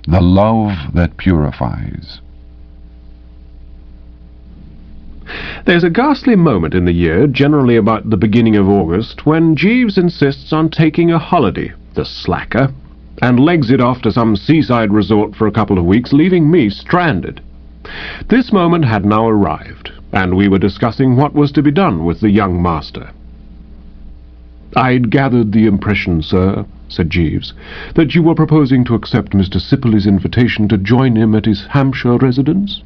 The love that purifies. There's a ghastly moment in the year, generally about the beginning of August, when Jeeves insists on taking a holiday, the slacker, and legs it off to some seaside resort for a couple of weeks, leaving me stranded. This moment had now arrived, and we were discussing what was to be done with the young master. "I'd gathered the impression, sir," said Jeeves, "that you were proposing to accept Mr. Sipley's invitation to join him at his Hampshire residence?"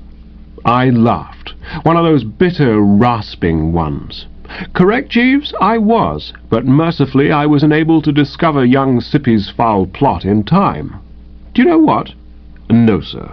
I laughed, one of those bitter, rasping ones. "Correct, Jeeves, I was, but mercifully I was unable to discover young Sippy's foul plot in time. Do you know what? No, sir.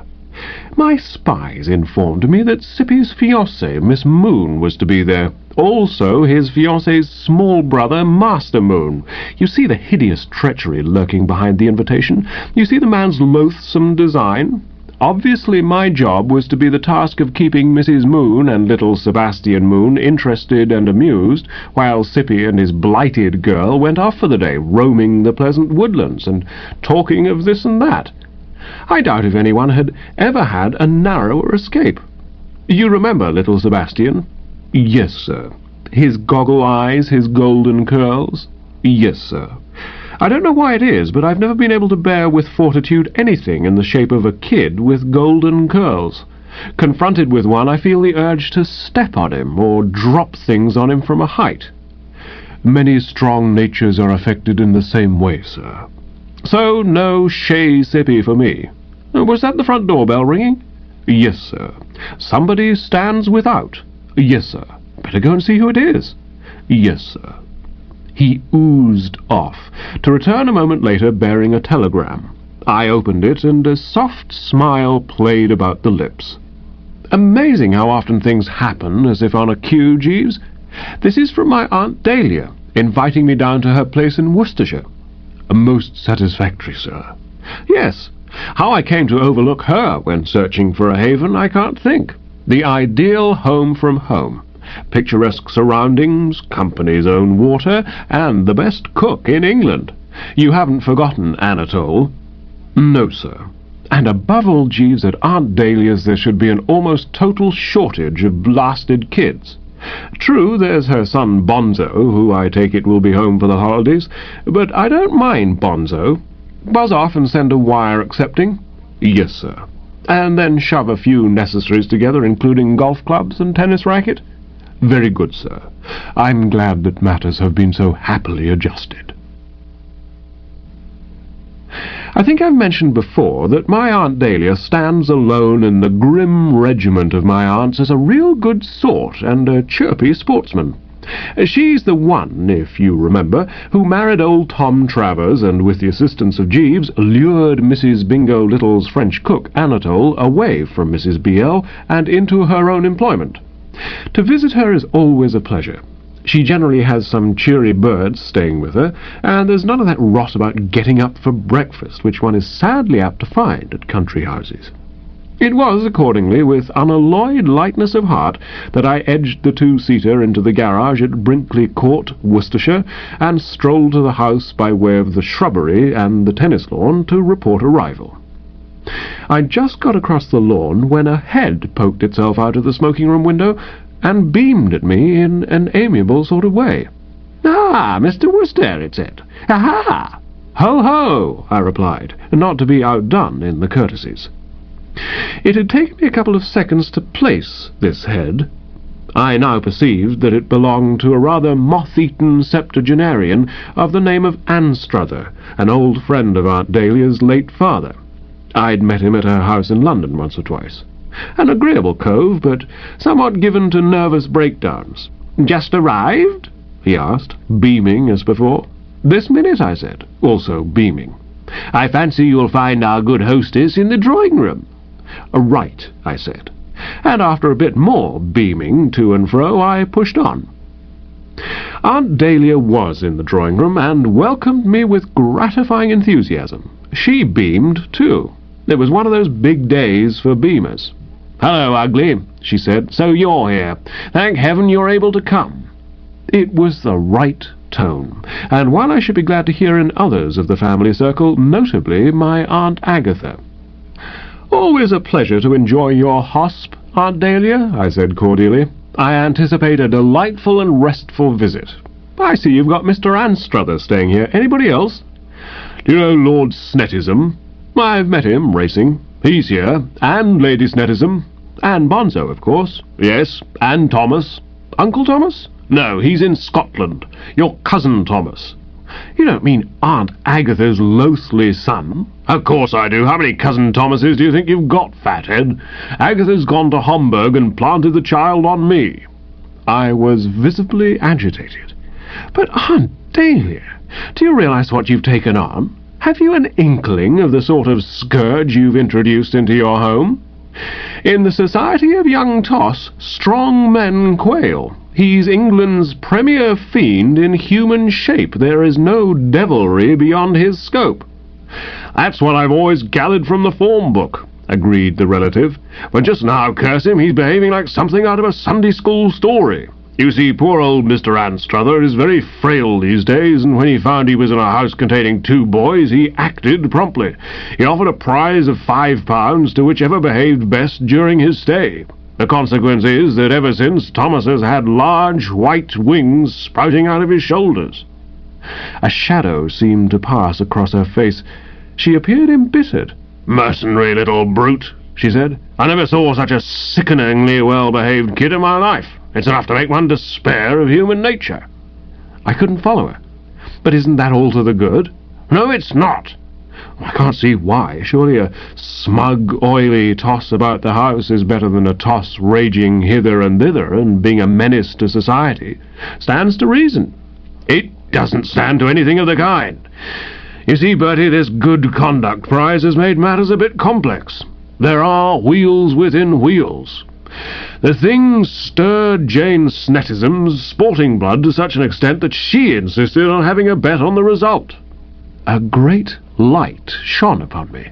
My spies informed me that Sippy's fiancée, Miss Moon, was to be there. Also his fiancée's small brother, Master Moon. You see the hideous treachery lurking behind the invitation? You see the man's loathsome design? Obviously my job was to be the task of keeping Mrs. Moon and little Sebastian Moon interested and amused, while Sippy and his blighted girl went off for the day, roaming the pleasant woodlands and talking of this and that. I doubt if anyone had ever had a narrower escape. You remember little Sebastian?" "Yes, sir." "His goggle eyes, his golden curls?" "Yes, sir. I don't know why it is, but I've never been able to bear with fortitude anything in the shape of a kid with golden curls. Confronted with one, I feel the urge to step on him or drop things on him from a height." "Many strong natures are affected in the same way, sir." "So no Chez Sippy for me. Was that the front doorbell ringing?" "Yes, sir." "Somebody stands without?" "Yes, sir." "Better go and see who it is." "Yes, sir." He oozed off, to return a moment later bearing a telegram. I opened it, and a soft smile played about the lips. "Amazing how often things happen as if on a cue, Jeeves. This is from my Aunt Dahlia, inviting me down to her place in Worcestershire." "Most satisfactory, sir." "Yes. How I came to overlook her when searching for a haven, I can't think. The ideal home from home. Picturesque surroundings, company's own water, and the best cook in England. You haven't forgotten Anatole?" "No, sir." "And above all, Jeeves, at Aunt Dahlia's there should be an almost total shortage of blasted kids. True, there's her son Bonzo, who I take it will be home for the holidays, but I don't mind Bonzo. Buzz off and send a wire accepting." "Yes, sir." "And then shove a few necessaries together, including golf clubs and tennis racket." "Very good, sir. I'm glad that matters have been so happily adjusted." I think I've mentioned before that my Aunt Dahlia stands alone in the grim regiment of my aunts as a real good sort and a chirpy sportsman. She's the one, if you remember, who married old Tom Travers and, with the assistance of Jeeves, lured Mrs. Bingo Little's French cook, Anatole, away from Mrs. B.L. and into her own employment. To visit her is always a pleasure. She generally has some cheery birds staying with her, and there's none of that rot about getting up for breakfast, which one is sadly apt to find at country houses. It was, accordingly, with unalloyed lightness of heart that I edged the two-seater into the garage at Brinkley Court, Worcestershire, and strolled to the house by way of the shrubbery and the tennis lawn to report arrival. I'd just got across the lawn when a head poked itself out of the smoking-room window and beamed at me in an amiable sort of way. "Ah, Mr. Wooster," it said. "Aha!" "Ho, ho," I replied, not to be outdone in the courtesies. It had taken me a couple of seconds to place this head. I now perceived that it belonged to a rather moth-eaten septuagenarian of the name of Anstruther, an old friend of Aunt Dahlia's late father. I'd met him at her house in London once or twice. An agreeable cove, but somewhat given to nervous breakdowns. "Just arrived?" he asked, beaming as before. "This minute," I said, also beaming. "I fancy you'll find our good hostess in the drawing-room." "Right," I said, and after a bit more beaming to and fro, I pushed on. Aunt Dahlia was in the drawing-room and welcomed me with gratifying enthusiasm. She beamed, too. It was one of those big days for beamers. "Hello, ugly," she said. "So you're here. Thank heaven you're able to come." It was the right tone, and one I should be glad to hear in others of the family circle, notably my Aunt Agatha. "Always a pleasure to enjoy your hosp, Aunt Dahlia," I said cordially. "I anticipate a delightful and restful visit. I see you've got Mr. Anstruther staying here. Anybody else?" "Do you know Lord Snetism?" "I've met him, racing. He's here. And Lady Snetism. And Bonzo, of course." "Yes, and Thomas." "Uncle Thomas?" "No, he's in Scotland. Your cousin Thomas." "You don't mean Aunt Agatha's loathly son?" "Of course I do. How many cousin Thomases do you think you've got, fathead? Agatha's gone to Homburg and planted the child on me." I was visibly agitated. "But, Aunt Dahlia, do you realize what you've taken on? Have you an inkling of the sort of scourge you've introduced into your home? In the society of young Toss, strong men quail. He's England's premier fiend in human shape. There is no devilry beyond his scope." "That's what I've always gathered from the form book," agreed the relative. "But just now, curse him, he's behaving like something out of a Sunday school story. You see, poor old Mr. Anstruther is very frail these days, and when he found he was in a house containing 2 boys, he acted promptly. He offered a prize of £5 to whichever behaved best during his stay. The consequence is that ever since, Thomas has had large white wings sprouting out of his shoulders." A shadow seemed to pass across her face. She appeared embittered. "Mercenary little brute," she said. "I never saw such a sickeningly well-behaved kid in my life. It's enough to make one despair of human nature." I couldn't follow her. "But isn't that all to the good?" "No, it's not." "I can't see why. Surely a smug, oily toss about the house is better than a toss raging hither and thither and being a menace to society. Stands to reason." "It doesn't stand to anything of the kind. You see, Bertie, this good conduct prize has made matters a bit complex. There are wheels within wheels. The thing stirred Jane Snetism's sporting blood to such an extent that she insisted on having a bet on the result." A great light shone upon me.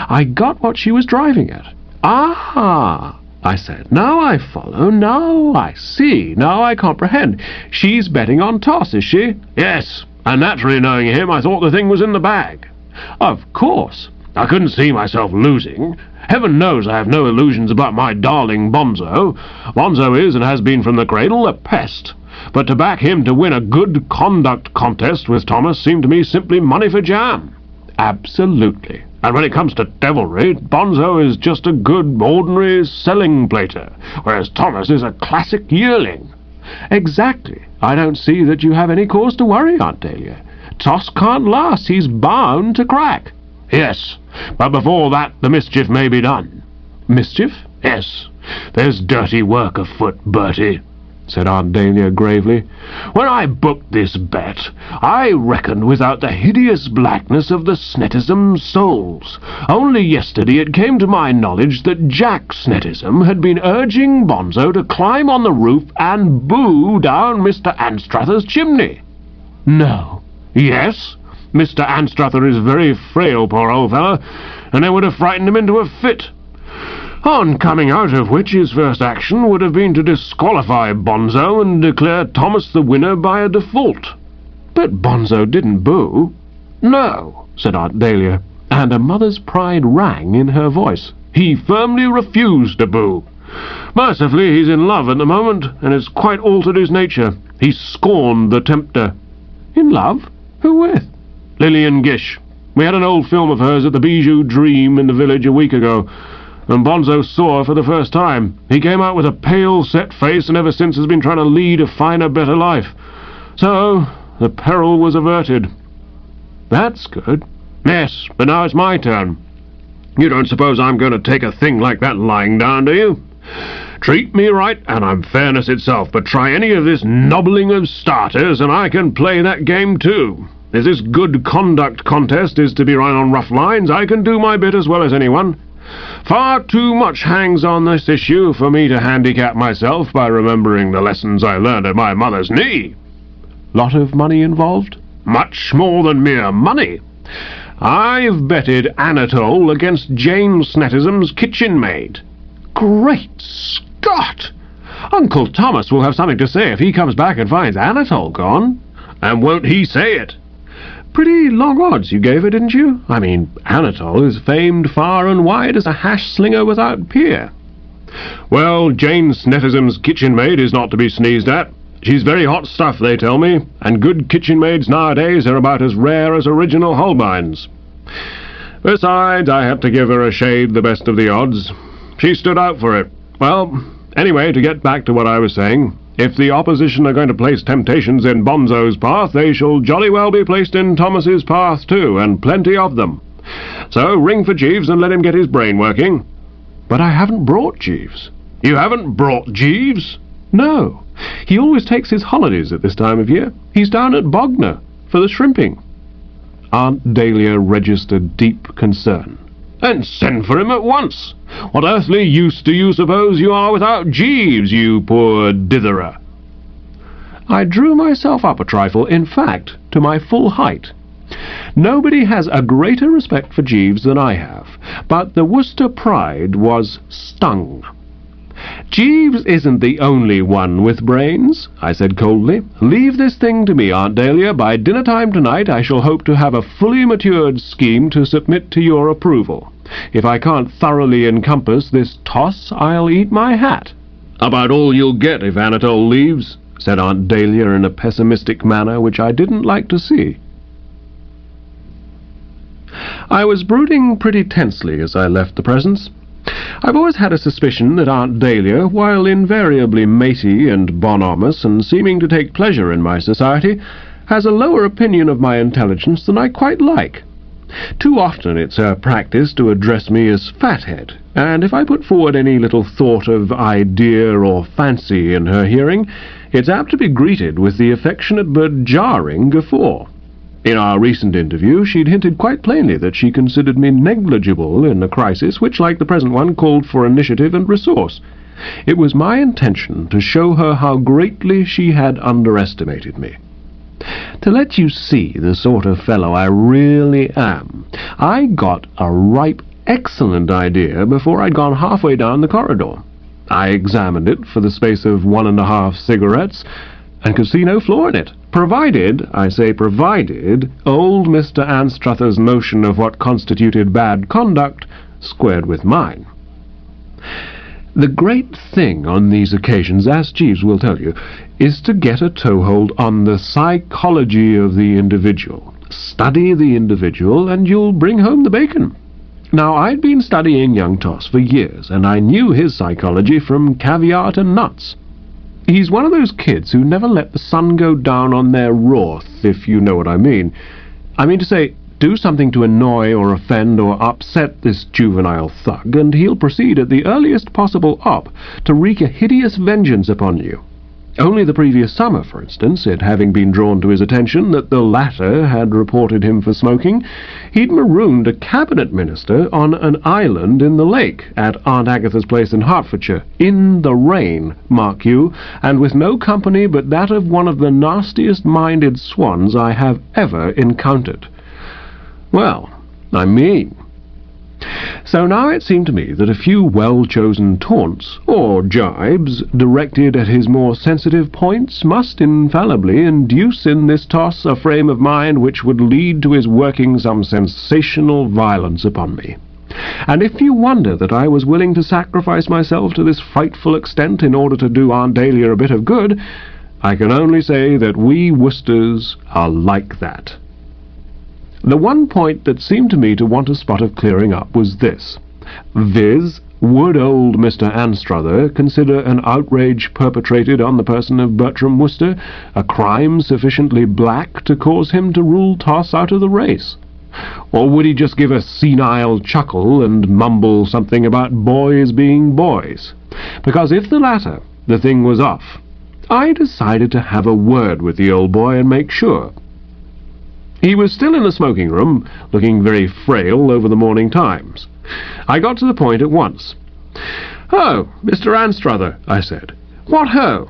I got what she was driving at. "Ah," I said, "now I follow, now I see, now I comprehend. She's betting on Toss, is she?" "Yes, and naturally knowing him, I thought the thing was in the bag." "Of course. I couldn't see myself losing. Heaven knows I have no illusions about my darling Bonzo. Bonzo is, and has been from the cradle, a pest. But to back him to win a good conduct contest with Thomas seemed to me simply money for jam." "Absolutely. And when it comes to devilry, Bonzo is just a good, ordinary selling plater, whereas Thomas is a classic yearling." "Exactly. I don't see that you have any cause to worry, Aunt Dahlia. Toss can't last. He's bound to crack." "Yes, but before that the mischief may be done." "Mischief?" "Yes, there's dirty work afoot, Bertie," said Aunt Dahlia gravely. "When I booked this bet, I reckoned without the hideous blackness of the Snetism souls. Only yesterday it came to my knowledge that Jack Snetism had been urging Bonzo to climb on the roof and boo down Mr. Anstruther's chimney." "No." "Yes. Mr. Anstruther is very frail, poor old fellow, and they would have frightened him into a fit. On coming out of which, his first action would have been to disqualify Bonzo and declare Thomas the winner by a default." "But Bonzo didn't boo." "No," said Aunt Dahlia, and a mother's pride rang in her voice. "He firmly refused to boo. Mercifully, he's in love at the moment, and it's quite altered his nature. He scorned the tempter." "In love? Who with?" "Lillian Gish. We had an old film of hers at the Bijou Dream in the village a week ago, and Bonzo saw her for the first time. He came out with a pale, set face, and ever since has been trying to lead a finer, better life. So, the peril was averted." "That's good." "Yes, but now it's my turn. You don't suppose I'm going to take a thing like that lying down, do you? Treat me right, and I'm fairness itself, but try any of this nobbling of starters, and I can play that game too. If this good conduct contest is to be run on rough lines, I can do my bit as well as anyone. Far too much hangs on this issue for me to handicap myself by remembering the lessons I learned at my mother's knee." "Lot of money involved?" "Much more than mere money. I've betted Anatole against Jane Snetism's kitchen maid." "Great Scott! Uncle Thomas will have something to say if he comes back and finds Anatole gone." "And won't he say it?" Pretty long odds you gave her, didn't you? I mean, Anatole is famed far and wide as a hash-slinger without peer. Well, Jane Snettism's kitchen maid is not to be sneezed at. She's very hot stuff, they tell me, and good kitchen maids nowadays are about as rare as original Holbeins. Besides, I had to give her a shade the best of the odds. She stood out for it. Well, anyway, to get back to what I was saying, if the opposition are going to place temptations in Bonzo's path, they shall jolly well be placed in Thomas's path too, and plenty of them. So ring for Jeeves and let him get his brain working. But I haven't brought Jeeves. You haven't brought Jeeves? No. He always takes his holidays at this time of year. He's down at Bognor for the shrimping. Aunt Dahlia registered deep concern. Then send for him at once. What earthly use do you suppose you are without Jeeves, you poor ditherer? I drew myself up a trifle, in fact, to my full height. Nobody has a greater respect for Jeeves than I have, but the Wooster pride was stung. Jeeves isn't the only one with brains, I said coldly. Leave this thing to me, Aunt Dahlia. By dinner-time tonight I shall hope to have a fully matured scheme to submit to your approval. If I can't thoroughly encompass this toss, I'll eat my hat. About all you'll get if Anatole leaves, said Aunt Dahlia in a pessimistic manner which I didn't like to see. I was brooding pretty tensely as I left the presence. I've always had a suspicion that Aunt Dahlia, while invariably matey and bonhomous and seeming to take pleasure in my society, has a lower opinion of my intelligence than I quite like. Too often it's her practice to address me as fathead, and if I put forward any little thought of idea or fancy in her hearing, it's apt to be greeted with the affectionate but jarring guffaw. In our recent interview, she'd hinted quite plainly that she considered me negligible in a crisis which, like the present one, called for initiative and resource. It was my intention to show her how greatly she had underestimated me. To let you see the sort of fellow I really am, I got a ripe, excellent idea before I'd gone halfway down the corridor. I examined it for the space of 1.5 cigarettes, and could see no flaw in it, provided, I say provided, old Mr. Anstruther's notion of what constituted bad conduct squared with mine. The great thing on these occasions, as Jeeves will tell you, is to get a toehold on the psychology of the individual. Study the individual, and you'll bring home the bacon. Now, I'd been studying young Toss for years, and I knew his psychology from caviar to nuts. He's one of those kids who never let the sun go down on their wrath, if you know what I mean. I mean to say, do something to annoy or offend or upset this juvenile thug, and he'll proceed at the earliest possible op to wreak a hideous vengeance upon you. Only the previous summer, for instance, it having been drawn to his attention that the latter had reported him for smoking, he'd marooned a cabinet minister on an island in the lake at Aunt Agatha's place in Hertfordshire, in the rain, mark you, and with no company but that of one of the nastiest-minded swans I have ever encountered. Well, I mean. So now it seemed to me that a few well-chosen taunts, or jibes, directed at his more sensitive points, must infallibly induce in this Toss a frame of mind which would lead to his working some sensational violence upon me. And if you wonder that I was willing to sacrifice myself to this frightful extent in order to do Aunt Dahlia a bit of good, I can only say that we Woosters are like that. The one point that seemed to me to want a spot of clearing up was this, viz., would old Mr. Anstruther consider an outrage perpetrated on the person of Bertram Wooster a crime sufficiently black to cause him to rule Toss out of the race? Or would he just give a senile chuckle and mumble something about boys being boys? Because if the latter, the thing was off. I decided to have a word with the old boy and make sure. He was still in the smoking room, looking very frail over the Morning Times. I got to the point at once. "Oh, Mr. Anstruther," I said. "What ho?"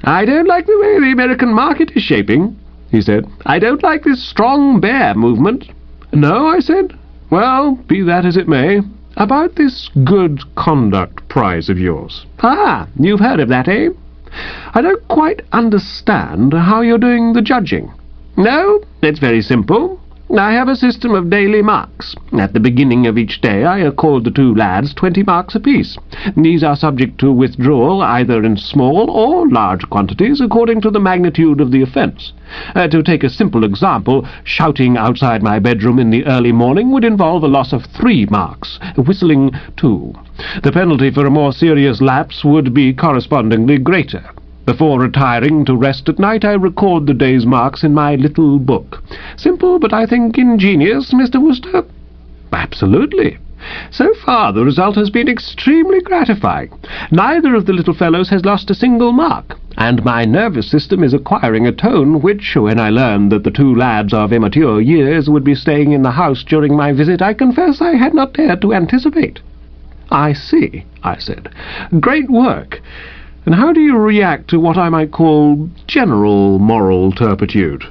"I don't like the way the American market is shaping," he said. "I don't like this strong bear movement." "No?" I said. "Well, be that as it may. About this good conduct prize of yours." "Ah, you've heard of that, eh? I don't quite understand how you're doing the judging." No, it's very simple. I have a system of daily marks. At the beginning of each day I accord the two lads 20 marks apiece. These are subject to withdrawal either in small or large quantities according to the magnitude of the offence. To take a simple example, shouting outside my bedroom in the early morning would involve a loss of 3 marks, whistling 2. The penalty for a more serious lapse would be correspondingly greater. Before retiring to rest at night, I record the day's marks in my little book. Simple, but I think ingenious, Mr. Wooster? Absolutely. So far, the result has been extremely gratifying. Neither of the little fellows has lost a single mark, and my nervous system is acquiring a tone which, when I learned that the two lads of immature years would be staying in the house during my visit, I confess I had not dared to anticipate. I see, I said. Great work. And how do you react to what I might call general moral turpitude?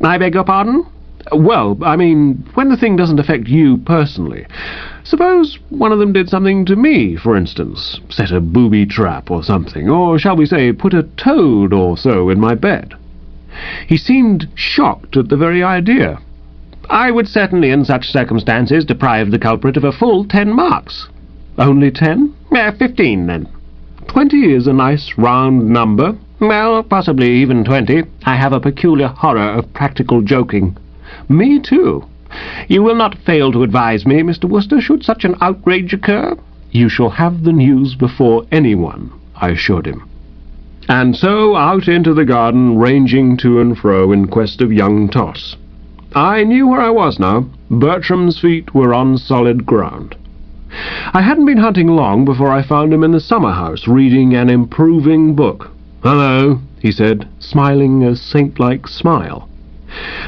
I beg your pardon? Well, I mean, when the thing doesn't affect you personally. Suppose one of them did something to me, for instance, set a booby trap or something, or shall we say, put a toad or so in my bed. He seemed shocked at the very idea. I would certainly in such circumstances deprive the culprit of a full 10 marks. Only 10? 15 then. 20 is a nice round number. Well, possibly even 20. I have a peculiar horror of practical joking. Me too. You will not fail to advise me, Mr. Wooster, should such an outrage occur? You shall have the news before anyone, I assured him. And so out into the garden, ranging to and fro in quest of young Toss. I knew where I was now. Bertram's feet were on solid ground. I hadn't been hunting long before I found him in the summer-house, reading an improving book. "Hello," he said, smiling a saint-like smile.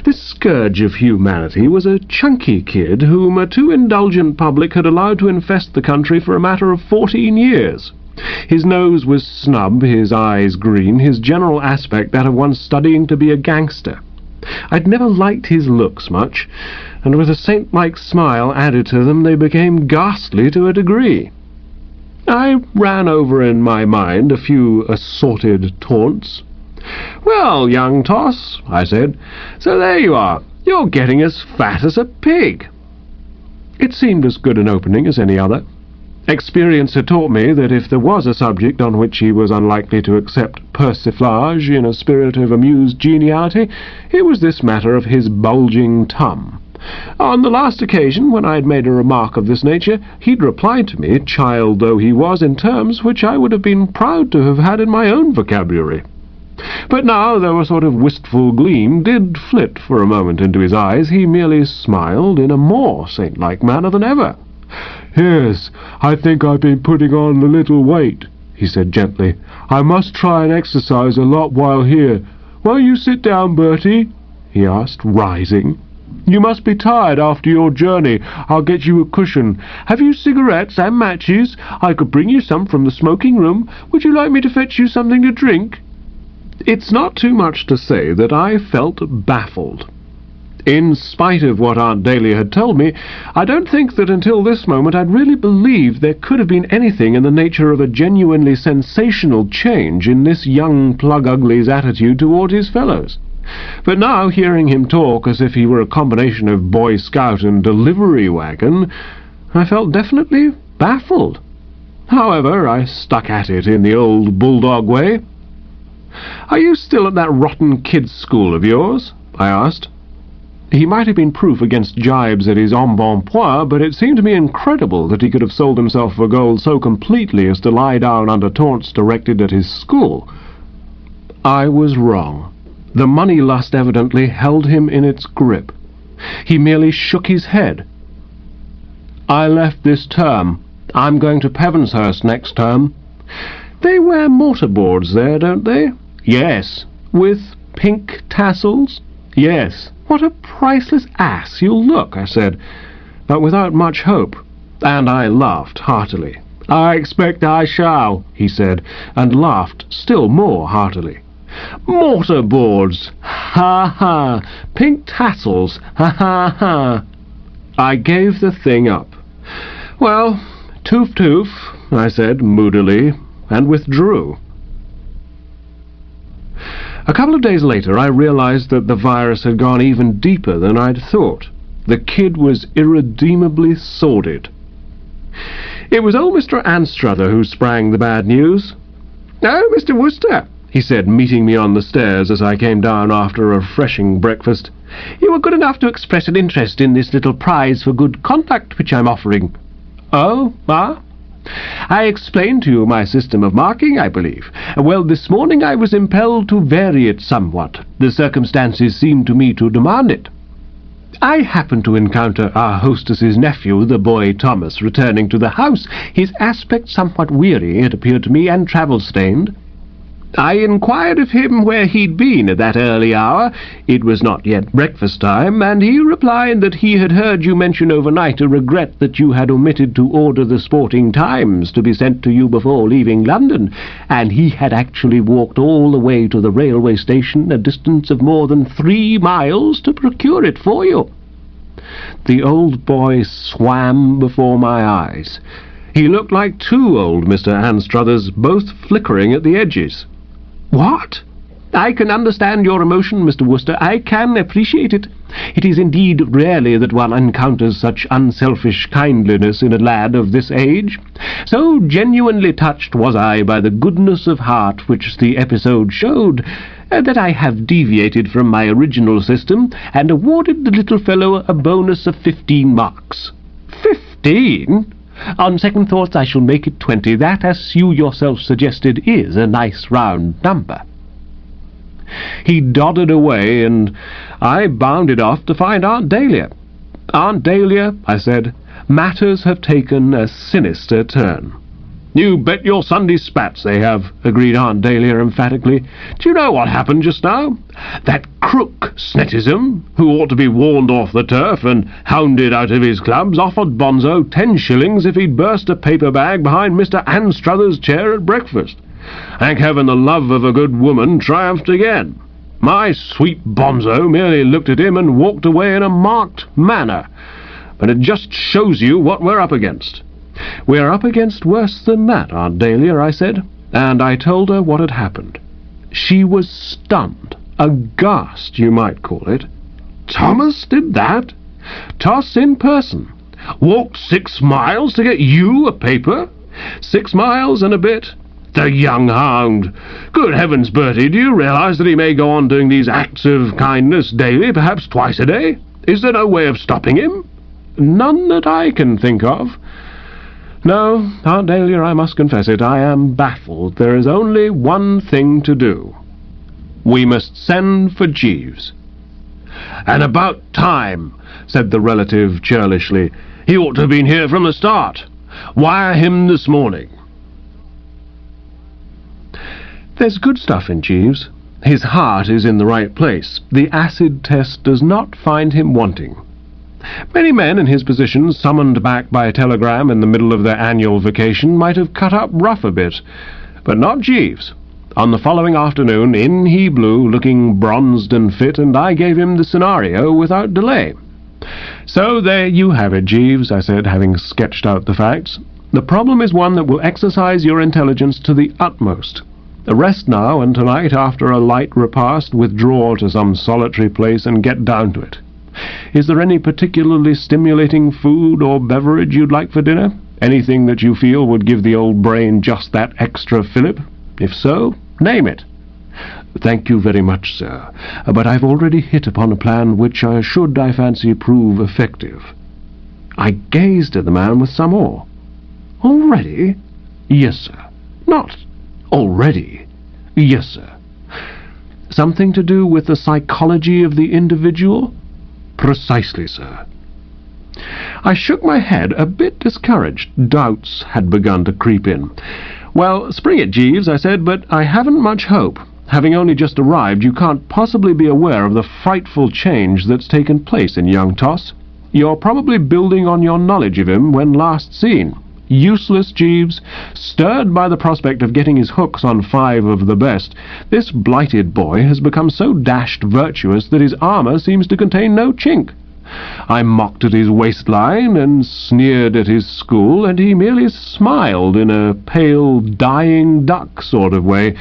This scourge of humanity was a chunky kid whom a too indulgent public had allowed to infest the country for a matter of 14 years. His nose was snub, his eyes green, his general aspect that of one studying to be a gangster. I'd never liked his looks much, and with a saint-like smile added to them, they became ghastly to a degree. I ran over in my mind a few assorted taunts. "Well, young Toss," I said, "so there you are. You're getting as fat as a pig." It seemed as good an opening as any other. Experience had taught me that if there was a subject on which he was unlikely to accept persiflage in a spirit of amused geniality, it was this matter of his bulging tum. On the last occasion, when I had made a remark of this nature, he'd replied to me, child though he was, in terms which I would have been proud to have had in my own vocabulary. But now, though a sort of wistful gleam did flit for a moment into his eyes, he merely smiled in a more saint-like manner than ever. "Yes, I think I've been putting on a little weight," he said gently. "I must try and exercise a lot while here. Won't you sit down, Bertie?" he asked, rising. "You must be tired after your journey. I'll get you a cushion. Have you cigarettes and matches? I could bring you some from the smoking room. Would you like me to fetch you something to drink?" It's not too much to say that I felt baffled. In spite of what Aunt Dahlia had told me, I don't think that until this moment I'd really believed there could have been anything in the nature of a genuinely sensational change in this young plug-ugly's attitude toward his fellows. But now, hearing him talk as if he were a combination of Boy Scout and delivery wagon, I felt definitely baffled. However, I stuck at it in the old bulldog way. "Are you still at that rotten kids' school of yours?" I asked. He might have been proof against jibes at his embonpoint, but it seemed to me incredible that he could have sold himself for gold so completely as to lie down under taunts directed at his school. I was wrong. The money lust evidently held him in its grip. He merely shook his head. "I left this term. I'm going to Pevenshurst next term." "They wear mortarboards there, don't they?" "Yes." "With pink tassels?" "Yes." "What a priceless ass you'll look," I said, but without much hope, and I laughed heartily. "I expect I shall," he said, and laughed still more heartily. "Mortarboards! Ha ha! Pink tassels! Ha ha ha!" I gave the thing up. "Well, toof toof," I said moodily, and withdrew. A couple of days later, I realized that the virus had gone even deeper than I'd thought. The kid was irredeemably sordid. It was old Mr. Anstruther who sprang the bad news. "Oh, Mr. Wooster," he said, meeting me on the stairs as I came down after a refreshing breakfast. "You were good enough to express an interest in this little prize for good conduct which I'm offering." "Oh, I explained to you my system of marking, I believe. Well, this morning I was impelled to vary it somewhat. The circumstances seemed to me to demand it. I happened to encounter our hostess's nephew, the boy Thomas, returning to the house, his aspect somewhat weary, it appeared to me, and travel-stained. I inquired of him where he'd been at that early hour. It was not yet breakfast time, and he replied that he had heard you mention overnight a regret that you had omitted to order the Sporting Times to be sent to you before leaving London, and he had actually walked all the way to the railway station, a distance of more than 3 miles, to procure it for you." The old boy swam before my eyes. He looked like 2 old Mr. Anstruthers, both flickering at the edges. "What? I can understand your emotion, Mr. Wooster. I can appreciate it. It is indeed rarely that one encounters such unselfish kindliness in a lad of this age. So genuinely touched was I by the goodness of heart which the episode showed, that I have deviated from my original system, and awarded the little fellow a bonus of 15 marks. 15? On second thoughts I shall make it 20. That, as you yourself suggested, is a nice round number." He doddered away, and I bounded off to find Aunt Dahlia. "Aunt Dahlia," I said, "matters have taken a sinister turn." "You bet your Sunday spats they have," agreed Aunt Dahlia emphatically. "Do you know what happened just now? That crook, Snetism, who ought to be warned off the turf and hounded out of his clubs, offered Bonzo 10 shillings if he'd burst a paper bag behind Mr. Anstruther's chair at breakfast. Thank heaven the love of a good woman triumphed again. My sweet Bonzo merely looked at him and walked away in a marked manner. But it just shows you what we're up against." "We're up against worse than that, Aunt Dahlia," I said, and I told her what had happened. She was stunned, aghast, you might call it. "Thomas did that? Toss in person? Walked 6 miles to get you a paper? 6 miles and a bit? The young hound! Good heavens, Bertie, do you realize that he may go on doing these acts of kindness daily, perhaps twice a day? Is there no way of stopping him?" "None that I can think of. No, Aunt Dahlia, I must confess it, I am baffled. There is only one thing to do. We must send for Jeeves." "And about time," said the relative churlishly. "He ought to have been here from the start. Wire him this morning." There's good stuff in Jeeves. His heart is in the right place. The acid test does not find him wanting. Many men in his position, summoned back by a telegram in the middle of their annual vacation, might have cut up rough a bit, but not Jeeves. On the following afternoon, in he blew, looking bronzed and fit, and I gave him the scenario without delay. "So there you have it, Jeeves," I said, having sketched out the facts. "The problem is one that will exercise your intelligence to the utmost. Rest now, and tonight, after a light repast, withdraw to some solitary place and get down to it. Is there any particularly stimulating food or beverage you'd like for dinner? Anything that you feel would give the old brain just that extra fillip? If so, name it." "Thank you very much, sir, but I've already hit upon a plan which should, I fancy, prove effective." I gazed at the man with some awe. "Already?" "Yes, sir." "Not already?" "Yes, sir." "Something to do with the psychology of the individual?" "Precisely, sir." I shook my head, a bit discouraged. Doubts had begun to creep in. "Well, spring it, Jeeves," I said, "but I haven't much hope. Having only just arrived, you can't possibly be aware of the frightful change that's taken place in young Toss. You're probably building on your knowledge of him when last seen. Useless, Jeeves. Stirred by the prospect of getting his hooks on 5 of the best, this blighted boy has become so dashed virtuous that his armour seems to contain no chink. I mocked at his waistline and sneered at his school, and he merely smiled in a pale, dying duck sort of way.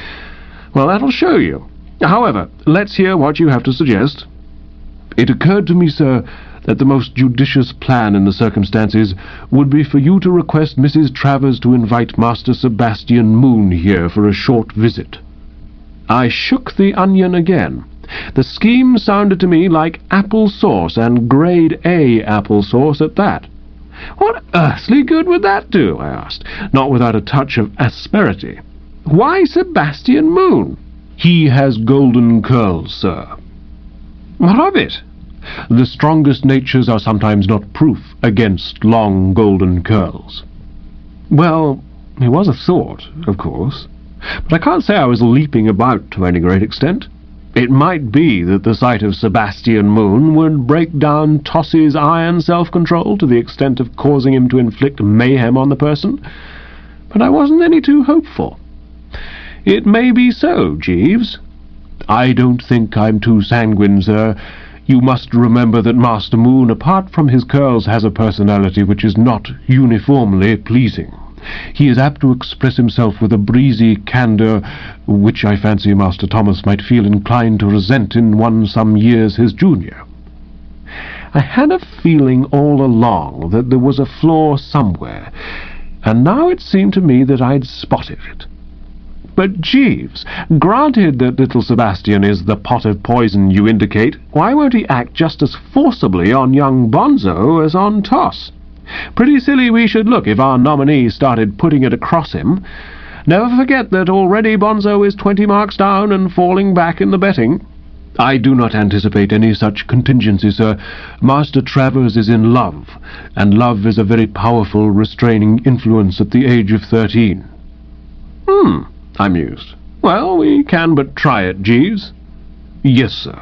Well, that'll show you. However, let's hear what you have to suggest." "It occurred to me, sir, that the most judicious plan in the circumstances would be for you to request Mrs. Travers to invite Master Sebastian Moon here for a short visit." I shook the onion again. The scheme sounded to me like apple sauce, and grade A apple sauce at that. "What earthly good would that do?" I asked, not without a touch of asperity. "Why Sebastian Moon?" "He has golden curls, sir." "What of it?" "The strongest natures are sometimes not proof against long golden curls." Well, it was a thought, of course, but I can't say I was leaping about to any great extent. It might be that the sight of Sebastian Moon would break down Toss's iron self-control to the extent of causing him to inflict mayhem on the person, but I wasn't any too hopeful. "It may be so, Jeeves." "I don't think I'm too sanguine, sir. You must remember that Master Moon, apart from his curls, has a personality which is not uniformly pleasing. He is apt to express himself with a breezy candour, which I fancy Master Thomas might feel inclined to resent in one some years his junior." I had a feeling all along that there was a flaw somewhere, and now it seemed to me that I'd spotted it. "But, Jeeves, granted that little Sebastian is the pot of poison you indicate, why won't he act just as forcibly on young Bonzo as on Toss? Pretty silly we should look if our nominee started putting it across him. Never forget that already Bonzo is 20 marks down and falling back in the betting." "I do not anticipate any such contingency, sir. Master Travers is in love, and love is a very powerful restraining influence at the age of 13. I mused. "Well, we can but try it, Jeeves." "Yes, sir."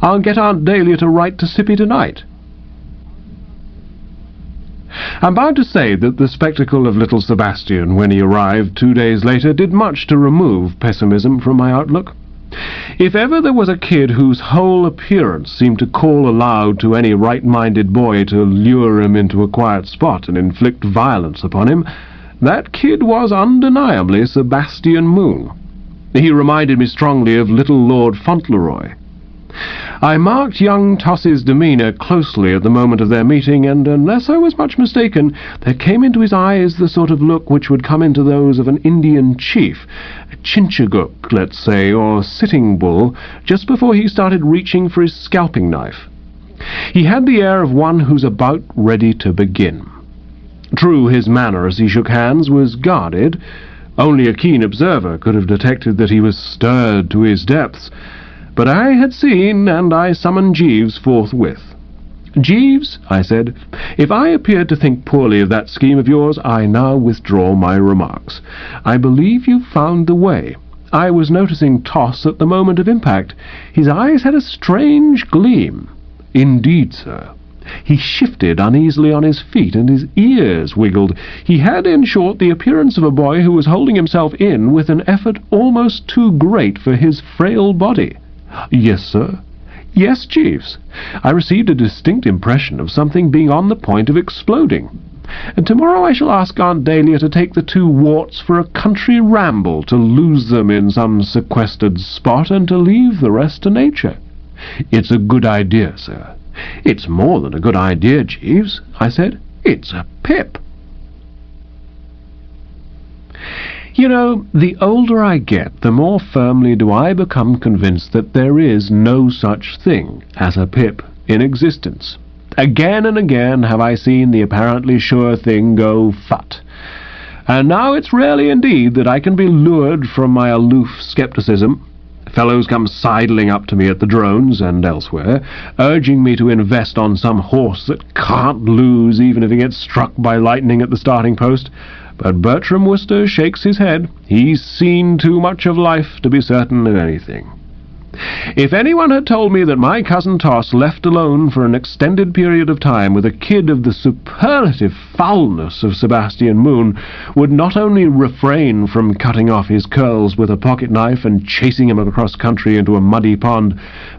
"I'll get Aunt Dahlia to write to Sippy tonight." I'm bound to say that the spectacle of little Sebastian when he arrived 2 days later did much to remove pessimism from my outlook. If ever there was a kid whose whole appearance seemed to call aloud to any right-minded boy to lure him into a quiet spot and inflict violence upon him, that kid was undeniably Sebastian Moon. He reminded me strongly of little Lord Fauntleroy. I marked young Toss's demeanour closely at the moment of their meeting, and unless I was much mistaken, there came into his eyes the sort of look which would come into those of an Indian chief, a Chinchaguk, let's say, or Sitting Bull, just before he started reaching for his scalping knife. He had the air of one who's about ready to begin. True, his manner as he shook hands was guarded. Only a keen observer could have detected that he was stirred to his depths. But I had seen, and I summoned Jeeves forthwith. "Jeeves," I said, "if I appeared to think poorly of that scheme of yours, I now withdraw my remarks. I believe you found the way. I was noticing Toss at the moment of impact. His eyes had a strange gleam." "Indeed, sir." "He shifted uneasily on his feet, and his ears wiggled. He had, in short, the appearance of a boy who was holding himself in with an effort almost too great for his frail body." "Yes, sir." "Yes, Jeeves. I received a distinct impression of something being on the point of exploding. And tomorrow I shall ask Aunt Dahlia to take the 2 warts for a country ramble, to lose them in some sequestered spot, and to leave the rest to nature." "It's a good idea, sir." "It's more than a good idea, Jeeves," I said. "It's a pip." You know, the older I get, the more firmly do I become convinced that there is no such thing as a pip in existence. Again and again have I seen the apparently sure thing go phut. And now it's rarely indeed that I can be lured from my aloof scepticism. Fellows come sidling up to me at the drones and elsewhere, urging me to invest on some horse that can't lose even if he gets struck by lightning at the starting post. But Bertram Wooster shakes his head. He's seen too much of life to be certain of anything. If anyone had told me that my cousin Toss, left alone for an extended period of time with a kid of the superlative foulness of Sebastian Moon, would not only refrain from cutting off his curls with a pocket-knife and chasing him across country into a muddy pond,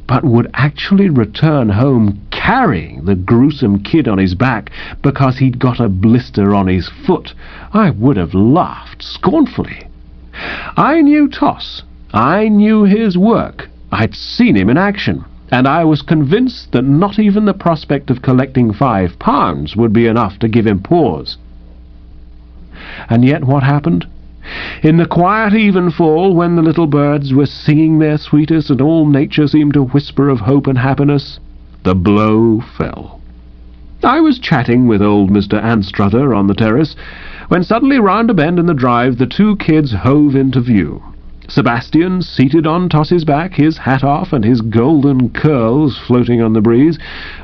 but would actually return home carrying the gruesome kid on his back because he'd got a blister on his foot, I would have laughed scornfully. I knew Toss. I knew his work. I'd seen him in action, and I was convinced that not even the prospect of collecting £5 would be enough to give him pause. And yet what happened? In the quiet even fall, when the little birds were singing their sweetest and all nature seemed to whisper of hope and happiness, the blow fell. I was chatting with old Mr. Anstruther on the terrace, when suddenly round a bend in the drive the two kids hove into view. Sebastian, seated on Toss's back, his hat off and his golden curls floating on the breeze,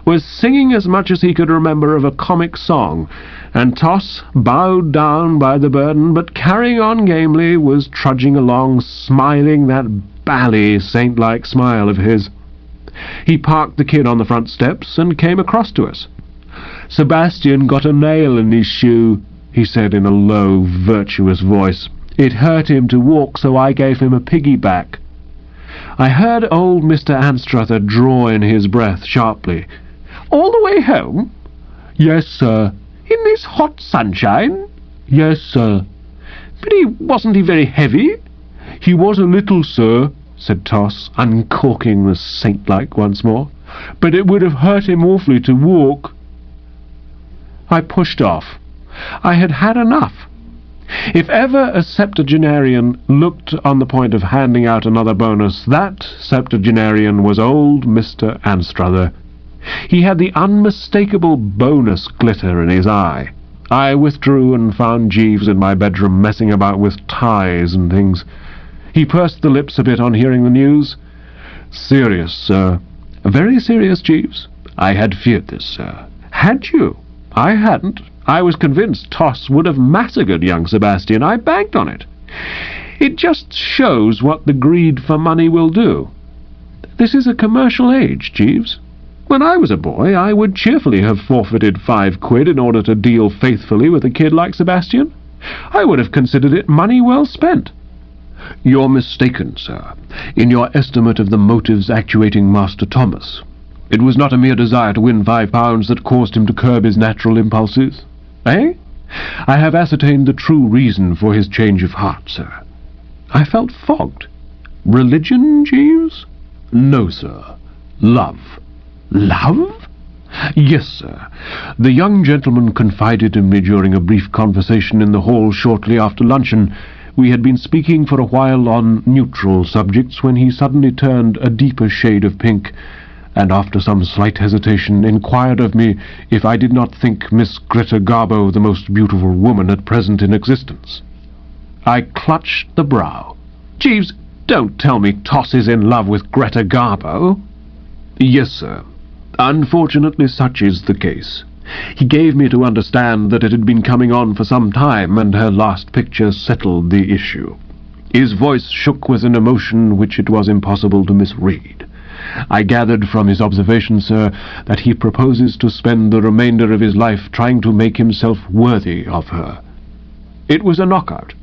was singing as much as he could remember of a comic song, and Toss, bowed down by the burden, but carrying on gamely, was trudging along, smiling that bally, saint-like smile of his. He parked the kid on the front steps and came across to us. "Sebastian got a nail in his shoe," he said in a low, virtuous voice. "It hurt him to walk, so I gave him a piggyback." I heard old Mr. Anstruther draw in his breath sharply. "All the way home?" "Yes, sir." "In this hot sunshine?" "Yes, sir." "But wasn't he very heavy?" "He was a little, sir," said Toss, uncorking the saint-like once more. "But it would have hurt him awfully to walk." I pushed off. I had had enough. If ever a septuagenarian looked on the point of handing out another bonus, that septuagenarian was old Mr. Anstruther. He had the unmistakable bonus glitter in his eye. I withdrew and found Jeeves in my bedroom messing about with ties and things. He pursed the lips a bit on hearing the news. "Serious, sir." "Very serious, Jeeves." "I had feared this, sir." "Had you?" "I hadn't. I was convinced Toss would have massacred young Sebastian. I banked on it. It just shows what the greed for money will do. This is a commercial age, Jeeves. When I was a boy, I would cheerfully have forfeited £5 in order to deal faithfully with a kid like Sebastian. I would have considered it money well spent." "You're mistaken, sir, in your estimate of the motives actuating Master Thomas. It was not a mere desire to win £5 that caused him to curb his natural impulses." "Eh?" "I have ascertained the true reason for his change of heart, sir." I felt fogged. "Religion, Jeeves?" "No, sir. Love." "Love?" "Yes, sir. The young gentleman confided in me during a brief conversation in the hall shortly after luncheon. We had been speaking for a while on neutral subjects when he suddenly turned a deeper shade of pink, and after some slight hesitation inquired of me if I did not think Miss Greta Garbo the most beautiful woman at present in existence." I clutched the brow. "Jeeves, don't tell me Toss is in love with Greta Garbo." "Yes, sir. Unfortunately such is the case. He gave me to understand that it had been coming on for some time, and her last picture settled the issue." His voice shook with an emotion which it was impossible to misread. "I gathered from his observation, sir, that he proposes to spend the remainder of his life trying to make himself worthy of her." It was a knockout.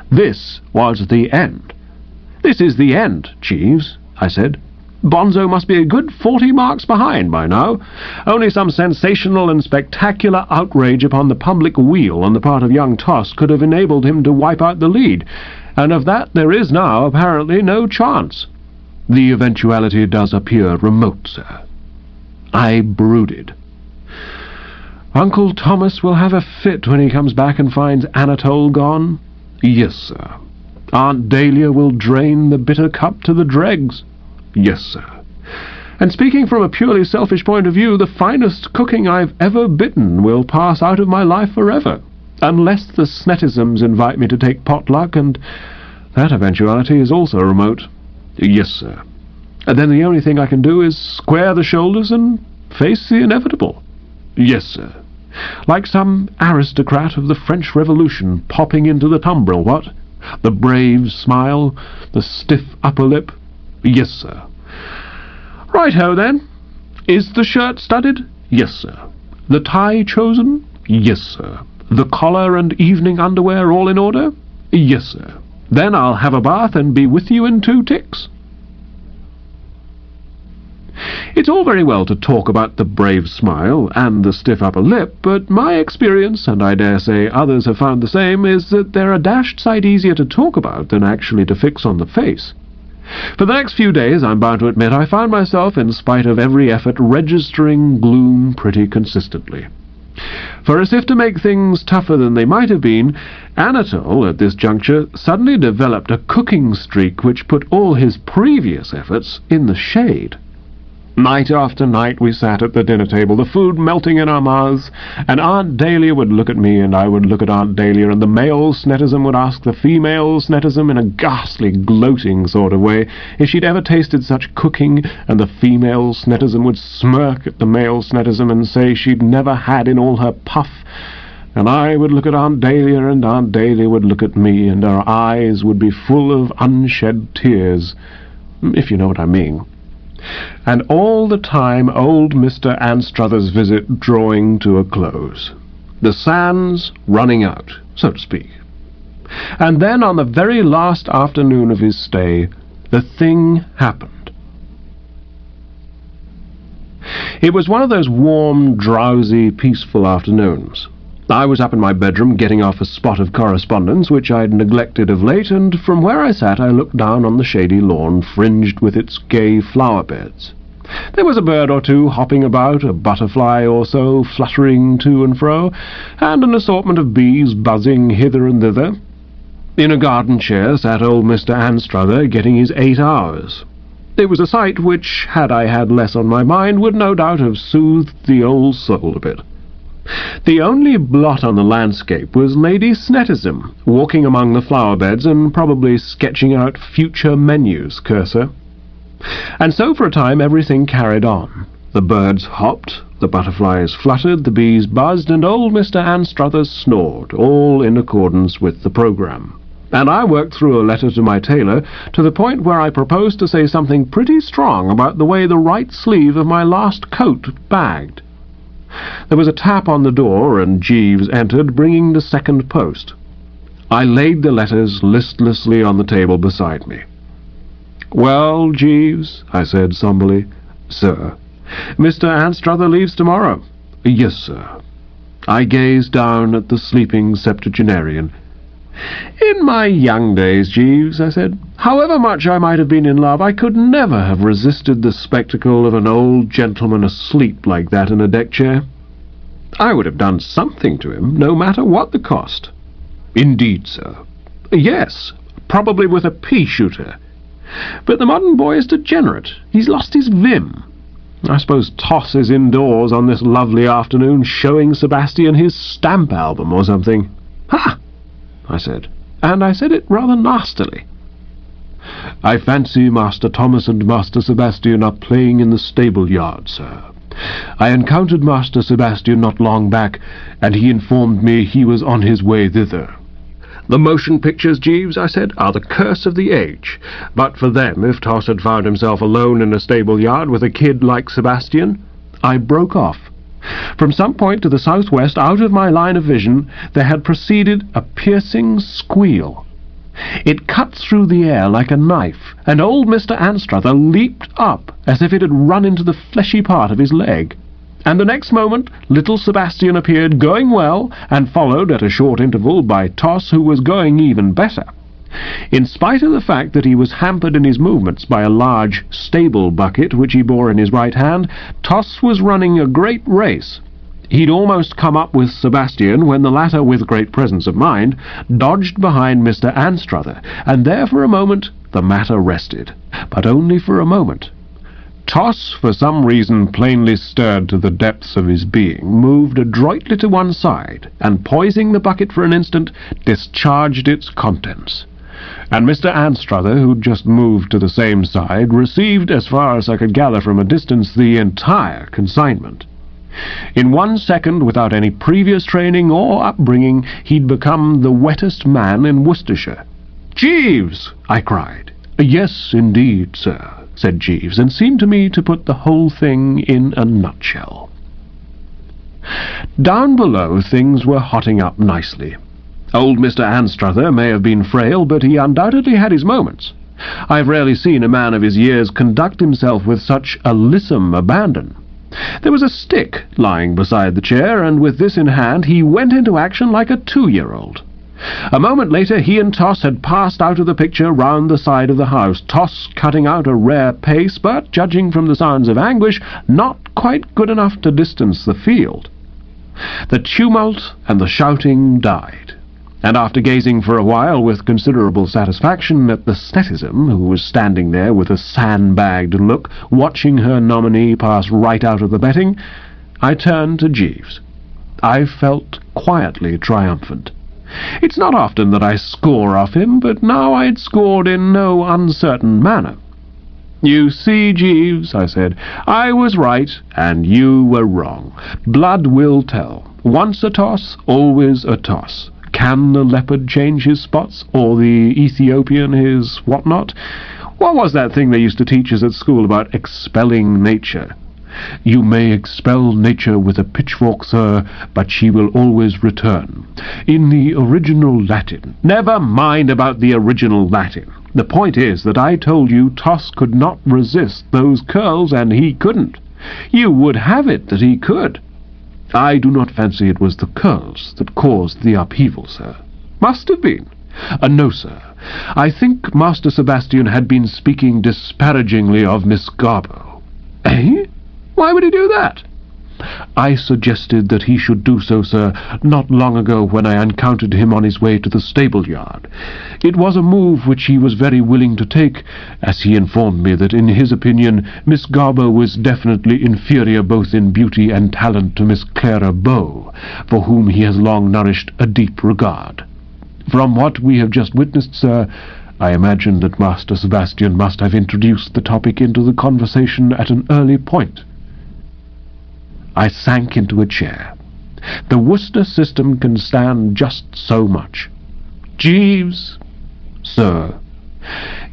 This was the end. "This is the end, Jeeves," I said. "Bonzo must be a good 40 marks behind by now. Only some sensational and spectacular outrage upon the public weal on the part of young Toss could have enabled him to wipe out the lead, and of that there is now apparently no chance. The eventuality does appear remote, sir." I brooded. "Uncle Thomas will have a fit when he comes back and finds Anatole gone." "Yes, sir." "Aunt Dahlia will drain the bitter cup to the dregs." "Yes, sir." "And speaking from a purely selfish point of view, the finest cooking I've ever bitten will pass out of my life forever, unless the Snetisms invite me to take potluck, and that eventuality is also remote." "Yes, sir." "And then the only thing I can do is square the shoulders and face the inevitable." "Yes, sir." "Like some aristocrat of the French Revolution popping into the tumbril, what? The brave smile, the stiff upper lip." "Yes, sir." "Right-ho, then. Is the shirt studded?" "Yes, sir." "The tie chosen?" "Yes, sir." "The collar and evening underwear all in order?" "Yes, sir." "Then I'll have a bath and be with you in 2 ticks." It's all very well to talk about the brave smile and the stiff upper lip, but my experience, and I dare say others have found the same, is that they're a dashed sight easier to talk about than actually to fix on the face. For the next few days, I'm bound to admit, I found myself, in spite of every effort, registering gloom pretty consistently. For as if to make things tougher than they might have been, Anatole, at this juncture, suddenly developed a cooking streak which put all his previous efforts in the shade. Night after night we sat at the dinner table, the food melting in our mouths, and Aunt Dahlia would look at me, and I would look at Aunt Dahlia, and the male snetism would ask the female snetism in a ghastly, gloating sort of way if she'd ever tasted such cooking, and the female snetism would smirk at the male snetism and say she'd never had in all her puff, and I would look at Aunt Dahlia, and Aunt Dahlia would look at me, and our eyes would be full of unshed tears, if you know what I mean. And all the time old Mr. Anstruther's visit drawing to a close, the sands running out, so to speak. And then on the very last afternoon of his stay, the thing happened. It was one of those warm, drowsy, peaceful afternoons. I was up in my bedroom getting off a spot of correspondence which I'd neglected of late, and from where I sat I looked down on the shady lawn fringed with its gay flower beds. There was a bird or two hopping about, a butterfly or so fluttering to and fro, and an assortment of bees buzzing hither and thither. In a garden chair sat old Mr. Anstruther getting his 8 hours. It was a sight which, had I had less on my mind, would no doubt have soothed the old soul a bit. The only blot on the landscape was Lady Snetism, walking among the flower beds and probably sketching out future menus, curse her. And so for a time everything carried on. The birds hopped, the butterflies fluttered, the bees buzzed, and old Mr. Anstruther snored, all in accordance with the programme. And I worked through a letter to my tailor to the point where I proposed to say something pretty strong about the way the right sleeve of my last coat bagged. There was a tap on the door, and Jeeves entered, bringing the second post. I laid the letters listlessly on the table beside me. "Well, Jeeves," I said somberly. "Sir." "Mr. Anstruther leaves tomorrow." "Yes, sir." I gazed down at the sleeping septuagenarian. "In my young days, Jeeves," I said, "however much I might have been in love, I could never have resisted the spectacle of an old gentleman asleep like that in a deck-chair. I would have done something to him, no matter what the cost." "Indeed, sir." "Yes, probably with a pea-shooter. But the modern boy is degenerate. He's lost his vim. I suppose Toss is indoors on this lovely afternoon showing Sebastian his stamp album or something." "Ha!" I said, and I said it rather nastily. "I fancy Master Thomas and Master Sebastian are playing in the stable-yard, sir. I encountered Master Sebastian not long back, and he informed me he was on his way thither." "The motion pictures, Jeeves," I said, "are the curse of the age. But for them, if Toss had found himself alone in a stable-yard with a kid like Sebastian—" I broke off. From some point to the southwest, out of my line of vision, there had proceeded a piercing squeal. It cut through the air like a knife, and old Mr. Anstruther leaped up as if it had run into the fleshy part of his leg. And the next moment little Sebastian appeared, going well, and followed at a short interval by Toss, who was going even better. In spite of the fact that he was hampered in his movements by a large stable bucket which he bore in his right hand, Toss was running a great race. He'd almost come up with Sebastian when the latter, with great presence of mind, dodged behind Mr. Anstruther, and there for a moment the matter rested. But only for a moment. Toss, for some reason plainly stirred to the depths of his being, moved adroitly to one side, and poising the bucket for an instant, discharged its contents. And Mr. Anstruther, who'd just moved to the same side, received, as far as I could gather from a distance, the entire consignment. In 1 second, without any previous training or upbringing, he'd become the wettest man in Worcestershire. "Jeeves!" I cried. "Yes, indeed, sir," said Jeeves, and seemed to me to put the whole thing in a nutshell. Down below things were hotting up nicely. Old Mr. Anstruther may have been frail, but he undoubtedly had his moments. I've rarely seen a man of his years conduct himself with such a lissom abandon. There was a stick lying beside the chair, and with this in hand he went into action like a 2-year-old. A moment later he and Toss had passed out of the picture round the side of the house, Toss cutting out a rare pace, but, judging from the sounds of anguish, not quite good enough to distance the field. The tumult and the shouting died, and after gazing for a while with considerable satisfaction at the Snetism, who was standing there with a sandbagged look, watching her nominee pass right out of the betting, I turned to Jeeves. I felt quietly triumphant. It's not often that I score off him, but now I had scored in no uncertain manner. "You see, Jeeves," I said, "I was right, and you were wrong. Blood will tell. Once a toss, always a toss. Can the leopard change his spots, or the Ethiopian his whatnot? What was that thing they used to teach us at school about expelling nature? You may expel nature with a pitchfork, sir, but she will always return. In the original Latin—" "Never mind about the original Latin. The point is that I told you Toss could not resist those curls, and he couldn't. You would have it that he could. I do not fancy it was the curls that caused the upheaval, sir. Must have been. No, sir. I think Master Sebastian had been speaking disparagingly of Miss Garbo." "Eh? Why would he do that?" "I suggested that he should do so, sir, not long ago when I encountered him on his way to the stable-yard. It was a move which he was very willing to take, as he informed me that in his opinion Miss Garbo was definitely inferior both in beauty and talent to Miss Clara Bow, for whom he has long nourished a deep regard. From what we have just witnessed, sir, I imagine that Master Sebastian must have introduced the topic into the conversation at an early point." I sank into a chair. The Wooster system can stand just so much. "Jeeves, sir,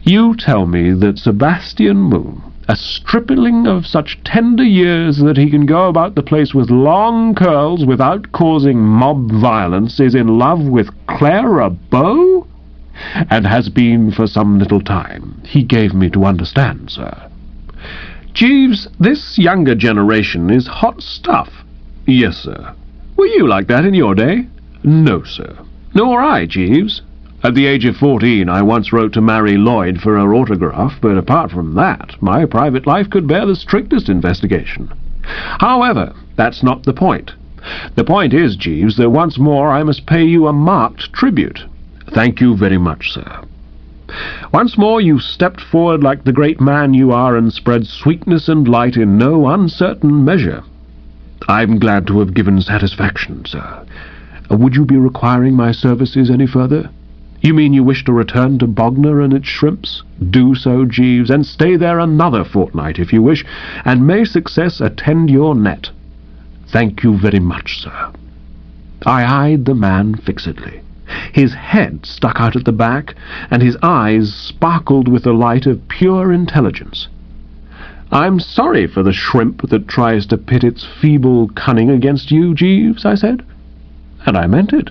you tell me that Sebastian Moon, a stripling of such tender years that he can go about the place with long curls without causing mob violence, is in love with Clara Bow? And has been for some little time, he gave me to understand, sir." "Jeeves, this younger generation is hot stuff." "Yes, sir." "Were you like that in your day?" "No, sir." "Nor I, Jeeves. At the age of 14 I once wrote to Mary Lloyd for her autograph, but apart from that, my private life could bear the strictest investigation. However, that's not the point. The point is, Jeeves, that once more I must pay you a marked tribute." "Thank you very much, sir." "Once more you stepped forward like the great man you are and spread sweetness and light in no uncertain measure. I'm glad to have given satisfaction, sir. Would you be requiring my services any further? You mean you wish to return to Bognor and its shrimps? Do so, Jeeves, and stay there another fortnight if you wish, and may success attend your net." "Thank you very much, sir." I eyed the man fixedly. His head stuck out at the back, and his eyes sparkled with the light of pure intelligence. "I'm sorry for the shrimp that tries to pit its feeble cunning against you, Jeeves," I said, and I meant it.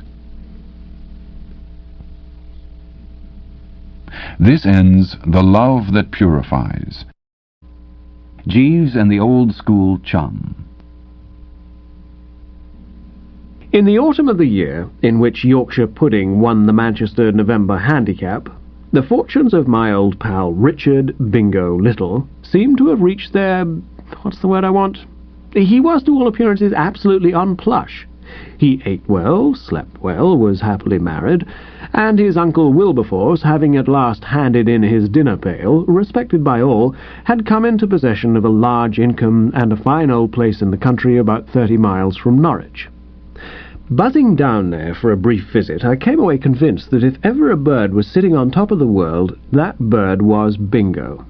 This ends The Love That Purifies. Jeeves and the Old School Chum. In the autumn of the year in which Yorkshire Pudding won the Manchester November Handicap, the fortunes of my old pal Richard Bingo Little seemed to have reached their... what's the word I want? He was, to all appearances, absolutely on plush. He ate well, slept well, was happily married, and his uncle Wilberforce, having at last handed in his dinner pail, respected by all, had come into possession of a large income and a fine old place in the country about 30 miles from Norwich. Buzzing down there for a brief visit, I came away convinced that if ever a bird was sitting on top of the world, that bird was Bingo.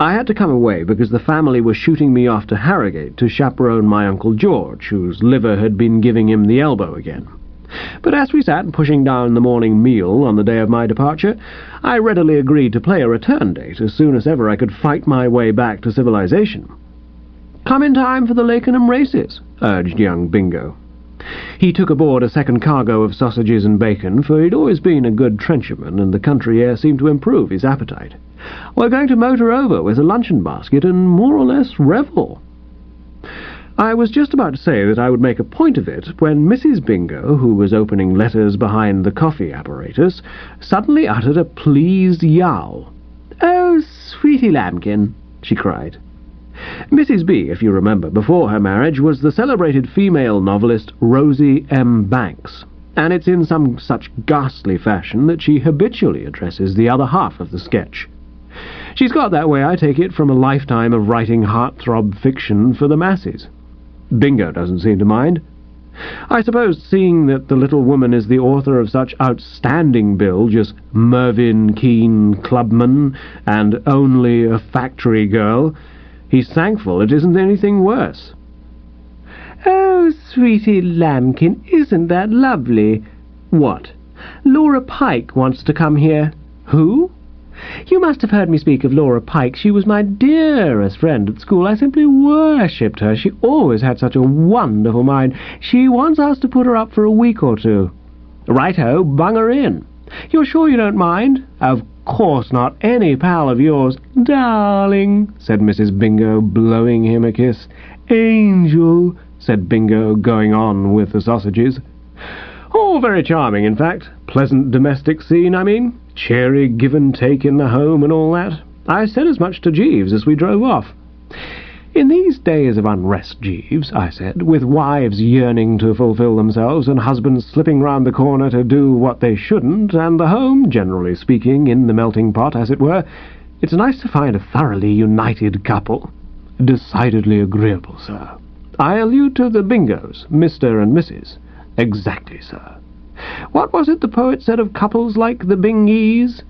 I had to come away because the family was shooting me off to Harrogate to chaperone my Uncle George, whose liver had been giving him the elbow again. But as we sat pushing down the morning meal on the day of my departure, I readily agreed to play a return date as soon as ever I could fight my way back to civilization. "Come in time for the Lakenham races," urged young Bingo. He took aboard a second cargo of sausages and bacon, for he'd always been a good trencherman, and the country air seemed to improve his appetite. "We're going to motor over with a luncheon basket and more or less revel." I was just about to say that I would make a point of it when Mrs. Bingo, who was opening letters behind the coffee apparatus, suddenly uttered a pleased yowl. "Oh, sweetie lambkin," she cried. Mrs. B, if you remember, before her marriage, was the celebrated female novelist Rosie M. Banks, and it's in some such ghastly fashion that she habitually addresses the other half of the sketch. She's got that way, I take it, from a lifetime of writing heartthrob fiction for the masses. Bingo doesn't seem to mind. I suppose, seeing that the little woman is the author of such outstanding bilge as Mervyn Keane Clubman and Only a Factory Girl, he's thankful it isn't anything worse. "Oh, sweetie lambkin, isn't that lovely?" "What?" "Laura Pike wants to come here." "Who?" "You must have heard me speak of Laura Pike. She was my dearest friend at school. I simply worshipped her. She always had such a wonderful mind. She wants us to put her up for a week or two." "Right-ho, bung her in." "You're sure you don't mind?" "Of course not. Any pal of yours." "Darling," said Mrs. Bingo, blowing him a kiss. "Angel," said Bingo, going on with the sausages. "All very charming, in fact. Pleasant domestic scene, I mean. Cheery give and take in the home and all that. I said as much to Jeeves as we drove off. 'In these days of unrest, Jeeves,' I said, 'with wives yearning to fulfil themselves and husbands slipping round the corner to do what they shouldn't, and the home, generally speaking, in the melting pot, as it were, it's nice to find a thoroughly united couple.' Decidedly agreeable, sir. I allude to the Bingos, Mr. and Mrs. Exactly, sir. What was it the poet said of couples like the Bingies?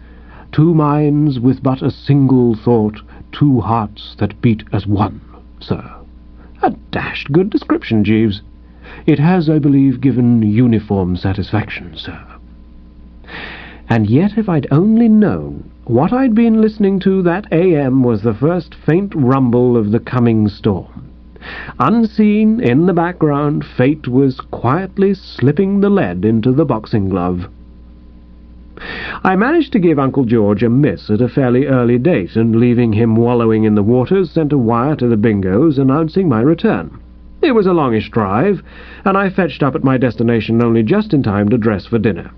'Two minds with but a single thought, two hearts that beat as one,' sir. A dashed good description, Jeeves. It has, I believe, given uniform satisfaction, sir." And yet if I'd only known, what I'd been listening to that AM was the first faint rumble of the coming storm. Unseen, in the background, fate was quietly slipping the lead into the boxing glove. I managed to give Uncle George a miss at a fairly early date, and leaving him wallowing in the waters, sent a wire to the Bingos announcing my return. It was a longish drive, and I fetched up at my destination only just in time to dress for dinner.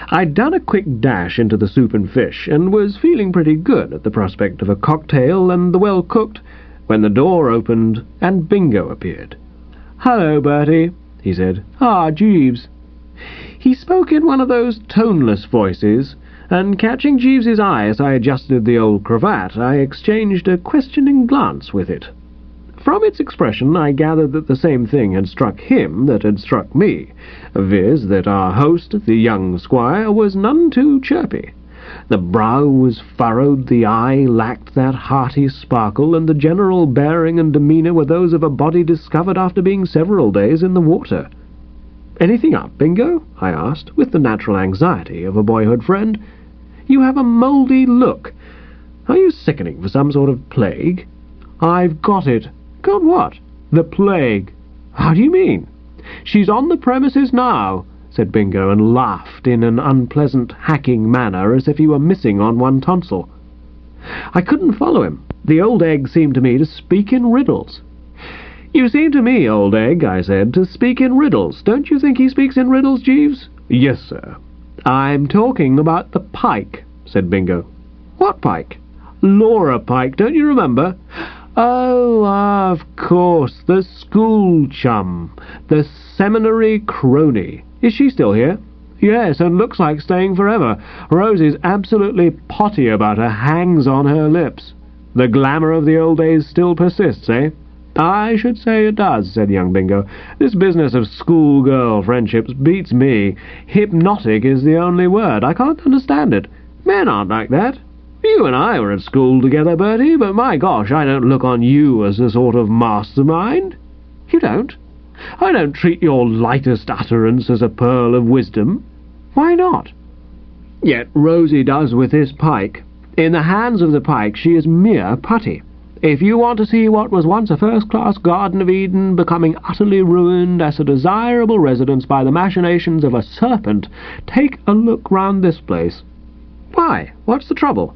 I'd done a quick dash into the soup and fish, and was feeling pretty good at the prospect of a cocktail and the well-cooked, when the door opened and Bingo appeared. "Hello, Bertie," he said. "Ah, Jeeves." He spoke in one of those toneless voices, and catching Jeeves's eye as I adjusted the old cravat, I exchanged a questioning glance with it. From its expression I gathered that the same thing had struck him that had struck me, viz. That our host, the young squire, was none too chirpy. The brow was furrowed, the eye lacked that hearty sparkle, and the general bearing and demeanour were those of a body discovered after being several days in the water. "Anything up, Bingo?" I asked, with the natural anxiety of a boyhood friend. "You have a mouldy look. Are you sickening for some sort of plague?" "I've got it." "Got what?" "The plague." "How do you mean?" "She's on the premises now," said Bingo, and laughed in an unpleasant, hacking manner, as if he were missing on one tonsil. I couldn't follow him. The old egg seemed to me to speak in riddles. "You seem to me, old egg," I said, "to speak in riddles. Don't you think he speaks in riddles, Jeeves?" "Yes, sir." "I'm talking about the Pike," said Bingo. "What Pike?" "Laura Pike, don't you remember?" "Oh, of course, the school chum, the seminary crony. Is she still here?" "Yes, and looks like staying forever. Rosie's absolutely potty about her, hangs on her lips." "The glamour of the old days still persists, eh?" "I should say it does," said young Bingo. "This business of schoolgirl friendships beats me. Hypnotic is the only word. I can't understand it. Men aren't like that. You and I were at school together, Bertie, but my gosh, I don't look on you as a sort of mastermind." "You don't?" "I don't treat your lightest utterance as a pearl of wisdom." "Why not?" "Yet Rosie does with this Pike. In the hands of the Pike she is mere putty. If you want to see what was once a first-class Garden of Eden becoming utterly ruined as a desirable residence by the machinations of a serpent, take a look round this place." "Why? What's the trouble?"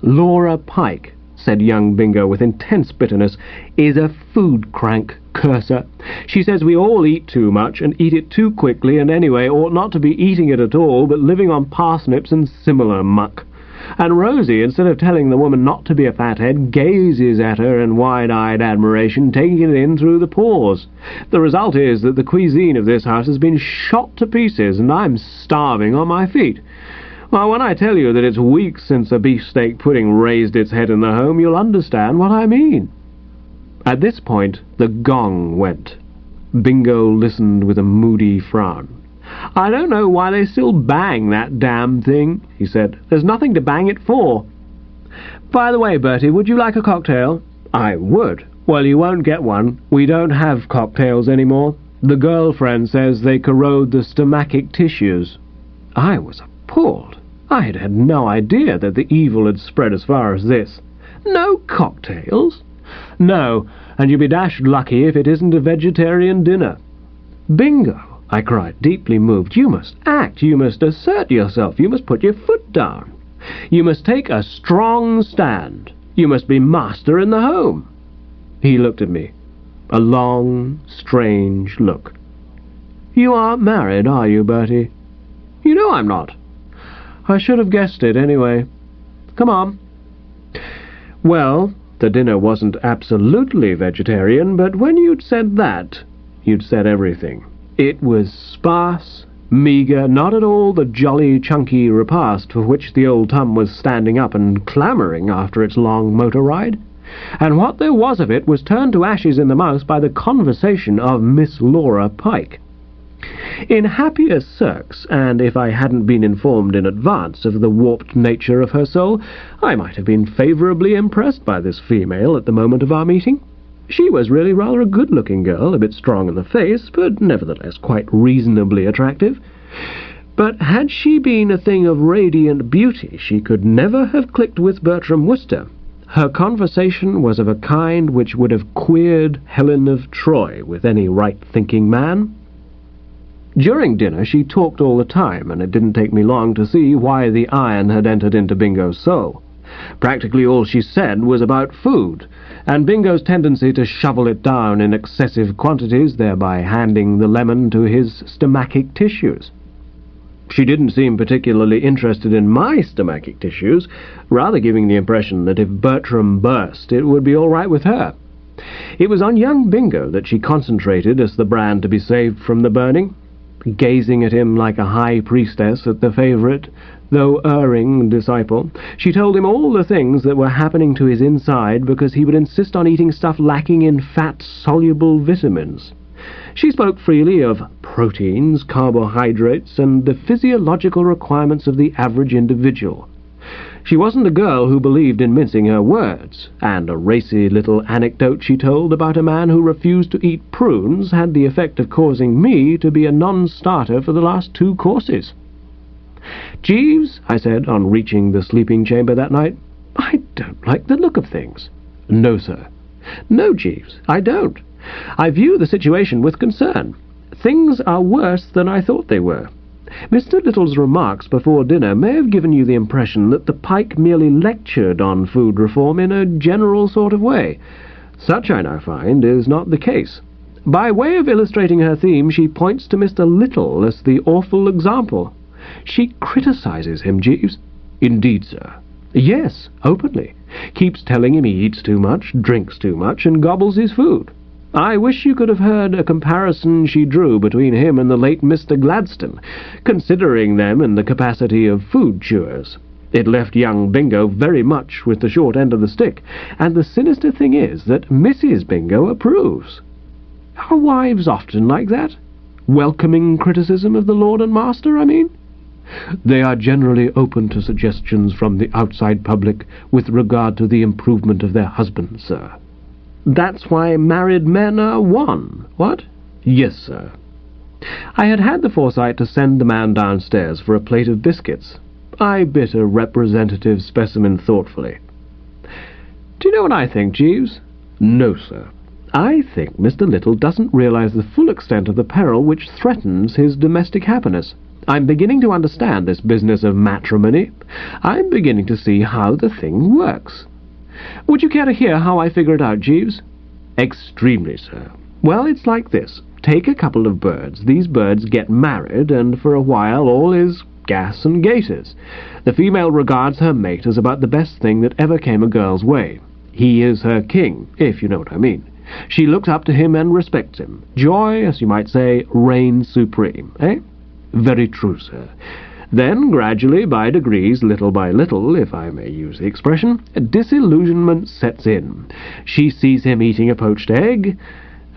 "Laura Pike. said young Bingo with intense bitterness, is a food crank, curse her. She says we all eat too much and eat it too quickly, and anyway ought not to be eating it at all, but living on parsnips and similar muck. And Rosie, instead of telling the woman not to be a fathead, gazes at her in wide-eyed admiration, taking it in through the pores. The result is that the cuisine of this house has been shot to pieces, and I'm starving on my feet. Well, when I tell you that it's weeks since a beefsteak pudding raised its head in the home, you'll understand what I mean. At this point, the gong went. Bingo listened with a moody frown. "I don't know why they still bang that damn thing," he said. "There's nothing to bang it for." "By the way, Bertie, would you like a cocktail?" "I would." "Well, you won't get one. We don't have cocktails anymore. The girlfriend says they corrode the stomachic tissues." I was appalled. I had had no idea that the evil had spread as far as this. "No cocktails?" "No, and you'll be dashed lucky if it isn't a vegetarian dinner." "Bingo!" I cried, deeply moved. "You must act. You must assert yourself. You must put your foot down. You must take a strong stand. You must be master in the home." He looked at me. A long, strange look. "You aren't married, are you, Bertie?" "You know I'm not." "I should have guessed it, anyway. Come on." Well, the dinner wasn't absolutely vegetarian, but when you'd said that, you'd said everything. It was sparse, meagre, not at all the jolly, chunky repast for which the old Tum was standing up and clamouring after its long motor ride. And what there was of it was turned to ashes in the mouth by the conversation of Miss Laura Pike. In happier cirques, and if I hadn't been informed in advance of the warped nature of her soul, I might have been favourably impressed by this female at the moment of our meeting. She was really rather a good-looking girl, a bit strong in the face, but nevertheless quite reasonably attractive. But had she been a thing of radiant beauty, she could never have clicked with Bertram Wooster. Her conversation was of a kind which would have queered Helen of Troy with any right-thinking man. During dinner she talked all the time, and it didn't take me long to see why the iron had entered into Bingo's soul. Practically all she said was about food, and Bingo's tendency to shovel it down in excessive quantities, thereby handing the lemon to his stomachic tissues. She didn't seem particularly interested in my stomachic tissues, rather giving the impression that if Bertram burst, it would be all right with her. It was on young Bingo that she concentrated as the brand to be saved from the burning, gazing at him like a high priestess at the favourite, though erring disciple. She told him all the things that were happening to his inside because he would insist on eating stuff lacking in fat-soluble vitamins. She spoke freely of proteins, carbohydrates, and the physiological requirements of the average individual. She wasn't a girl who believed in mincing her words, and a racy little anecdote she told about a man who refused to eat prunes had the effect of causing me to be a non-starter for the last 2 courses. "Jeeves," I said on reaching the sleeping chamber that night, "I don't like the look of things." "No, sir." "No, Jeeves, I don't. I view the situation with concern. Things are worse than I thought they were. Mr. Little's remarks before dinner may have given you the impression that the Pike merely lectured on food reform in a general sort of way. Such, I now find, is not the case. By way of illustrating her theme, she points to Mr. Little as the awful example. She criticizes him, Jeeves." "Indeed, sir." "Yes, openly. Keeps telling him he eats too much, drinks too much, and gobbles his food. I wish you could have heard a comparison she drew between him and the late Mr. Gladstone, considering them in the capacity of food chewers. It left young Bingo very much with the short end of the stick, and the sinister thing is that Mrs. Bingo approves. Are wives often like that? Welcoming criticism of the Lord and Master, I mean?" "They are generally open to suggestions from the outside public with regard to the improvement of their husbands, sir." "That's why married men are one, what?" "Yes, sir." I had had the foresight to send the man downstairs for a plate of biscuits. I bit a representative specimen thoughtfully. "Do you know what I think, Jeeves?" "No, sir." "I think Mr. Little doesn't realize the full extent of the peril which threatens his domestic happiness. I'm beginning to understand this business of matrimony. I'm beginning to see how the thing works. Would you care to hear how I figure it out, Jeeves? Extremely, sir. Well, it's like this. Take a couple of birds. These birds get married, and for a while all is gas and gaiters. The female regards her mate as about the best thing that ever came a girl's way. He is her king, if you know what I mean. She looks up to him and respects him. Joy, as you might say, reigns supreme, eh? Very true, sir. Then, gradually, by degrees, little by little, if I may use the expression, disillusionment sets in. She sees him eating a poached egg,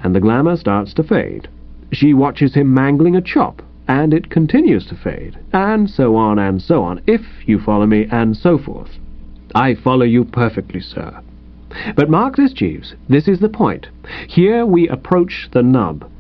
and the glamour starts to fade. She watches him mangling a chop, and it continues to fade, and so on, if you follow me, and so forth. I follow you perfectly, sir. But mark this, Jeeves, this is the point. Here we approach the nub.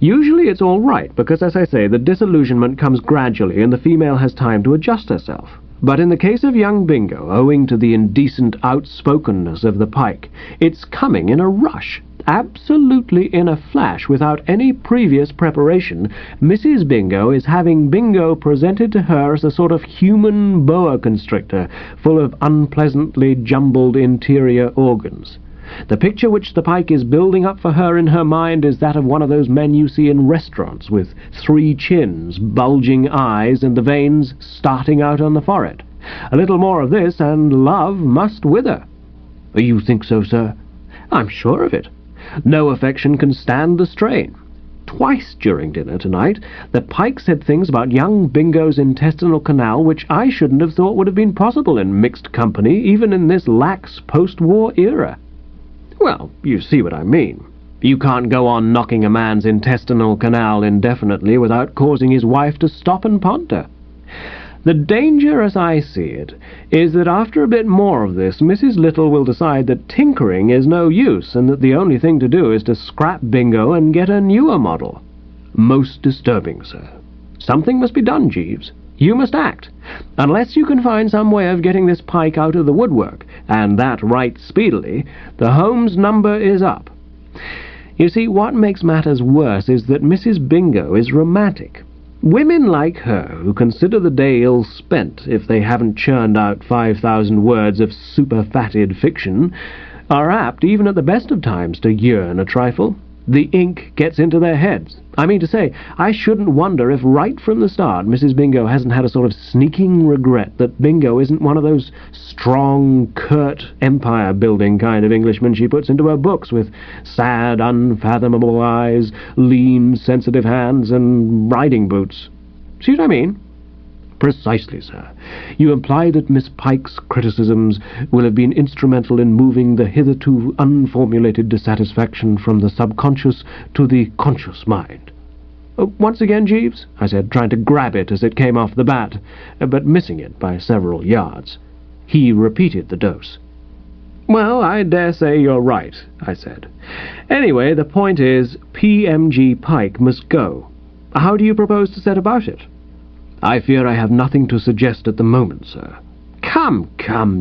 Usually it's all right, because, as I say, the disillusionment comes gradually and the female has time to adjust herself. But in the case of young Bingo, owing to the indecent outspokenness of the pike, it's coming in a rush. Absolutely in a flash, without any previous preparation. Mrs. Bingo is having Bingo presented to her as a sort of human boa constrictor, full of unpleasantly jumbled interior organs. The picture which the pike is building up for her in her mind is that of one of those men you see in restaurants, with 3 chins, bulging eyes, and the veins starting out on the forehead. A little more of this, and love must wither. You think so, sir? I'm sure of it. No affection can stand the strain. Twice during dinner tonight, the pike said things about young Bingo's intestinal canal which I shouldn't have thought would have been possible in mixed company, even in this lax post-war era. Well, you see what I mean. You can't go on knocking a man's intestinal canal indefinitely without causing his wife to stop and ponder. The danger, as I see it, is that after a bit more of this, Mrs. Little will decide that tinkering is no use, and that the only thing to do is to scrap Bingo and get a newer model. Most disturbing, sir. Something must be done, Jeeves. You must act. Unless you can find some way of getting this pike out of the woodwork, and that right speedily, the Holmes number is up. You see, what makes matters worse is that Mrs. Bingo is romantic. Women like her, who consider the day ill spent if they haven't churned out 5,000 words of super-fatted fiction, are apt, even at the best of times, to yearn a trifle. The ink gets into their heads. I mean to say, I shouldn't wonder if right from the start Mrs. Bingo hasn't had a sort of sneaking regret that Bingo isn't one of those strong, curt, empire-building kind of Englishmen she puts into her books, with sad, unfathomable eyes, lean, sensitive hands, and riding boots. See what I mean? Precisely, sir. You imply that Miss Pike's criticisms will have been instrumental in moving the hitherto unformulated dissatisfaction from the subconscious to the conscious mind. Once again, Jeeves, I said, trying to grab it as it came off the bat, but missing it by several yards. He repeated the dose. Well, I dare say you're right, I said. Anyway, the point is, PMG Pike must go. How do you propose to set about it? I fear I have nothing to suggest at the moment, sir. Come,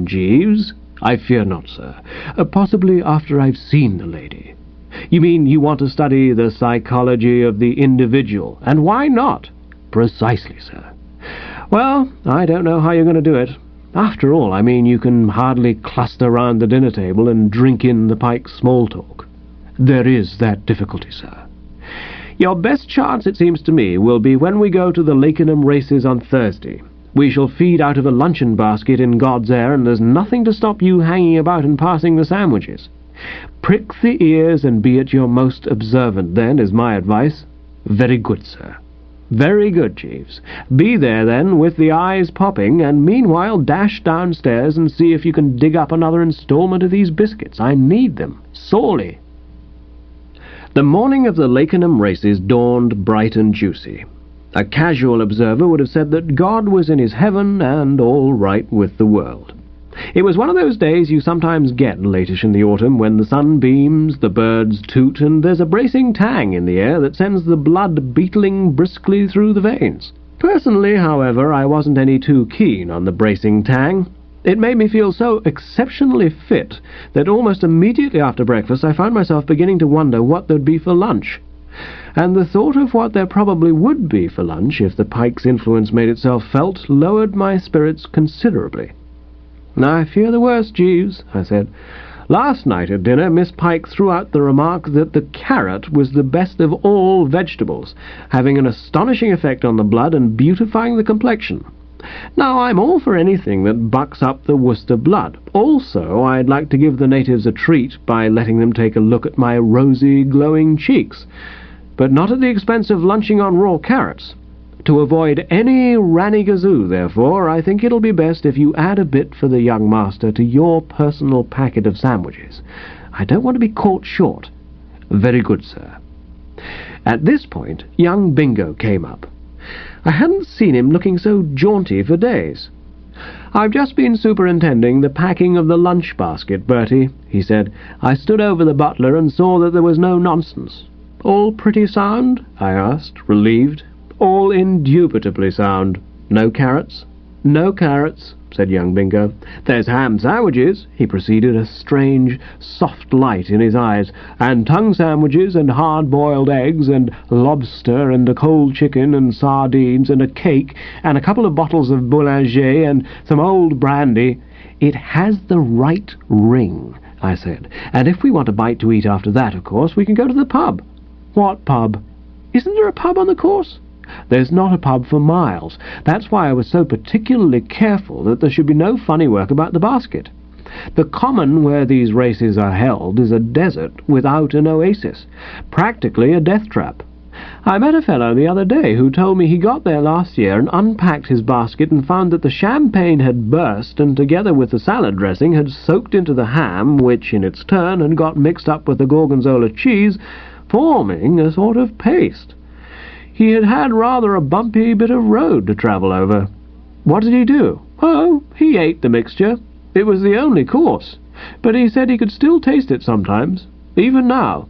Jeeves. I fear not, sir. Possibly after I've seen the lady. You mean you want to study the psychology of the individual, and why not? Precisely, sir. Well, I don't know how you're going to do it. After all, I mean, you can hardly cluster round the dinner table and drink in the Pike's small talk. There is that difficulty, sir. Your best chance, it seems to me, will be when we go to the Lakenham races on Thursday. We shall feed out of a luncheon basket in God's air, and there's nothing to stop you hanging about and passing the sandwiches. Prick the ears and be at your most observant, then, is my advice. Very good, sir. Very good, Jeeves. Be there, then, with the eyes popping, and meanwhile dash downstairs and see if you can dig up another instalment of these biscuits. I need them, sorely. The morning of the Lakenham races dawned bright and juicy. A casual observer would have said that God was in his heaven and all right with the world. It was one of those days you sometimes get latish in the autumn, when the sun beams, the birds toot, and there's a bracing tang in the air that sends the blood beetling briskly through the veins. Personally, however, I wasn't any too keen on the bracing tang. It made me feel so exceptionally fit that almost immediately after breakfast I found myself beginning to wonder what there'd be for lunch. And the thought of what there probably would be for lunch, if the Pike's influence made itself felt, lowered my spirits considerably. "I fear the worst, Jeeves," I said. "Last night at dinner Miss Pike threw out the remark that the carrot was the best of all vegetables, having an astonishing effect on the blood and beautifying the complexion. Now, I'm all for anything that bucks up the Wooster blood. Also, I'd like to give the natives a treat by letting them take a look at my rosy, glowing cheeks, but not at the expense of lunching on raw carrots. To avoid any ranny-gazoo, therefore, I think it'll be best if you add a bit for the young master to your personal packet of sandwiches. I don't want to be caught short." "Very good, sir." At this point, young Bingo came up. I hadn't seen him looking so jaunty for days. "I've just been superintending the packing of the lunch basket, Bertie," he said. "I stood over the butler and saw that there was no nonsense." "All pretty sound?" I asked, relieved. "All indubitably sound." "No carrots?" "No carrots," said young Bingo. "There's ham sandwiches," he proceeded, a strange, soft light in his eyes, "and tongue sandwiches, and hard-boiled eggs, and lobster, and a cold chicken, and sardines, and a cake, and a couple of bottles of boulanger, and some old brandy." "It has the right ring," I said, "and if we want a bite to eat after that, of course, we can go to the pub." "What pub?" "Isn't there a pub on the course?" "There's not a pub for miles. That's why I was so particularly careful that there should be no funny work about the basket. The common where these races are held is a desert without an oasis, practically a death trap. I met a fellow the other day who told me he got there last year and unpacked his basket and found that the champagne had burst and, together with the salad dressing, had soaked into the ham, which in its turn had got mixed up with the gorgonzola cheese, forming a sort of paste. He had had rather a bumpy bit of road to travel over." "What did he do?" "Oh, he ate the mixture. It was the only course. But he said he could still taste it sometimes, even now."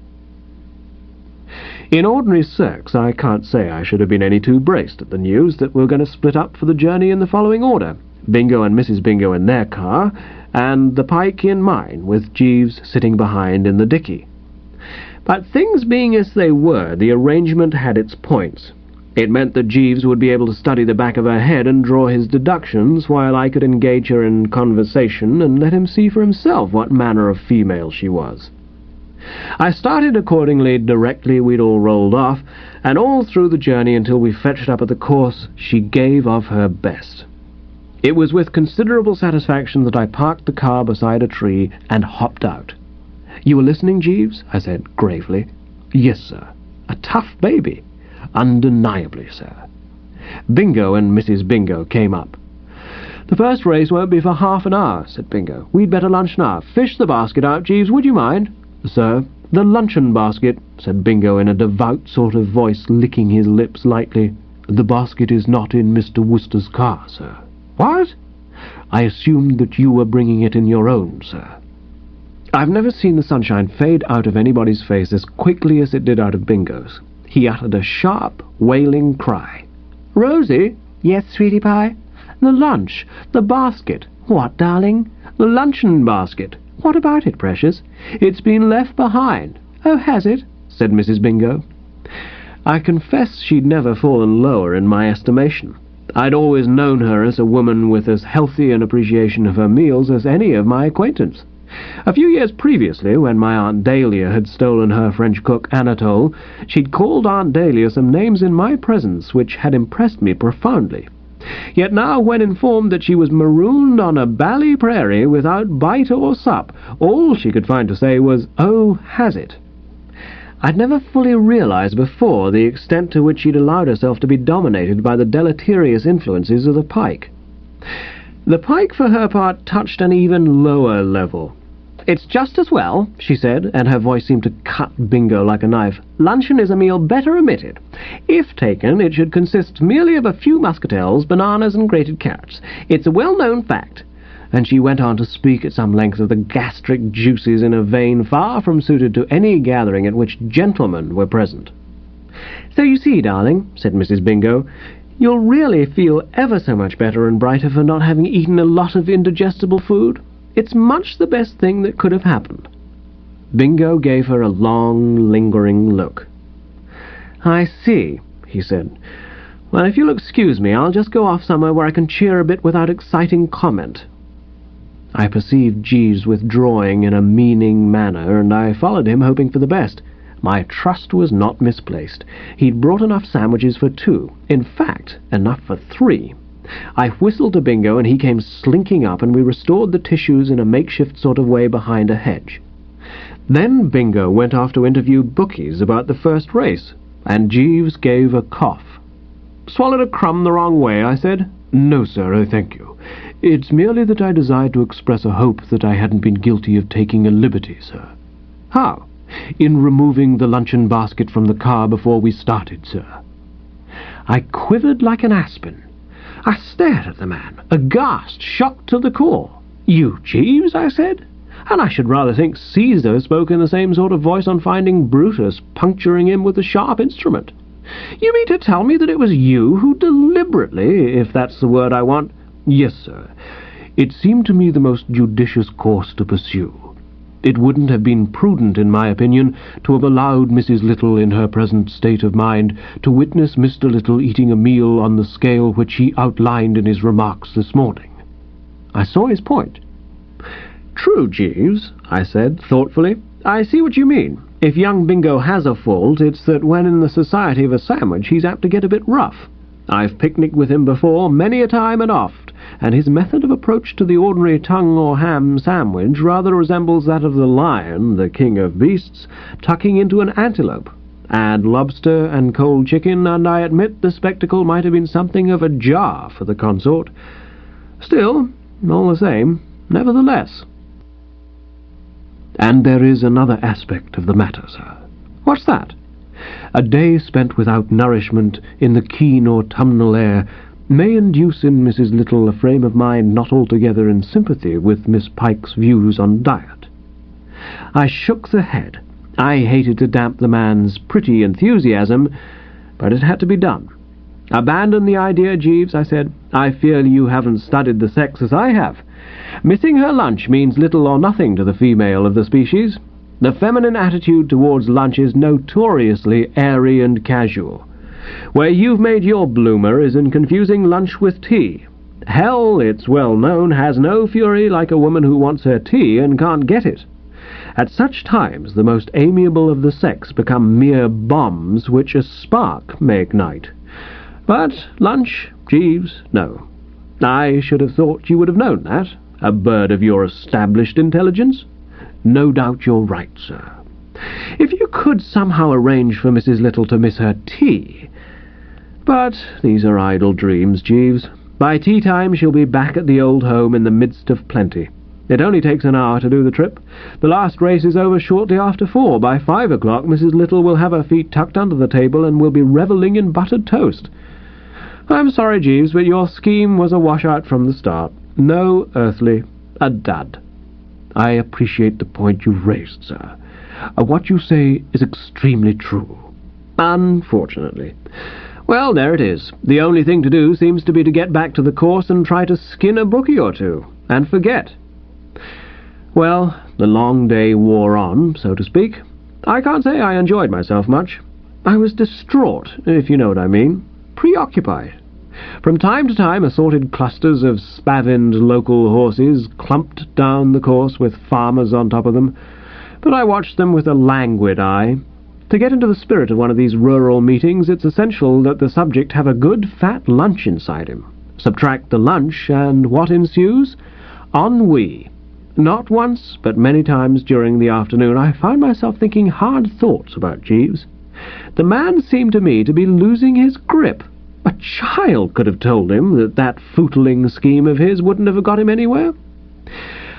In ordinary circs, I can't say I should have been any too braced at the news that we're going to split up for the journey in the following order: Bingo and Mrs. Bingo in their car, and the Pike in mine, with Jeeves sitting behind in the dicky. But things being as they were, the arrangement had its points. It meant that Jeeves would be able to study the back of her head and draw his deductions, while I could engage her in conversation and let him see for himself what manner of female she was. I started accordingly directly we'd all rolled off, and all through the journey until we fetched up at the course she gave of her best. It was with considerable satisfaction that I parked the car beside a tree and hopped out. "You were listening, Jeeves?" I said gravely. "Yes, sir." "A tough baby?" "Undeniably, sir." Bingo and Mrs. Bingo came up. "The first race won't be for half an hour," said Bingo. "We'd better lunch now. Fish the basket out, Jeeves, would you mind?" "Sir?" "The luncheon basket," said Bingo in a devout sort of voice, licking his lips lightly. "The basket is not in Mr. Wooster's car, sir." "What?" "I assumed that you were bringing it in your own, sir." I've never seen the sunshine fade out of anybody's face as quickly as it did out of Bingo's. He uttered a sharp, wailing cry. "Rosie?" "Yes, sweetie pie?" "The lunch, the basket." "What, darling?" "The luncheon basket." "What about it, precious?" "It's been left behind." "Oh, has it?" said Mrs. Bingo. I confess she'd never fallen lower in my estimation. I'd always known her as a woman with as healthy an appreciation of her meals as any of my acquaintance. A few years previously, when my Aunt Dahlia had stolen her French cook Anatole, she'd called Aunt Dahlia some names in my presence which had impressed me profoundly. Yet now, when informed that she was marooned on a bally prairie without bite or sup, all she could find to say was, "Oh, has it?" I'd never fully realized before the extent to which she'd allowed herself to be dominated by the deleterious influences of the Pike. The Pike, for her part, touched an even lower level. "It's just as well," she said, and her voice seemed to cut Bingo like a knife. "Luncheon is a meal better omitted. If taken, it should consist merely of a few muscatels, bananas, and grated carrots. It's a well-known fact." And she went on to speak at some length of the gastric juices in a vein far from suited to any gathering at which gentlemen were present. "So you see, darling," said Mrs. Bingo, "you'll really feel ever so much better and brighter for not having eaten a lot of indigestible food. It's much the best thing that could have happened." Bingo gave her a long, lingering look. "I see," he said. "Well, if you'll excuse me, I'll just go off somewhere where I can cheer a bit without exciting comment." I perceived Jeeves withdrawing in a meaning manner, and I followed him, hoping for the best. My trust was not misplaced. He'd brought enough sandwiches for 2. In fact, enough for 3. I whistled to Bingo, and he came slinking up, and we restored the tissues in a makeshift sort of way behind a hedge. Then Bingo went off to interview bookies about the first race, and Jeeves gave a cough. "Swallowed a crumb the wrong way?" I said. "No, sir, I thank you. It's merely that I desired to express a hope that I hadn't been guilty of taking a liberty, sir." "How?" "In removing the luncheon basket from the car before we started, sir." I quivered like an aspen. I stared at the man, aghast, shocked to the core. "You, Jeeves?" I said. And I should rather think Caesar spoke in the same sort of voice on finding Brutus puncturing him with a sharp instrument. "You mean to tell me that it was you who deliberately, if that's the word I want—" "Yes, sir. It seemed to me the most judicious course to pursue. It wouldn't have been prudent, in my opinion, to have allowed Mrs. Little, in her present state of mind, to witness Mr. Little eating a meal on the scale which he outlined in his remarks this morning." I saw his point. "True, Jeeves," I said, thoughtfully. "I see what you mean. If young Bingo has a fault, it's that when in the society of a sandwich he's apt to get a bit rough. I've picnicked with him before, many a time and oft, and his method of approach to the ordinary tongue or ham sandwich rather resembles that of the lion, the king of beasts, tucking into an antelope. Add lobster and cold chicken, and I admit the spectacle might have been something of a jar for the consort. Still, all the same, nevertheless." "And there is another aspect of the matter, sir." "What's that?" "A day spent without nourishment in the keen autumnal air may induce in Mrs. Little a frame of mind not altogether in sympathy with Miss Pike's views on diet." I shook the head. I hated to damp the man's pretty enthusiasm, but it had to be done. "Abandon the idea, Jeeves," I said. "I fear you haven't studied the sex as I have. Missing her lunch means little or nothing to the female of the species. The feminine attitude towards lunch is notoriously airy and casual. Where you've made your bloomer is in confusing lunch with tea. Hell, it's well known, has no fury like a woman who wants her tea and can't get it. At such times the most amiable of the sex become mere bombs which a spark may ignite. But lunch, Jeeves, no. I should have thought you would have known that, a bird of your established intelligence." "No doubt you're right, sir. If you could somehow arrange for Mrs. Little to miss her tea. But these are idle dreams, Jeeves. By tea-time she'll be back at the old home in the midst of plenty. It only takes an hour to do the trip. The last race is over shortly after 4. By 5 o'clock Mrs. Little will have her feet tucked under the table and will be revelling in buttered toast. I'm sorry, Jeeves, but your scheme was a washout from the start. No earthly, a dud." "I appreciate the point you've raised, sir. What you say is extremely true." "Unfortunately. Well, there it is. The only thing to do seems to be to get back to the course and try to skin a bookie or two, and forget." Well, the long day wore on, so to speak. I can't say I enjoyed myself much. I was distraught, if you know what I mean. Preoccupied. From time to time assorted clusters of spavined local horses clumped down the course with farmers on top of them, but I watched them with a languid eye. To get into the spirit of one of these rural meetings, it's essential that the subject have a good fat lunch inside him. Subtract the lunch, and what ensues? Ennui. Not once, but many times during the afternoon, I found myself thinking hard thoughts about Jeeves. The man seemed to me to be losing his grip. A child could have told him that that footling scheme of his wouldn't have got him anywhere.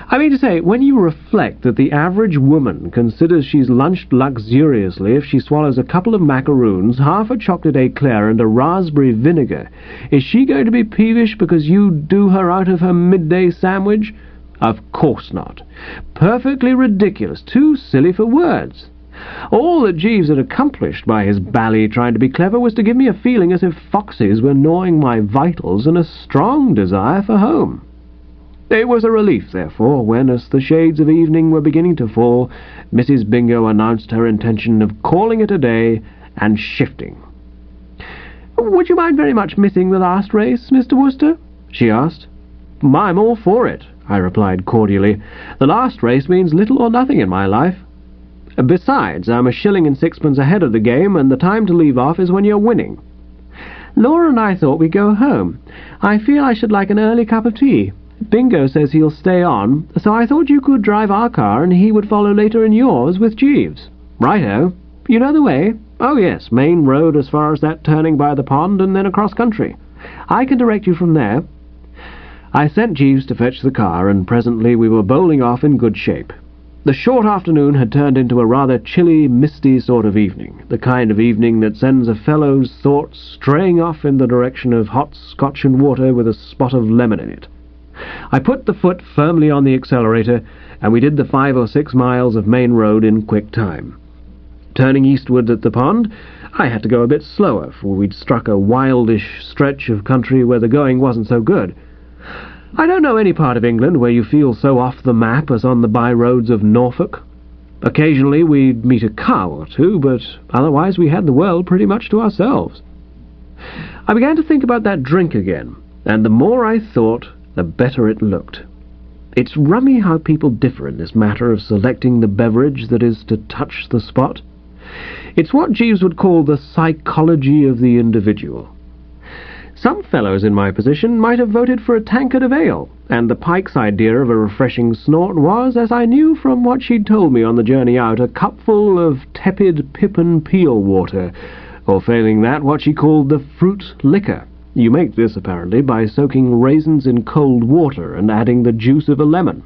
I mean to say, when you reflect that the average woman considers she's lunched luxuriously if she swallows a couple of macaroons, half a chocolate eclair, and a raspberry vinegar, is she going to be peevish because you do her out of her midday sandwich? Of course not. Perfectly ridiculous, too silly for words. All that Jeeves had accomplished by his bally trying to be clever was to give me a feeling as if foxes were gnawing my vitals and a strong desire for home. It was a relief, therefore, when, as the shades of evening were beginning to fall, Mrs. Bingo announced her intention of calling it a day and shifting. "Would you mind very much missing the last race, Mr. Wooster?" she asked. "I'm all for it," I replied cordially. "The last race means little or nothing in my life. Besides, I'm a shilling and sixpence ahead of the game, and the time to leave off is when you're winning." "Laura and I thought we'd go home. I feel I should like an early cup of tea. Bingo says he'll stay on, so I thought you could drive our car and he would follow later in yours with Jeeves." "Righto. You know the way?" "Oh yes, main road as far as that turning by the pond and then across country. I can direct you from there." I sent Jeeves to fetch the car, and presently we were bowling off in good shape. The short afternoon had turned into a rather chilly, misty sort of evening, the kind of evening that sends a fellow's thoughts straying off in the direction of hot Scotch and water with a spot of lemon in it. I put the foot firmly on the accelerator, and we did the 5 or 6 miles of main road in quick time. Turning eastward at the pond, I had to go a bit slower, for we'd struck a wildish stretch of country where the going wasn't so good. I don't know any part of England where you feel so off the map as on the by-roads of Norfolk. Occasionally we'd meet a cow or two, but otherwise we had the world pretty much to ourselves. I began to think about that drink again, and the more I thought, the better it looked. It's rummy how people differ in this matter of selecting the beverage that is to touch the spot. It's what Jeeves would call the psychology of the individual. Some fellows in my position might have voted for a tankard of ale, and the Pike's idea of a refreshing snort was, as I knew from what she'd told me on the journey out, a cupful of tepid pippin peel water, or failing that, what she called the fruit liquor. You make this, apparently, by soaking raisins in cold water and adding the juice of a lemon,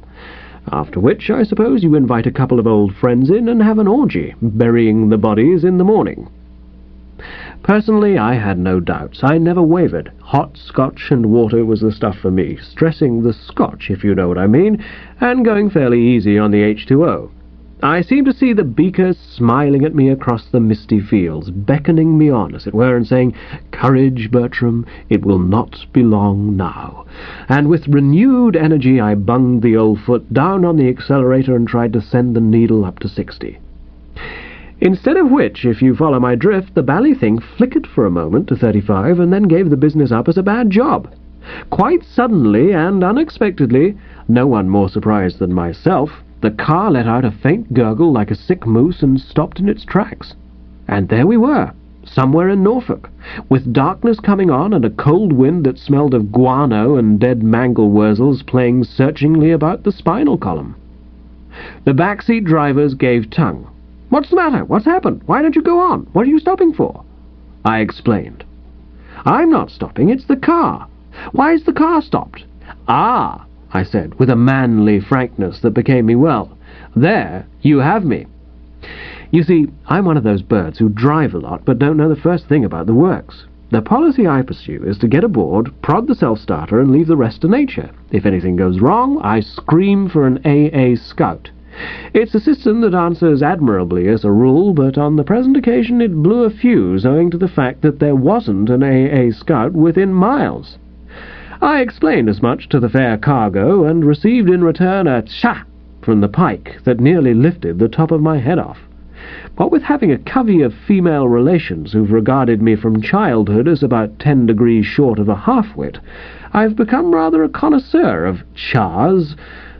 after which I suppose you invite a couple of old friends in and have an orgy, burying the bodies in the morning. Personally, I had no doubts. I never wavered. Hot Scotch and water was the stuff for me, stressing the Scotch, if you know what I mean, and going fairly easy on the H2O. I seemed to see the beakers smiling at me across the misty fields, beckoning me on, as it were, and saying, "Courage, Bertram, it will not be long now." And with renewed energy I bunged the old foot down on the accelerator and tried to send the needle up to 60. Instead of which, if you follow my drift, the bally thing flickered for a moment to 35 and then gave the business up as a bad job. Quite suddenly and unexpectedly, no one more surprised than myself, the car let out a faint gurgle like a sick moose and stopped in its tracks. And there we were, somewhere in Norfolk, with darkness coming on and a cold wind that smelled of guano and dead mangel-wurzels playing searchingly about the spinal column. The backseat drivers gave tongue. "What's the matter? What's happened? Why don't you go on? What are you stopping for?" I explained. "I'm not stopping, it's the car. Why is the car stopped?" "Ah," I said, with a manly frankness that became me well. "There you have me." You see, I'm one of those birds who drive a lot but don't know the first thing about the works. The policy I pursue is to get aboard, prod the self-starter, and leave the rest to nature. If anything goes wrong, I scream for an AA scout. It's a system that answers admirably as a rule, but on the present occasion it blew a fuse owing to the fact that there wasn't an AA scout within miles. I explained as much to the fair cargo, and received in return a "Tcha!" from the Pike that nearly lifted the top of my head off. What with having a covey of female relations who've regarded me from childhood as about 10 degrees short of a half-wit, I've become rather a connoisseur of "Tchas,"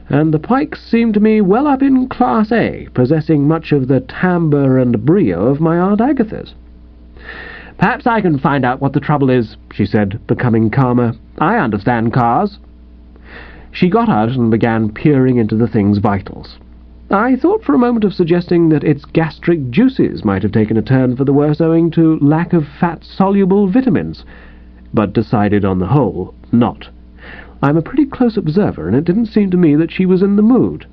and the Pikes seem to me well up in Class A, possessing much of the timbre and brio of my Aunt Agatha's. "Perhaps I can find out what the trouble is," she said, becoming calmer. "I understand cars." She got out and began peering into the thing's vitals. I thought for a moment of suggesting that its gastric juices might have taken a turn for the worse owing to lack of fat-soluble vitamins, but decided on the whole not. I'm a pretty close observer, and it didn't seem to me that she was in the mood.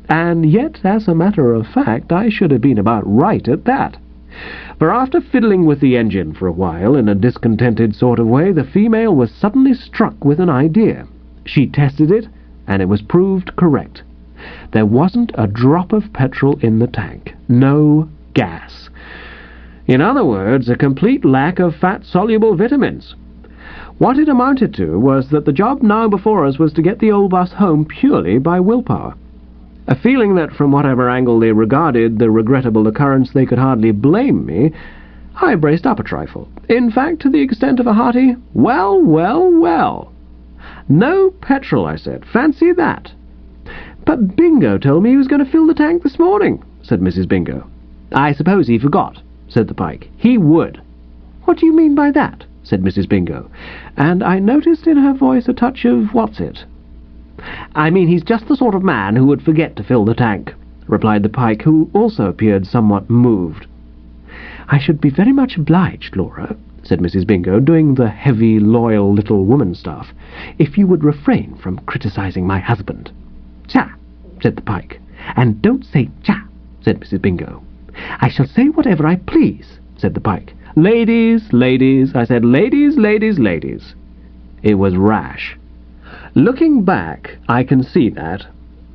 And yet, as a matter of fact, I should have been about right at that. For after fiddling with the engine for a while in a discontented sort of way, the female was suddenly struck with an idea. She tested it, and it was proved correct. There wasn't a drop of petrol in the tank. No gas. In other words, a complete lack of fat-soluble vitamins. What it amounted to was that the job now before us was to get the old bus home purely by willpower. A feeling that from whatever angle they regarded the regrettable occurrence they could hardly blame me, I braced up a trifle. In fact, to the extent of a hearty, "Well, well, well." "No petrol," I said. "Fancy that." "But Bingo told me he was going to fill the tank this morning," said Mrs. Bingo. "I suppose he forgot," said the Pike. "He would." "What do you mean by that?" said Mrs. Bingo, and I noticed in her voice a touch of what's-it. "I mean he's just the sort of man who would forget to fill the tank," replied the Pike, who also appeared somewhat moved. "I should be very much obliged, Laura," said Mrs. Bingo, doing the heavy, loyal little woman stuff, "if you would refrain from criticizing my husband." "Cha," said the Pike. "And don't say cha," said Mrs. Bingo. "I shall say whatever I please," said the Pike. "Ladies, ladies," I said. "Ladies, ladies, ladies." It was rash. Looking back, I can see that.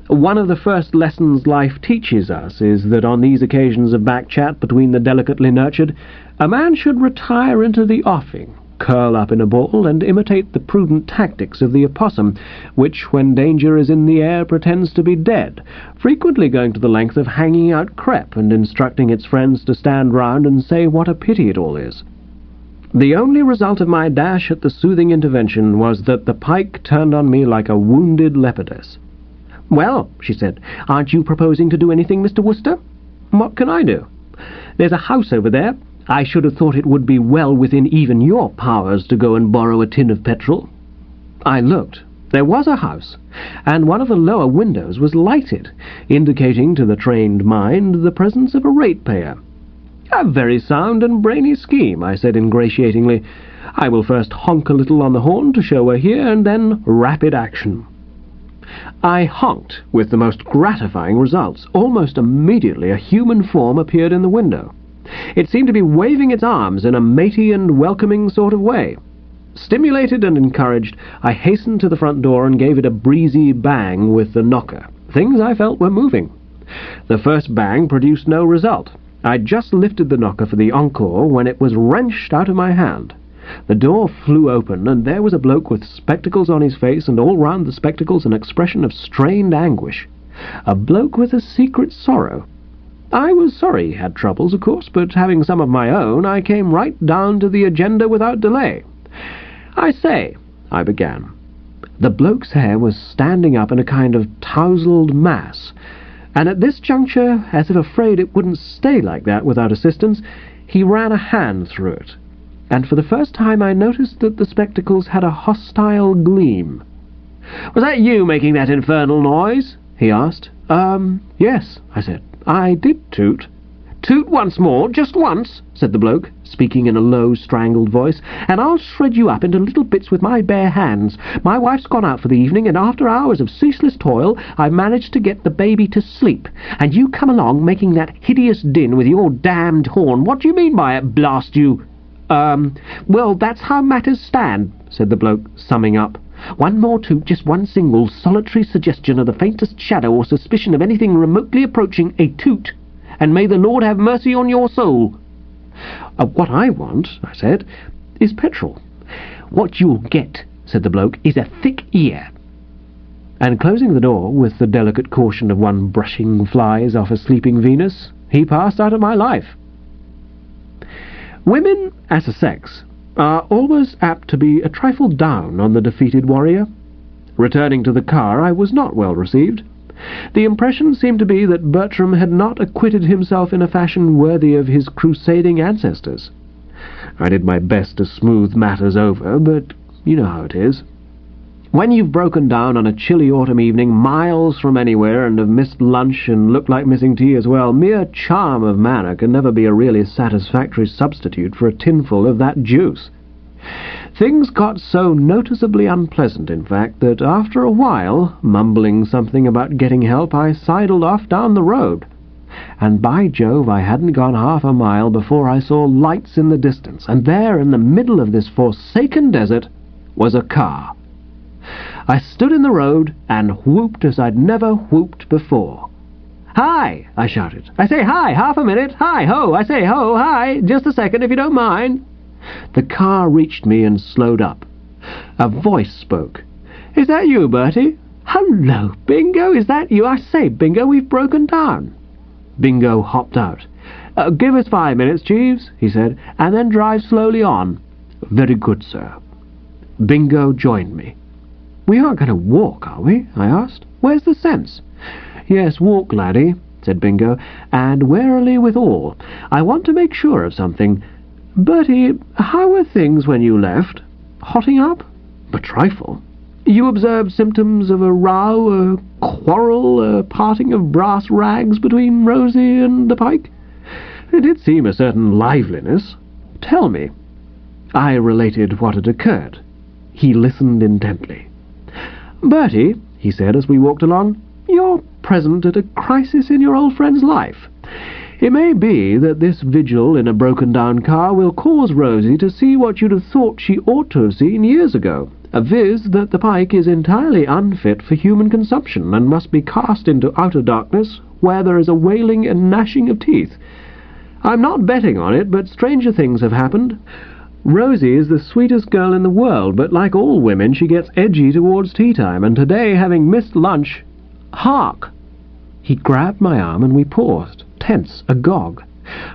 One of the first lessons life teaches us is that on these occasions of back-chat between the delicately nurtured, a man should retire into the offing, curl up in a ball, and imitate the prudent tactics of the opossum, which, when danger is in the air, pretends to be dead, frequently going to the length of hanging out crepe and instructing its friends to stand round and say what a pity it all is. The only result of my dash at the soothing intervention was that the Pike turned on me like a wounded leopardess. "Well," she said, "aren't you proposing to do anything, Mr. Wooster?" "What can I do?" "There's a house over there. I should have thought it would be well within even your powers to go and borrow a tin of petrol." I looked. There was a house, and one of the lower windows was lighted, indicating to the trained mind the presence of a ratepayer. "A very sound and brainy scheme," I said ingratiatingly. "I will first honk a little on the horn to show we're here, and then rapid action." I honked, with the most gratifying results. Almost immediately a human form appeared in the window. It seemed to be waving its arms in a matey and welcoming sort of way. Stimulated and encouraged, I hastened to the front door and gave it a breezy bang with the knocker. Things I felt were moving. The first bang produced no result. I'd just lifted the knocker for the encore when it was wrenched out of my hand. The door flew open, and there was a bloke with spectacles on his face, and all round the spectacles an expression of strained anguish. A bloke with a secret sorrow. I was sorry he had troubles, of course, but having some of my own, I came right down to the agenda without delay. "I say," I began. The bloke's hair was standing up in a kind of tousled mass, and at this juncture, as if afraid it wouldn't stay like that without assistance, he ran a hand through it, and for the first time I noticed that the spectacles had a hostile gleam. "Was that you making that infernal noise?" he asked. Yes," I said. "I did toot." "Toot once more, just once," said the bloke, speaking in a low, strangled voice, "and I'll shred you up into little bits with my bare hands. My wife's gone out for the evening, and after hours of ceaseless toil, I've managed to get the baby to sleep. And you come along making that hideous din with your damned horn. What do you mean by it, blast you?" Well, that's how matters stand," said the bloke, summing up. "One more toot, just one single, solitary suggestion of the faintest shadow or suspicion of anything remotely approaching a toot, and may the Lord have mercy on your soul." "What I want," I said, "is petrol." "What you'll get," said the bloke, "is a thick ear." And closing the door with the delicate caution of one brushing flies off a sleeping Venus, he passed out of my life. Women, as a sex, are always apt to be a trifle down on the defeated warrior. Returning to the car, I was not well received. The impression seemed to be that Bertram had not acquitted himself in a fashion worthy of his crusading ancestors. I did my best to smooth matters over, but you know how it is. When you've broken down on a chilly autumn evening, miles from anywhere, and have missed lunch and looked like missing tea as well, mere charm of manner can never be a really satisfactory substitute for a tinful of that juice. Things got so noticeably unpleasant, in fact, that after a while, mumbling something about getting help, I sidled off down the road. And by Jove, I hadn't gone half a mile before I saw lights in the distance, and there, in the middle of this forsaken desert, was a car. I stood in the road and whooped as I'd never whooped before. "Hi!" I shouted. "I say hi! Half a minute! Hi! Ho! I say ho! Hi! Just a second, if you don't mind!" The car reached me and slowed up. A voice spoke. "Is that you, Bertie?" "Hello, Bingo! Is that you? I say, Bingo, we've broken down." Bingo hopped out. "Give us 5 minutes, Jeeves," he said, "and then drive slowly on." "Very good, sir." Bingo joined me. "We aren't going to walk, are we?" I asked. "Where's the sense?" "Yes, walk, laddie," said Bingo, "and warily withal. I want to make sure of something. Bertie, how were things when you left? Hotting up? A trifle. You observed symptoms of a row, a quarrel, a parting of brass rags between Rosie and the Pike? It did seem a certain liveliness. Tell me." I related what had occurred. He listened intently. "Bertie," he said as we walked along, "you're present at a crisis in your old friend's life. It may be that this vigil in a broken-down car will cause Rosie to see what you'd have thought she ought to have seen years ago, viz. That the Pike is entirely unfit for human consumption and must be cast into outer darkness, where there is a wailing and gnashing of teeth. I'm not betting on it, but stranger things have happened. Rosie is the sweetest girl in the world, but like all women she gets edgy towards tea-time, and today, having missed lunch— Hark!" He grabbed my arm and we paused, tense, agog.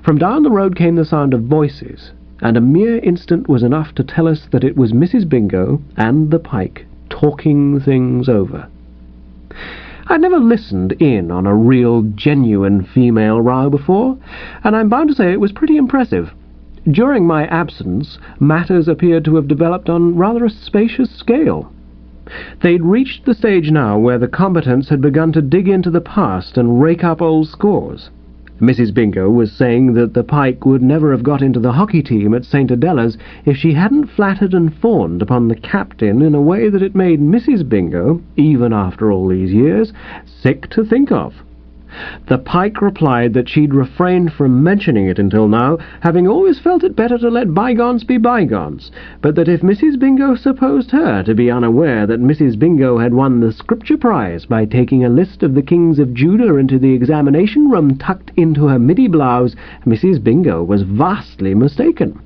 From down the road came the sound of voices, and a mere instant was enough to tell us that it was Mrs. Bingo and the Pike talking things over. I'd never listened in on a real, genuine female row before, and I'm bound to say it was pretty impressive. During my absence, matters appeared to have developed on rather a spacious scale. They'd reached the stage now where the combatants had begun to dig into the past and rake up old scores. Mrs. Bingo was saying that the Pike would never have got into the hockey team at St. Adela's if she hadn't flattered and fawned upon the captain in a way that it made Mrs. Bingo, even after all these years, sick to think of. The Pike replied that she'd refrained from mentioning it until now, having always felt it better to let bygones be bygones, but that if Mrs. Bingo supposed her to be unaware that Mrs. Bingo had won the Scripture Prize by taking a list of the kings of Judah into the examination room tucked into her middy blouse, Mrs. Bingo was vastly mistaken.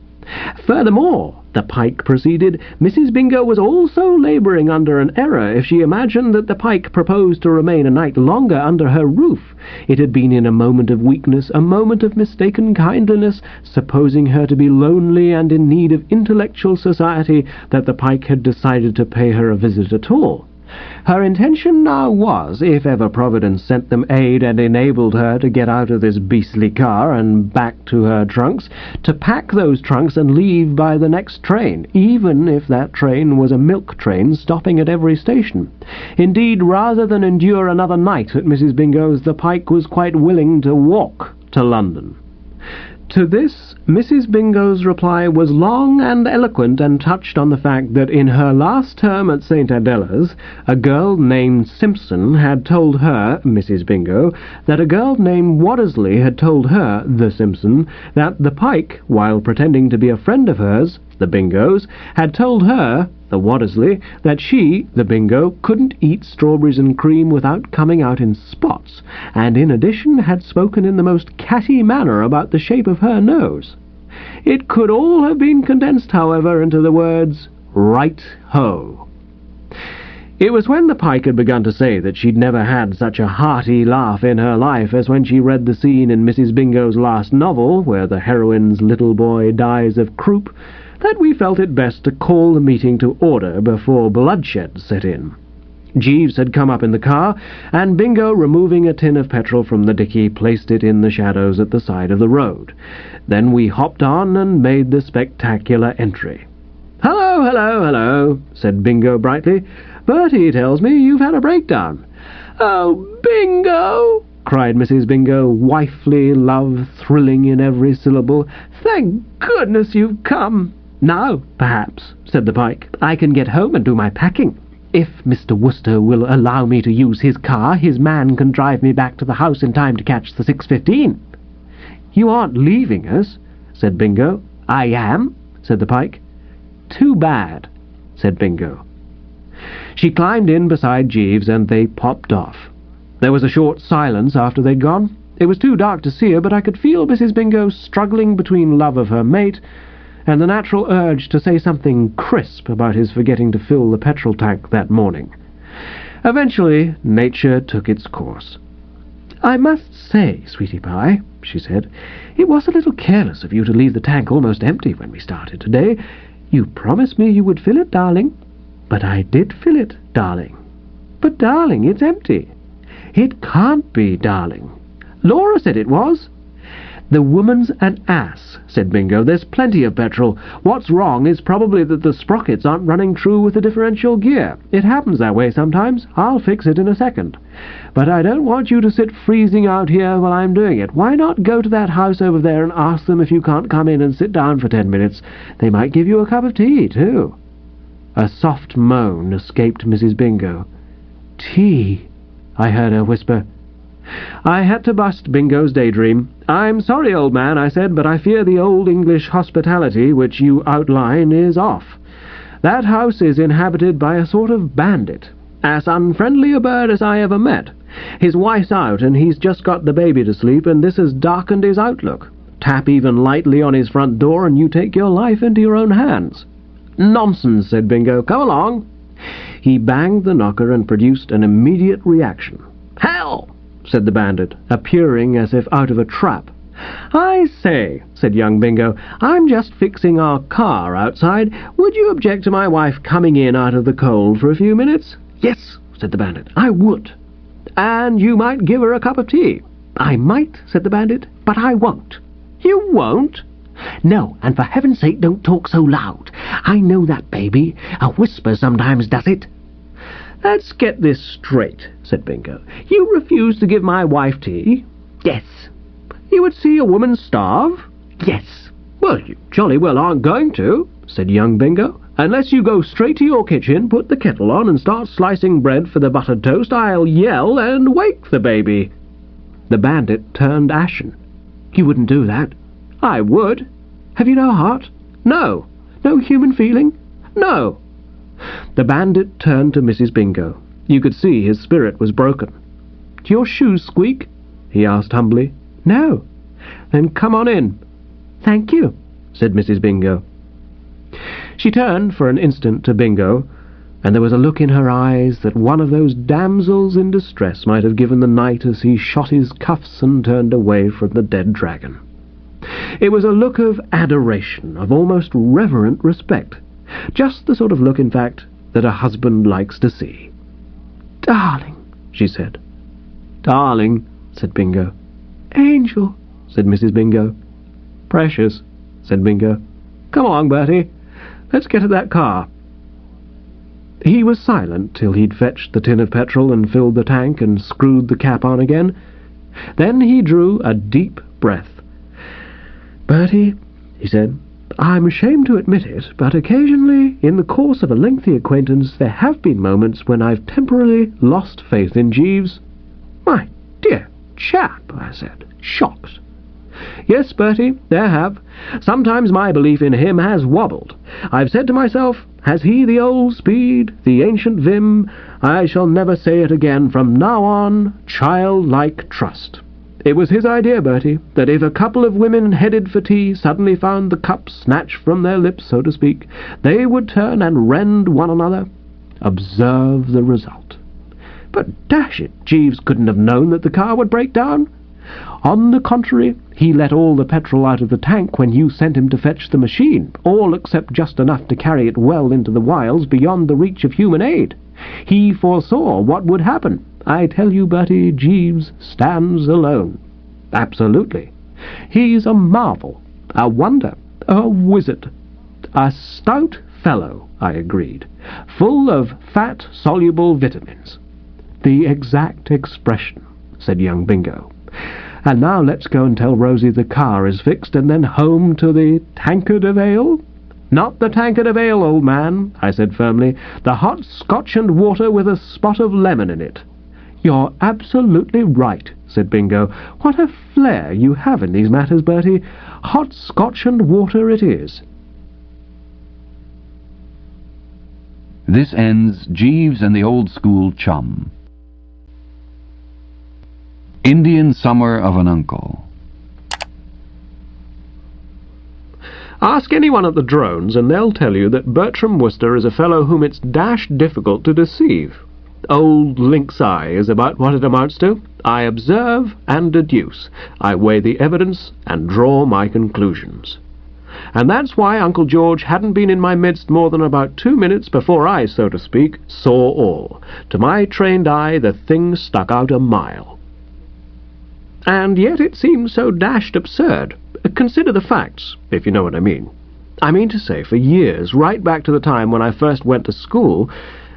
Furthermore, the Pike proceeded, Mrs. Bingo was also labouring under an error if she imagined that the Pike proposed to remain a night longer under her roof. It had been in a moment of weakness, a moment of mistaken kindliness, supposing her to be lonely and in need of intellectual society, that the Pike had decided to pay her a visit at all. Her intention now was, if ever Providence sent them aid and enabled her to get out of this beastly car and back to her trunks, to pack those trunks and leave by the next train, even if that train was a milk train stopping at every station. Indeed, rather than endure another night at Mrs. Bingo's, the Pike was quite willing to walk to London. To this, Mrs. Bingo's reply was long and eloquent, and touched on the fact that in her last term at St. Adela's, a girl named Simpson had told her, Mrs. Bingo, that a girl named Waddesley had told her, the Simpson, that the Pike, while pretending to be a friend of hers, the Bingo's, had told her, the Waddesley, that she, the Bingo, couldn't eat strawberries and cream without coming out in spots, and in addition had spoken in the most catty manner about the shape of her nose. It could all have been condensed, however, into the words, "Right-ho." It was when the Pike had begun to say that she'd never had such a hearty laugh in her life as when she read the scene in Mrs. Bingo's last novel, where the heroine's little boy dies of croup, that we felt it best to call the meeting to order before bloodshed set in. Jeeves had come up in the car, and Bingo, removing a tin of petrol from the dicky, placed it in the shadows at the side of the road. Then we hopped on and made the spectacular entry. "Hello, hello, hello," said Bingo brightly. "Bertie tells me you've had a breakdown." "Oh, Bingo!" cried Mrs. Bingo, wifely love thrilling in every syllable. "Thank goodness you've come." "Now, perhaps," said the Pike, "I can get home and do my packing. If Mr. Wooster will allow me to use his car, his man can drive me back to the house in time to catch the 6:15. "You aren't leaving us?" said Bingo. "I am," said the Pike. "Too bad," said Bingo. She climbed in beside Jeeves, and they popped off. There was a short silence after they'd gone. It was too dark to see her, but I could feel Mrs. Bingo struggling between love of her mate and the natural urge to say something crisp about his forgetting to fill the petrol tank that morning. Eventually, nature took its course. "I must say, sweetie pie," she said, "it was a little careless of you to leave the tank almost empty when we started today. You promised me you would fill it, darling." "But I did fill it, darling." "But, darling, it's empty." "It can't be, darling. Laura said it was." "The woman's an ass," said Bingo. "There's plenty of petrol. What's wrong is probably that the sprockets aren't running true with the differential gear. It happens that way sometimes. I'll fix it in a second. But I don't want you to sit freezing out here while I'm doing it. Why not go to that house over there and ask them if you can't come in and sit down for 10 minutes? They might give you a cup of tea, too." A soft moan escaped Mrs. Bingo. "Tea," I heard her whisper. I had to bust Bingo's daydream. "I'm sorry, old man," I said, "but I fear the old English hospitality which you outline is off. That house is inhabited by a sort of bandit, as unfriendly a bird as I ever met. His wife's out, and he's just got the baby to sleep, and this has darkened his outlook. Tap even lightly on his front door, and you take your life into your own hands." "Nonsense," said Bingo. "Come along." He banged the knocker and produced an immediate reaction. "Hell!" said the bandit, appearing as if out of a trap. "I say," said young Bingo, "I'm just fixing our car outside. Would you object to my wife coming in out of the cold for a few minutes?" "Yes," said the bandit, "I would." "And you might give her a cup of tea." "I might," said the bandit, "but I won't." "You won't?" "No, and for heaven's sake don't talk so loud. I know that baby. A whisper sometimes does it." "Let's get this straight," said Bingo. "You refuse to give my wife tea?" "Yes." "You would see a woman starve?" "Yes." "Well, you jolly well aren't going to," said young Bingo. "Unless you go straight to your kitchen, put the kettle on, and start slicing bread for the buttered toast, I'll yell and wake the baby." The bandit turned ashen. "You wouldn't do that?" "I would." "Have you no heart?" "No." "No human feeling?" "No." The bandit turned to Mrs. Bingo. You could see his spirit was broken. "Do your shoes squeak?" he asked humbly. "No." "Then come on in." "Thank you," said Mrs. Bingo. She turned for an instant to Bingo, and there was a look in her eyes that one of those damsels in distress might have given the knight as he shot his cuffs and turned away from the dead dragon. It was a look of adoration, of almost reverent respect. Just the sort of look, in fact, that a husband likes to see. "Darling," she said. "Darling," said Bingo. "Angel," said Mrs. Bingo. "Precious," said Bingo. "Come along, Bertie. Let's get at that car." He was silent till he'd fetched the tin of petrol and filled the tank and screwed the cap on again. Then he drew a deep breath. "Bertie," he said, "I'm ashamed to admit it, but occasionally, in the course of a lengthy acquaintance, there have been moments when I've temporarily lost faith in Jeeves." "My dear chap," I said, shocked. "Yes, Bertie, there have. Sometimes my belief in him has wobbled. I've said to myself, has he the old speed, the ancient vim? I shall never say it again from now on. Childlike trust. It was his idea, Bertie, that if a couple of women headed for tea suddenly found the cup snatched from their lips, so to speak, they would turn and rend one another. Observe the result. But dash it, Jeeves couldn't have known that the car would break down. On the contrary, he let all the petrol out of the tank when you sent him to fetch the machine, all except just enough to carry it well into the wilds beyond the reach of human aid. He foresaw what would happen. I tell you, Bertie, Jeeves stands alone. Absolutely. He's a marvel, a wonder, a wizard. A stout fellow, I agreed, full of fat-soluble vitamins. The exact expression, said young Bingo. And now let's go and tell Rosie the car is fixed, and then home to the tankard of ale. Not the tankard of ale, old man, I said firmly. The hot Scotch and water with a spot of lemon in it. You're absolutely right, said Bingo. What a flair you have in these matters, Bertie. Hot Scotch and water it is. This ends Jeeves and the Old School Chum. Indian Summer of an Uncle. Ask anyone at the Drones and they'll tell you that Bertram Wooster is a fellow whom it's dashed difficult to deceive. Old lynx eye is about what it amounts to. I observe and deduce. I weigh the evidence and draw my conclusions. And that's why Uncle George hadn't been in my midst more than about 2 minutes before I, so to speak, saw all. To my trained eye, the thing stuck out a mile. And yet it seemed so dashed absurd. Consider the facts, if you know what I mean. I mean to say, for years, right back to the time when I first went to school,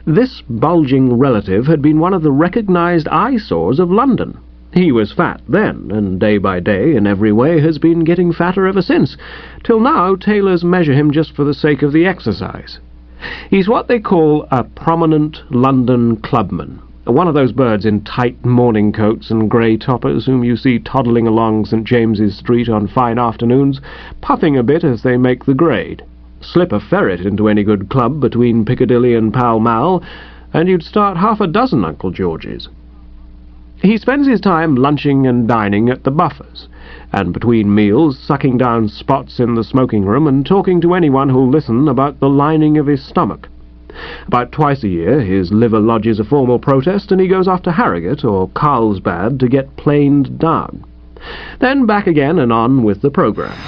this bulging relative had been one of the recognized eyesores of London. He was fat then, and day by day, in every way, has been getting fatter ever since, till now tailors measure him just for the sake of the exercise. He's what they call a prominent London clubman, one of those birds in tight morning coats and grey toppers whom you see toddling along St. James's Street on fine afternoons, puffing a bit as they make the grade. Slip a ferret into any good club between Piccadilly and Pall Mall, and you'd start half a dozen Uncle Georges. He spends his time lunching and dining at the Buffers, and between meals sucking down spots in the smoking room and talking to anyone who'll listen about the lining of his stomach. About twice a year his liver lodges a formal protest, and he goes off to Harrogate or Carlsbad to get planed down. Then back again and on with the programme.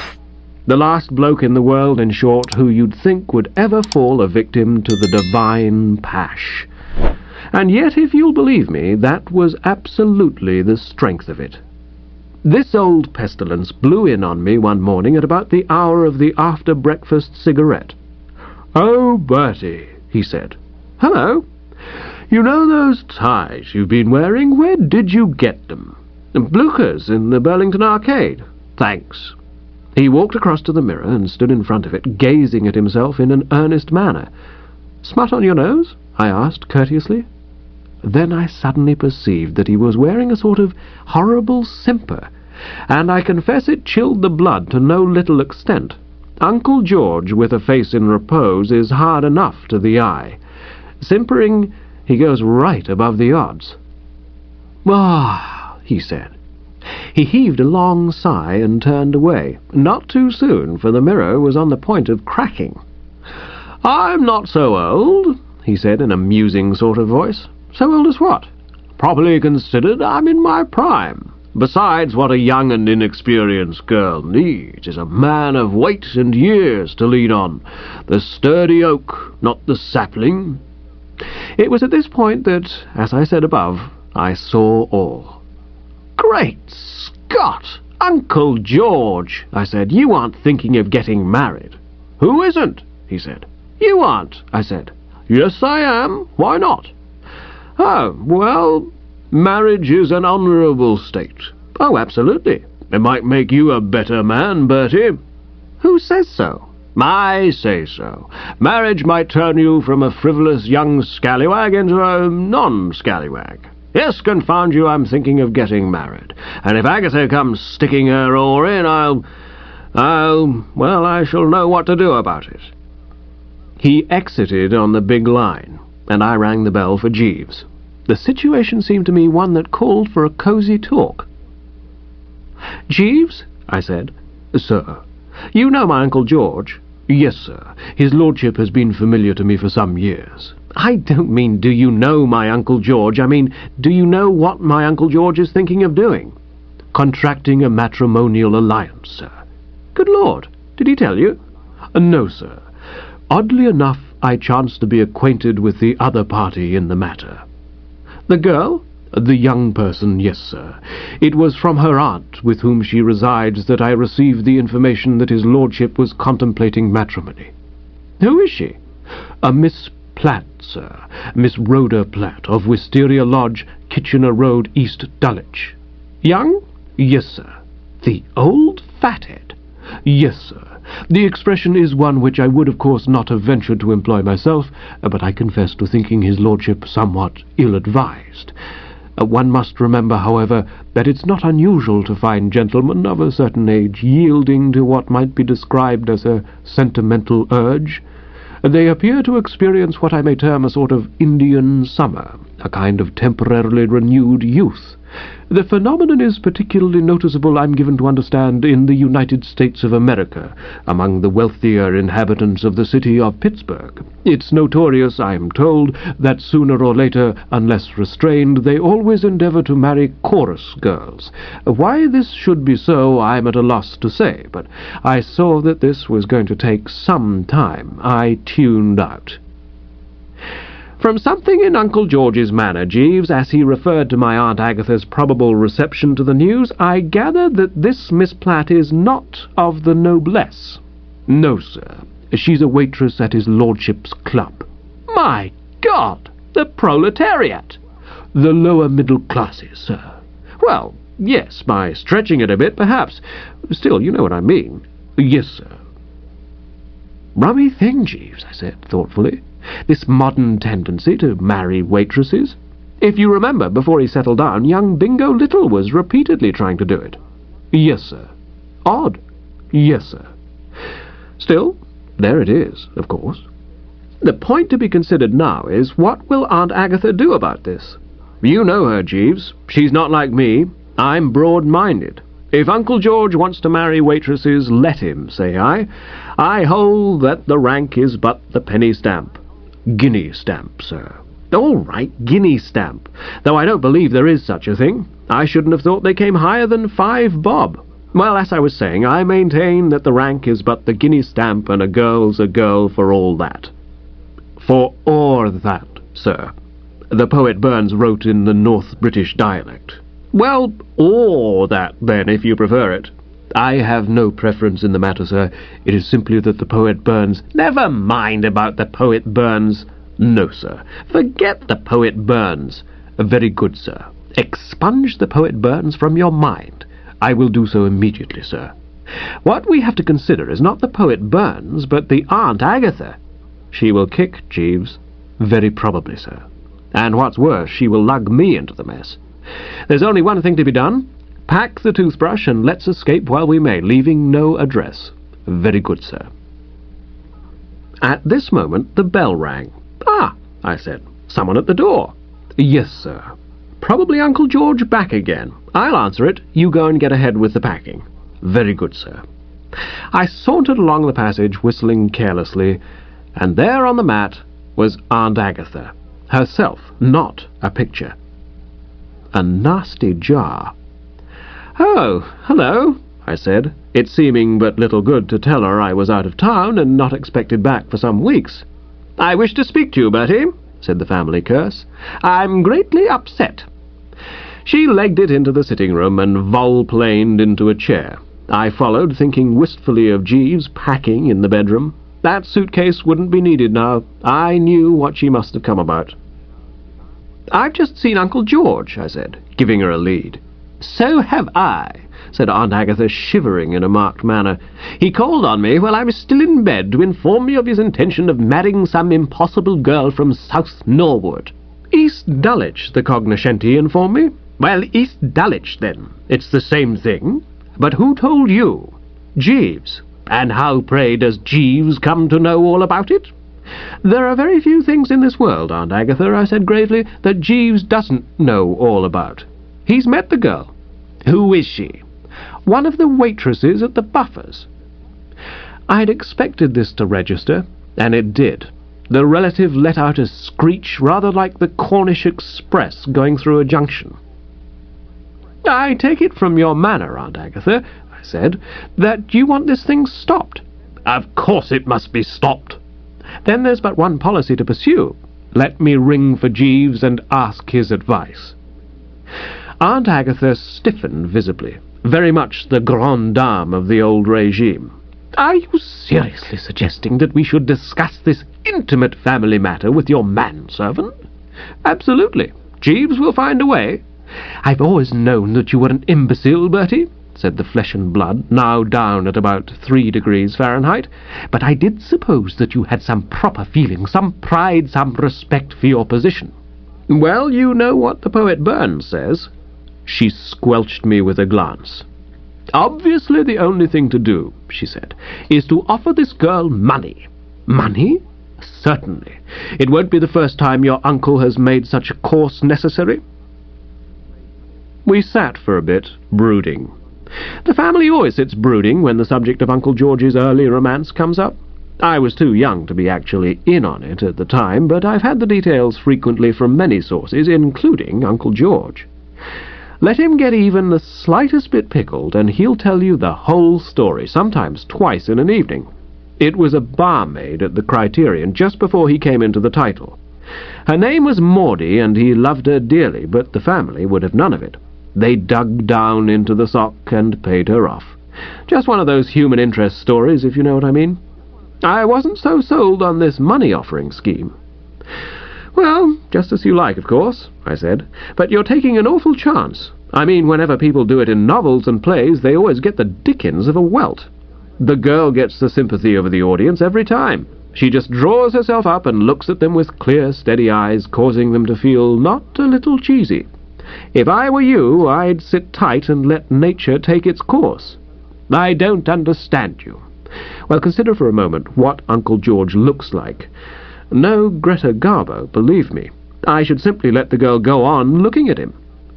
The last bloke in the world, in short, who you'd think would ever fall a victim to the divine pash. And yet, if you'll believe me, that was absolutely the strength of it. This old pestilence blew in on me one morning at about the hour of the after-breakfast cigarette. "Oh, Bertie," he said. "Hello. You know those ties you've been wearing? Where did you get them?" "Blucher's in the Burlington Arcade." "Thanks." He walked across to the mirror and stood in front of it, gazing at himself in an earnest manner. "Smut on your nose?" I asked courteously. Then I suddenly perceived that he was wearing a sort of horrible simper, and I confess it chilled the blood to no little extent. Uncle George with a face in repose is hard enough to the eye. Simpering, he goes right above the odds. "Ah," he said. He heaved a long sigh and turned away, not too soon, for the mirror was on the point of cracking. "I'm not so old," he said in a musing sort of voice. "So old as what?" "Properly considered, I'm in my prime. Besides, what a young and inexperienced girl needs is a man of weight and years to lean on. The sturdy oak, not the sapling." It was at this point that, as I said above, I saw all. "Great Scott! Uncle George," I said, "you aren't thinking of getting married." "Who isn't?" he said. "You aren't," I said. "Yes, I am. Why not?" "Oh, well, marriage is an honourable state." "Oh, absolutely." "It might make you a better man, Bertie." "Who says so?" "I say so. Marriage might turn you from a frivolous young scallywag into a non-scallywag. Yes, confound you, I'm thinking of getting married. And if Agatha comes sticking her oar in, well, I shall know what to do about it." He exited on the big line, and I rang the bell for Jeeves. The situation seemed to me one that called for a cosy talk. "Jeeves," I said. "Sir." "You know my Uncle George?" "Yes, sir. His lordship has been familiar to me for some years." "I don't mean do you know my Uncle George. I mean, do you know what my Uncle George is thinking of doing?" "Contracting a matrimonial alliance, sir." "Good Lord! Did he tell you?" "No, sir. Oddly enough, I chanced to be acquainted with the other party in the matter." "The girl?" "The young person, yes, sir. It was from her aunt, with whom she resides, that I received the information that his lordship was contemplating matrimony." "Who is she?" "A Miss Platt, sir. Miss Rhoda Platt, of Wisteria Lodge, Kitchener Road, East Dulwich." "Young?" "Yes, sir." "The old fathead?" "Yes, sir. The expression is one which I would of course not have ventured to employ myself, but I confess to thinking his lordship somewhat ill-advised. One must remember, however, that it's not unusual to find gentlemen of a certain age yielding to what might be described as a sentimental urge. They appear to experience what I may term a sort of Indian summer, a kind of temporarily renewed youth, The phenomenon is particularly noticeable, I'm given to understand, in the United States of America, among the wealthier inhabitants of the city of Pittsburgh. It's notorious, I am told, that sooner or later, unless restrained, they always endeavor to marry chorus girls. Why this should be so, I'm at a loss to say, but I saw that this was going to take some time. I tuned out. From something in Uncle George's manner, Jeeves, as he referred to my Aunt Agatha's probable reception to the news, I gather that this Miss Platt is not of the noblesse. No, sir. She's a waitress at his lordship's club. My God! The proletariat! The lower middle classes, sir. Well, yes, by stretching it a bit, perhaps. Still, you know what I mean. Yes, sir. Rummy thing, Jeeves, I said, thoughtfully. This modern tendency to marry waitresses. If you remember, before he settled down, young Bingo Little was repeatedly trying to do it. Yes, sir. Odd. Yes, sir. Still, there it is, of course. The point to be considered now is, what will Aunt Agatha do about this? You know her, Jeeves. She's not like me. I'm broad-minded. If Uncle George wants to marry waitresses, let him, say I. I hold that the rank is but the penny stamp. Guinea stamp, sir. All right, guinea stamp. Though I don't believe there is such a thing. I shouldn't have thought they came higher than 5 bob. Well, as I was saying, I maintain that the rank is but the guinea stamp, and a girl's a girl for all that. For all that, sir. The poet Burns wrote in the North British dialect. Well, or that, then, if you prefer it. I have no preference in the matter, sir. It is simply that the poet Burns— Never mind about the poet Burns. No, sir. Forget the poet Burns. Very good, sir. Expunge the poet Burns from your mind. I will do so immediately, sir. What we have to consider is not the poet Burns, but the Aunt Agatha. She will kick Jeeves. Very probably, sir. And what's worse, she will lug me into the mess. There's only one thing to be done. Pack the toothbrush and let's escape while we may, leaving no address. Very good, sir. At this moment the bell rang. Ah, I said, someone at the door. Yes, sir. Probably Uncle George back again. I'll answer it. You go and get ahead with the packing. Very good, sir. I sauntered along the passage, whistling carelessly, and there on the mat was Aunt Agatha. Herself, not a picture. A nasty jar. "Oh, hello," I said, it seeming but little good to tell her I was out of town and not expected back for some weeks. "I wish to speak to you, Bertie," said the family curse. "I'm greatly upset." She legged it into the sitting-room and vol-planed into a chair. I followed, thinking wistfully of Jeeves packing in the bedroom. That suitcase wouldn't be needed now. I knew what she must have come about. "I've just seen Uncle George," I said, giving her a lead. "So have I," said Aunt Agatha, shivering in a marked manner. "He called on me while I was still in bed to inform me of his intention of marrying some impossible girl from South Norwood." "East Dulwich, the cognoscenti informed me." "Well, East Dulwich, then. It's the same thing. But who told you?" "Jeeves." "And how, pray, does Jeeves come to know all about it?" "There are very few things in this world, Aunt Agatha," I said gravely, "that Jeeves doesn't know all about. He's met the girl." "Who is she?" "One of the waitresses at the Buffers." I'd expected this to register, and it did. The relative let out a screech rather like the Cornish Express going through a junction. "I take it from your manner, Aunt Agatha," I said, "that you want this thing stopped." "Of course it must be stopped." "Then there's but one policy to pursue. Let me ring for Jeeves and ask his advice." Aunt Agatha stiffened visibly, very much the grande dame of the old regime. "Are you seriously suggesting that we should discuss this intimate family matter with your manservant?" "Absolutely. Jeeves will find a way." "I've always known that you were an imbecile, Bertie," said the flesh and blood, now down at about 3 degrees Fahrenheit, "but I did suppose that you had some proper feeling, some pride, some respect for your position." "Well, you know what the poet Burns says." She squelched me with a glance. "Obviously the only thing to do," she said, "is to offer this girl money." "Money?" "Certainly. It won't be the first time your uncle has made such a course necessary." We sat for a bit, brooding. The family always sits brooding when the subject of Uncle George's early romance comes up. I was too young to be actually in on it at the time, but I've had the details frequently from many sources, including Uncle George. Let him get even the slightest bit pickled, and he'll tell you the whole story, sometimes twice in an evening. It was a barmaid at the Criterion just before he came into the title. Her name was Maudie, and he loved her dearly, but the family would have none of it. They dug down into the sock and paid her off. Just one of those human interest stories, if you know what I mean. I wasn't so sold on this money-offering scheme. "Well, just as you like, of course," I said, "but you're taking an awful chance. I mean, whenever people do it in novels and plays, they always get the dickens of a welt. The girl gets the sympathy over the audience every time. She just draws herself up and looks at them with clear, steady eyes, causing them to feel not a little cheesy. If I were you, I'd sit tight and let nature take its course. I don't understand you. Well, consider for a moment what Uncle George looks like. No Greta Garbo, believe me. I should simply let the girl go on looking at him.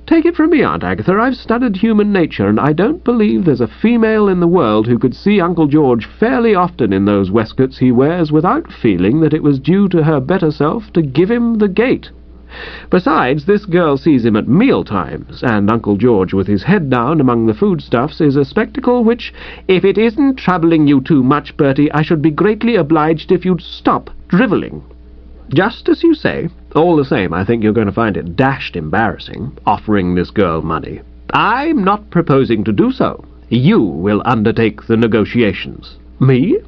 Take it from me, Aunt Agatha, I've studied human nature, and I don't believe there's a female in the world who could see Uncle George fairly often in those waistcoats he wears without feeling that it was due to her better self to give him the gate. Besides, this girl sees him at meal-times, and Uncle George with his head down among the foodstuffs is a spectacle which, if it isn't troubling you too much, Bertie, I should be greatly obliged if you'd stop drivelling. Just as you say. All the same, I think you're going to find it dashed embarrassing, offering this girl money. I'm not proposing to do so. You will undertake the negotiations. Me?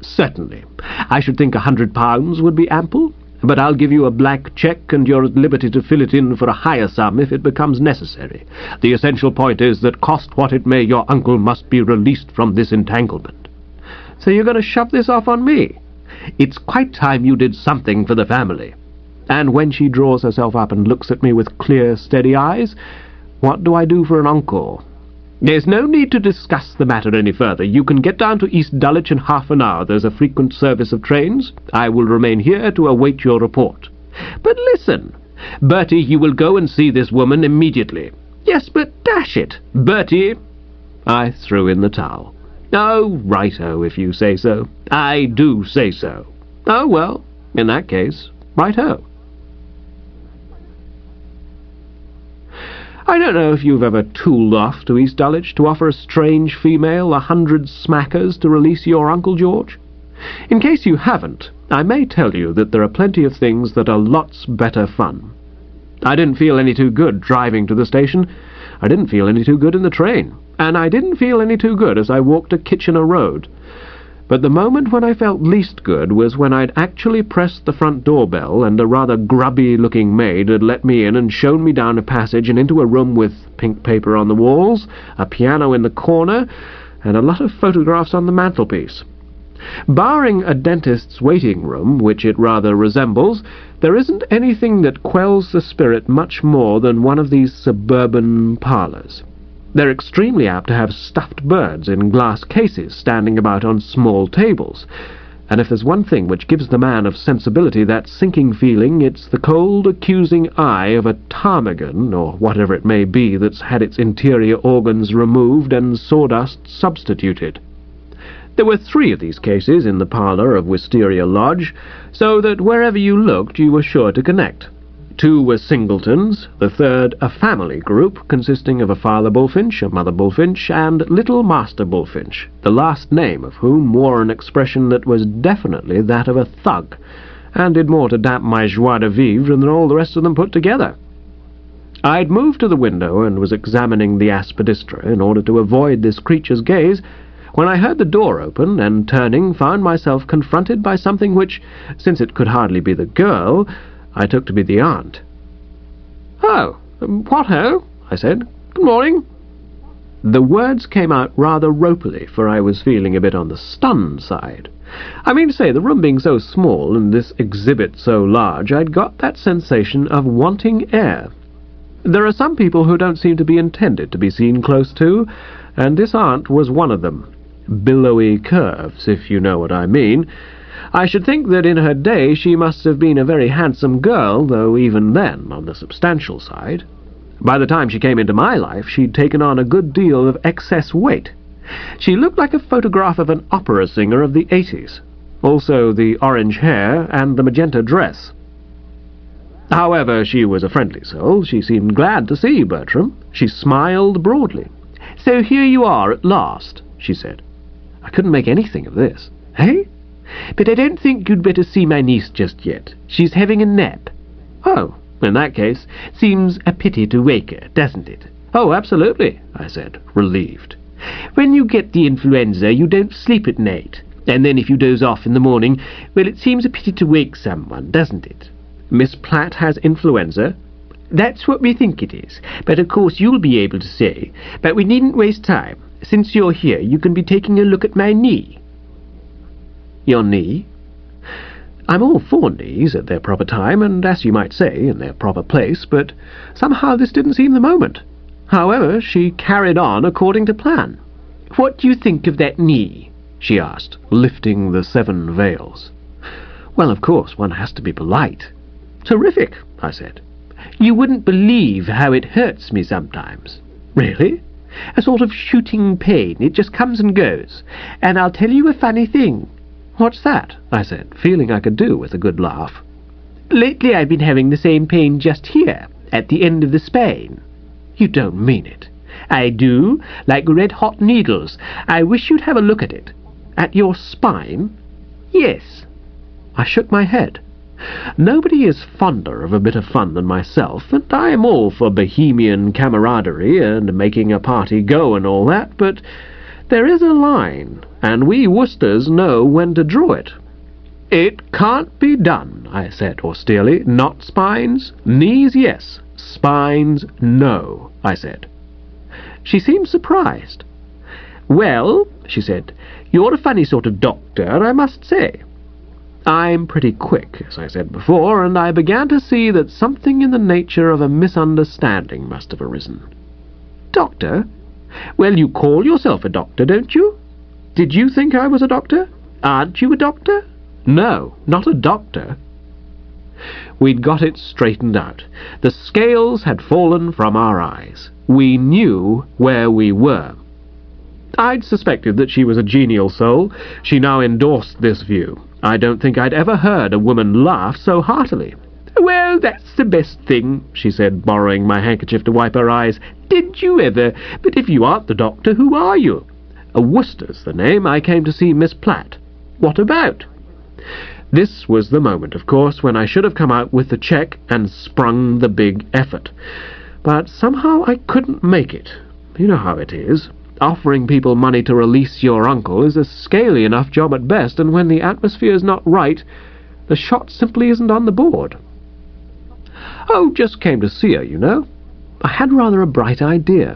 Certainly. I should think £100 would be ample. But I'll give you a blank cheque, and you're at liberty to fill it in for a higher sum if it becomes necessary. The essential point is that, cost what it may, your uncle must be released from this entanglement. So you're going to shove this off on me? It's quite time you did something for the family. And when she draws herself up and looks at me with clear, steady eyes, what do I do for an encore? There's no need to discuss the matter any further. You can get down to East Dulwich in half an hour. There's a frequent service of trains. I will remain here to await your report. But listen, Bertie, you will go and see this woman immediately. Yes, but dash it, Bertie. I threw in the towel. Oh, righto, if you say so. I do say so. Oh, well, in that case, righto. I don't know if you've ever tooled off to East Dulwich to offer a strange female 100 smackers to release your Uncle George. In case you haven't, I may tell you that there are plenty of things that are lots better fun. I didn't feel any too good driving to the station. I didn't feel any too good in the train. And I didn't feel any too good as I walked to Kitchener Road. But the moment when I felt least good was when I'd actually pressed the front doorbell, and a rather grubby-looking maid had let me in and shown me down a passage and into a room with pink paper on the walls, a piano in the corner, and a lot of photographs on the mantelpiece. Barring a dentist's waiting room, which it rather resembles, there isn't anything that quells the spirit much more than one of these suburban parlours. They're extremely apt to have stuffed birds in glass cases standing about on small tables, and if there's one thing which gives the man of sensibility that sinking feeling, it's the cold, accusing eye of a ptarmigan, or whatever it may be that's had its interior organs removed and sawdust substituted. There were 3 of these cases in the parlour of Wisteria Lodge, so that wherever you looked you were sure to connect. 2 were singletons, the 3rd a family group consisting of a father bullfinch, a mother bullfinch, and little master bullfinch, the last name of whom wore an expression that was definitely that of a thug, and did more to damp my joie de vivre than all the rest of them put together. I'd moved to the window and was examining the aspidistra in order to avoid this creature's gaze, when I heard the door open, and turning, found myself confronted by something which, since it could hardly be the girl, I took to be the aunt. "Oh, what-ho?" I said. "Good morning." The words came out rather ropily, for I was feeling a bit on the stunned side. I mean to say, the room being so small and this exhibit so large, I'd got that sensation of wanting air. There are some people who don't seem to be intended to be seen close to, and this aunt was one of them. Billowy curves, if you know what I mean. I should think that in her day she must have been a very handsome girl, though even then on the substantial side. By the time she came into my life, she'd taken on a good deal of excess weight. She looked like a photograph of an opera singer of the 80s. Also the orange hair and the magenta dress. However, she was a friendly soul. She seemed glad to see Bertram. She smiled broadly. "So here you are at last," she said. I couldn't make anything of this. "Eh? But I don't think you'd better see my niece just yet. She's having a nap." "Oh, in that case, seems a pity to wake her, doesn't it?" "Oh, absolutely," I said, relieved. "When you get the influenza, you don't sleep at night. And then if you doze off in the morning, well, it seems a pity to wake someone, doesn't it?" "Miss Platt has influenza?" "That's what we think it is. But of course you'll be able to say. But we needn't waste time. Since you're here, you can be taking a look at my knee." "Your knee?" I'm all for knees at their proper time, and, as you might say, in their proper place, but somehow this didn't seem the moment. However, she carried on according to plan. "What do you think of that knee?" she asked, lifting the 7 veils. Well, of course, one has to be polite. "Terrific," I said. "You wouldn't believe how it hurts me sometimes." "Really?" "A sort of shooting pain. It just comes and goes. And I'll tell you a funny thing." "What's that?" I said, feeling I could do with a good laugh. "Lately I've been having the same pain just here, at the end of the spine." "You don't mean it." "I do, like red-hot needles. I wish you'd have a look at it." "At your spine?" "Yes." I shook my head. Nobody is fonder of a bit of fun than myself, and I am all for bohemian camaraderie and making a party go and all that, but there is a line, and we Woosters know when to draw it. "It can't be done," I said austerely. "Not spines? Knees, yes. Spines, no," I said. She seemed surprised. "Well," she said, "you're a funny sort of doctor, I must say." I'm pretty quick, as I said before, and I began to see that something in the nature of a misunderstanding must have arisen. "Doctor? Well, you call yourself a doctor, don't you? Did you think I was a doctor? Aren't you a doctor?" "No, not a doctor." We'd got it straightened out. The scales had fallen from our eyes. We knew where we were. I'd suspected that she was a genial soul. She now endorsed this view. I don't think I'd ever heard a woman laugh so heartily. "Well, that's the best thing," she said, borrowing my handkerchief to wipe her eyes. "Did you ever? But if you aren't the doctor, who are you?" "Wooster's the name. I came to see Miss Platt." "What about?" This was the moment, of course, when I should have come out with the cheque and sprung the big effort. But somehow I couldn't make it. You know how it is. Offering people money to release your uncle is a scaly enough job at best, and when the atmosphere's not right, the shot simply isn't on the board. "Oh, just came to see her, you know." I had rather a bright idea.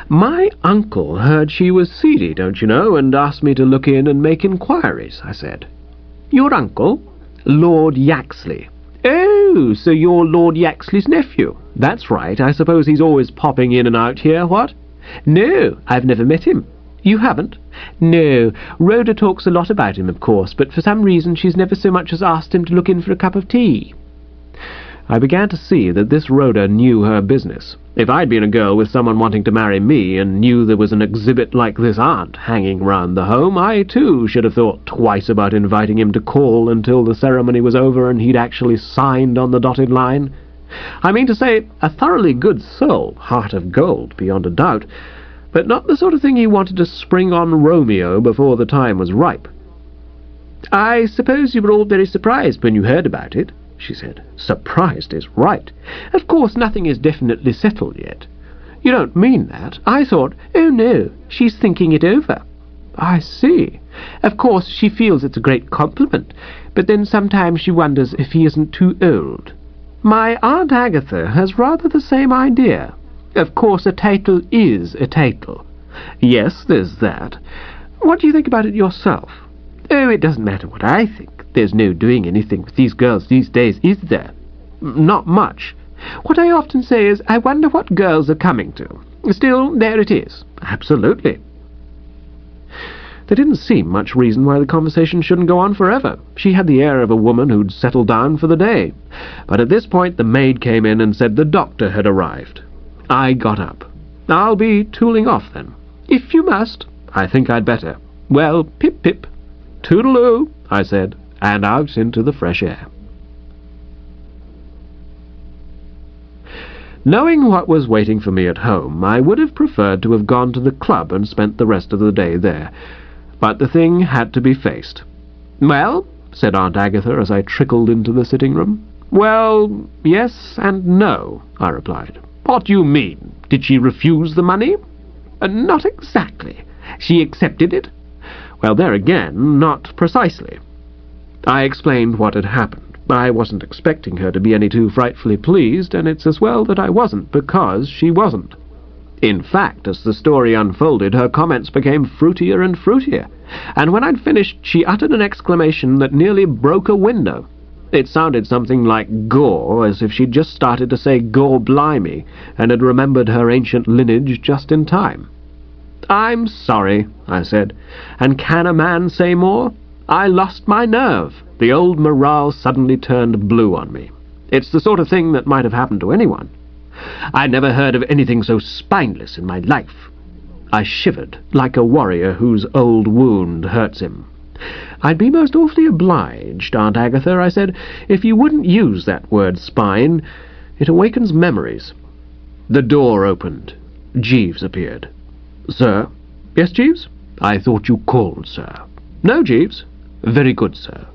"My uncle heard she was seedy, don't you know, and asked me to look in and make inquiries," I said. "Your uncle?" "Lord Yaxley." "Oh, so you're Lord Yaxley's nephew?" "That's right. I suppose he's always popping in and out here, what?" "No, I've never met him." "You haven't?" "No. Rhoda talks a lot about him, of course, but for some reason she's never so much as asked him to look in for a cup of tea." I began to see that this Rhoda knew her business. If I'd been a girl with someone wanting to marry me and knew there was an exhibit like this aunt hanging round the home, I too should have thought twice about inviting him to call until the ceremony was over and he'd actually signed on the dotted line. I mean to say, a thoroughly good soul, heart of gold beyond a doubt, but not the sort of thing he wanted to spring on Romeo before the time was ripe. "I suppose you were all very surprised when you heard about it," she said. "Surprised is right. Of course nothing is definitely settled yet." "You don't mean that?" I thought, "Oh no, she's thinking it over." "I see. Of course she feels it's a great compliment, but then sometimes she wonders if he isn't too old. My Aunt Agatha has rather the same idea. Of course a title is a title." "Yes, there's that. What do you think about it yourself?" "Oh, it doesn't matter what I think. There's no doing anything with these girls these days, is there?" "Not much. What I often say is, I wonder what girls are coming to. Still, there it is." "Absolutely." There didn't seem much reason why the conversation shouldn't go on forever. She had the air of a woman who'd settled down for the day. But at this point the maid came in and said the doctor had arrived. I got up. "I'll be tooling off, then." "If you must, I think I'd better." "Well, pip-pip." "Toodaloo," I said, and out into the fresh air. Knowing what was waiting for me at home, I would have preferred to have gone to the club and spent the rest of the day there, but the thing had to be faced. "Well," said Aunt Agatha as I trickled into the sitting-room. "Well, yes and no," I replied. "What do you mean? Did she refuse the money?" "Not exactly. She accepted it." "Well, there again, not precisely." I explained what had happened. I wasn't expecting her to be any too frightfully pleased, and it's as well that I wasn't, because she wasn't. In fact, as the story unfolded, her comments became fruitier and fruitier, and when I'd finished, she uttered an exclamation that nearly broke a window. It sounded something like gore, as if she'd just started to say "Gore blimey," and had remembered her ancient lineage just in time. "I'm sorry," I said, "and can a man say more? I lost my nerve. The old morale suddenly turned blue on me. It's the sort of thing that might have happened to anyone. I never heard of anything so spineless in my life." I shivered, like a warrior whose old wound hurts him. "I'd be most awfully obliged, Aunt Agatha," I said, "if you wouldn't use that word spine. It awakens memories." The door opened. Jeeves appeared. "Sir?" "Yes, Jeeves?" "I thought you called, sir." "No, Jeeves." "Very good, sir."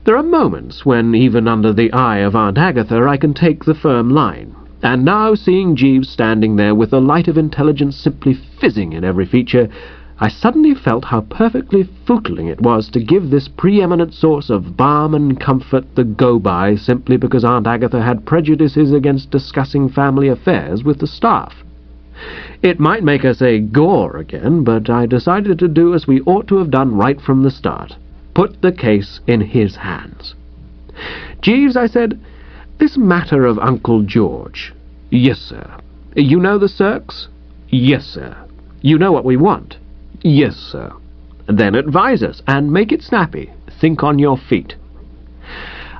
There are moments when, even under the eye of Aunt Agatha, I can take the firm line, and now, seeing Jeeves standing there with the light of intelligence simply fizzing in every feature, I suddenly felt how perfectly footling it was to give this preeminent source of balm and comfort the go-by simply because Aunt Agatha had prejudices against discussing family affairs with the staff. It might make her say "gore" again, but I decided to do as we ought to have done right from the start. Put the case in his hands. "Jeeves," I said, "this matter of Uncle George." "Yes, sir." "You know the circs?" "Yes, sir." "You know what we want?" "Yes, sir." "Then advise us, and make it snappy. Think on your feet."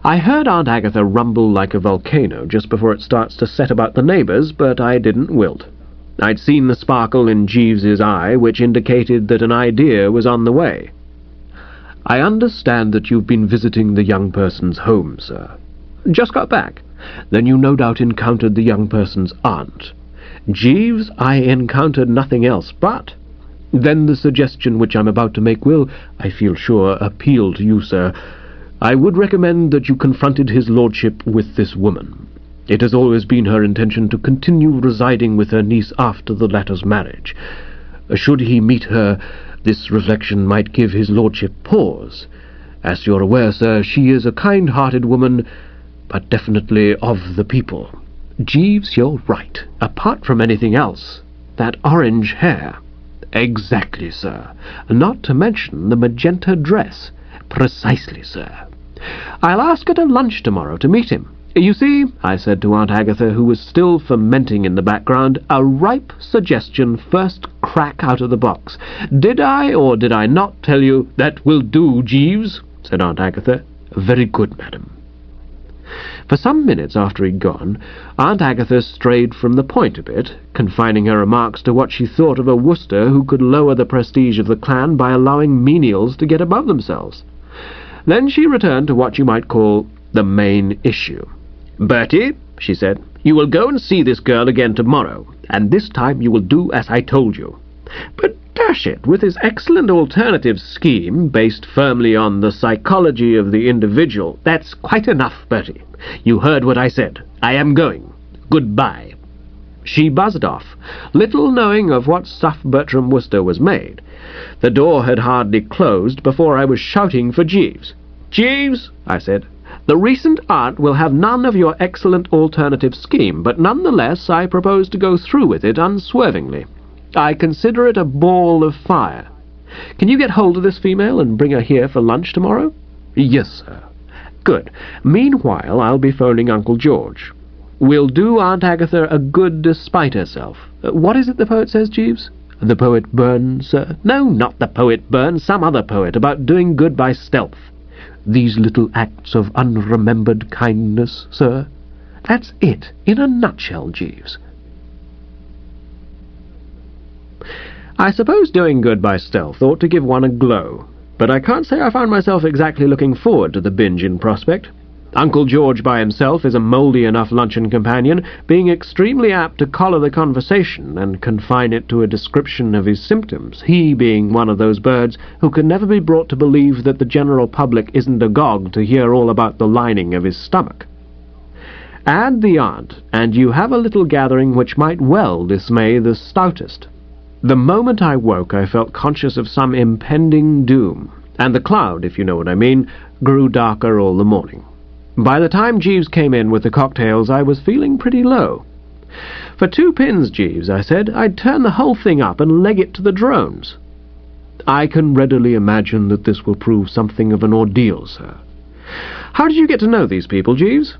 I heard Aunt Agatha rumble like a volcano just before it starts to set about the neighbours, but I didn't wilt. I'd seen the sparkle in Jeeves's eye, which indicated that an idea was on the way. "I understand that you've been visiting the young person's home, sir." "Just got back." "Then you no doubt encountered the young person's aunt." "Jeeves, I encountered nothing else but." "Then the suggestion which I'm about to make will, I feel sure, appeal to you, sir. I would recommend that you confronted his lordship with this woman. It has always been her intention to continue residing with her niece after the latter's marriage. Should he meet her, this reflection might give his lordship pause. As you're aware, sir, she is a kind-hearted woman, but definitely of the people. Jeeves, you're right. Apart from anything else, that orange hair." "Exactly, sir. Not to mention the magenta dress." "Precisely, sir. I'll ask her to lunch tomorrow to meet him. You see," I said to Aunt Agatha, who was still fermenting in the background, "a ripe suggestion first crack out of the box. Did I or did I not tell you—" "That will do, Jeeves," said Aunt Agatha. "Very good, madam." For some minutes after he'd gone, Aunt Agatha strayed from the point a bit, confining her remarks to what she thought of a Wooster who could lower the prestige of the clan by allowing menials to get above themselves. Then she returned to what you might call the main issue. "Bertie," she said, "you will go and see this girl again tomorrow, and this time you will do as I told you. But dash it, with his excellent alternative scheme, based firmly on the psychology of the individual—" "That's quite enough, Bertie. You heard what I said. I am going. Goodbye." She buzzed off, little knowing of what stuff Bertram Wooster was made. The door had hardly closed before I was shouting for Jeeves. "Jeeves," I said, "the recent aunt will have none of your excellent alternative scheme, but nonetheless I propose to go through with it unswervingly. I consider it a ball of fire. Can you get hold of this female and bring her here for lunch tomorrow?" "Yes, sir." "Good. Meanwhile, I'll be phoning Uncle George. We'll do Aunt Agatha a good despite herself. What is it the poet says, Jeeves?" "The poet Burns, sir?" "No, not the poet Burns, some other poet, about doing good by stealth." "These little acts of unremembered kindness, sir?" "That's it, in a nutshell, Jeeves. I suppose doing good by stealth ought to give one a glow, but I can't say I found myself exactly looking forward to the binge in prospect. Uncle George by himself is a mouldy enough luncheon companion, being extremely apt to collar the conversation and confine it to a description of his symptoms, he being one of those birds who can never be brought to believe that the general public isn't agog to hear all about the lining of his stomach. Add the aunt, and you have a little gathering which might well dismay the stoutest. The moment I woke I felt conscious of some impending doom, and the cloud, if you know what I mean, grew darker all the morning. By the time Jeeves came in with the cocktails, I was feeling pretty low. "For 2 pins, Jeeves," I said, "I'd turn the whole thing up and leg it to the drones." "I can readily imagine that this will prove something of an ordeal, sir." "How did you get to know these people, Jeeves?"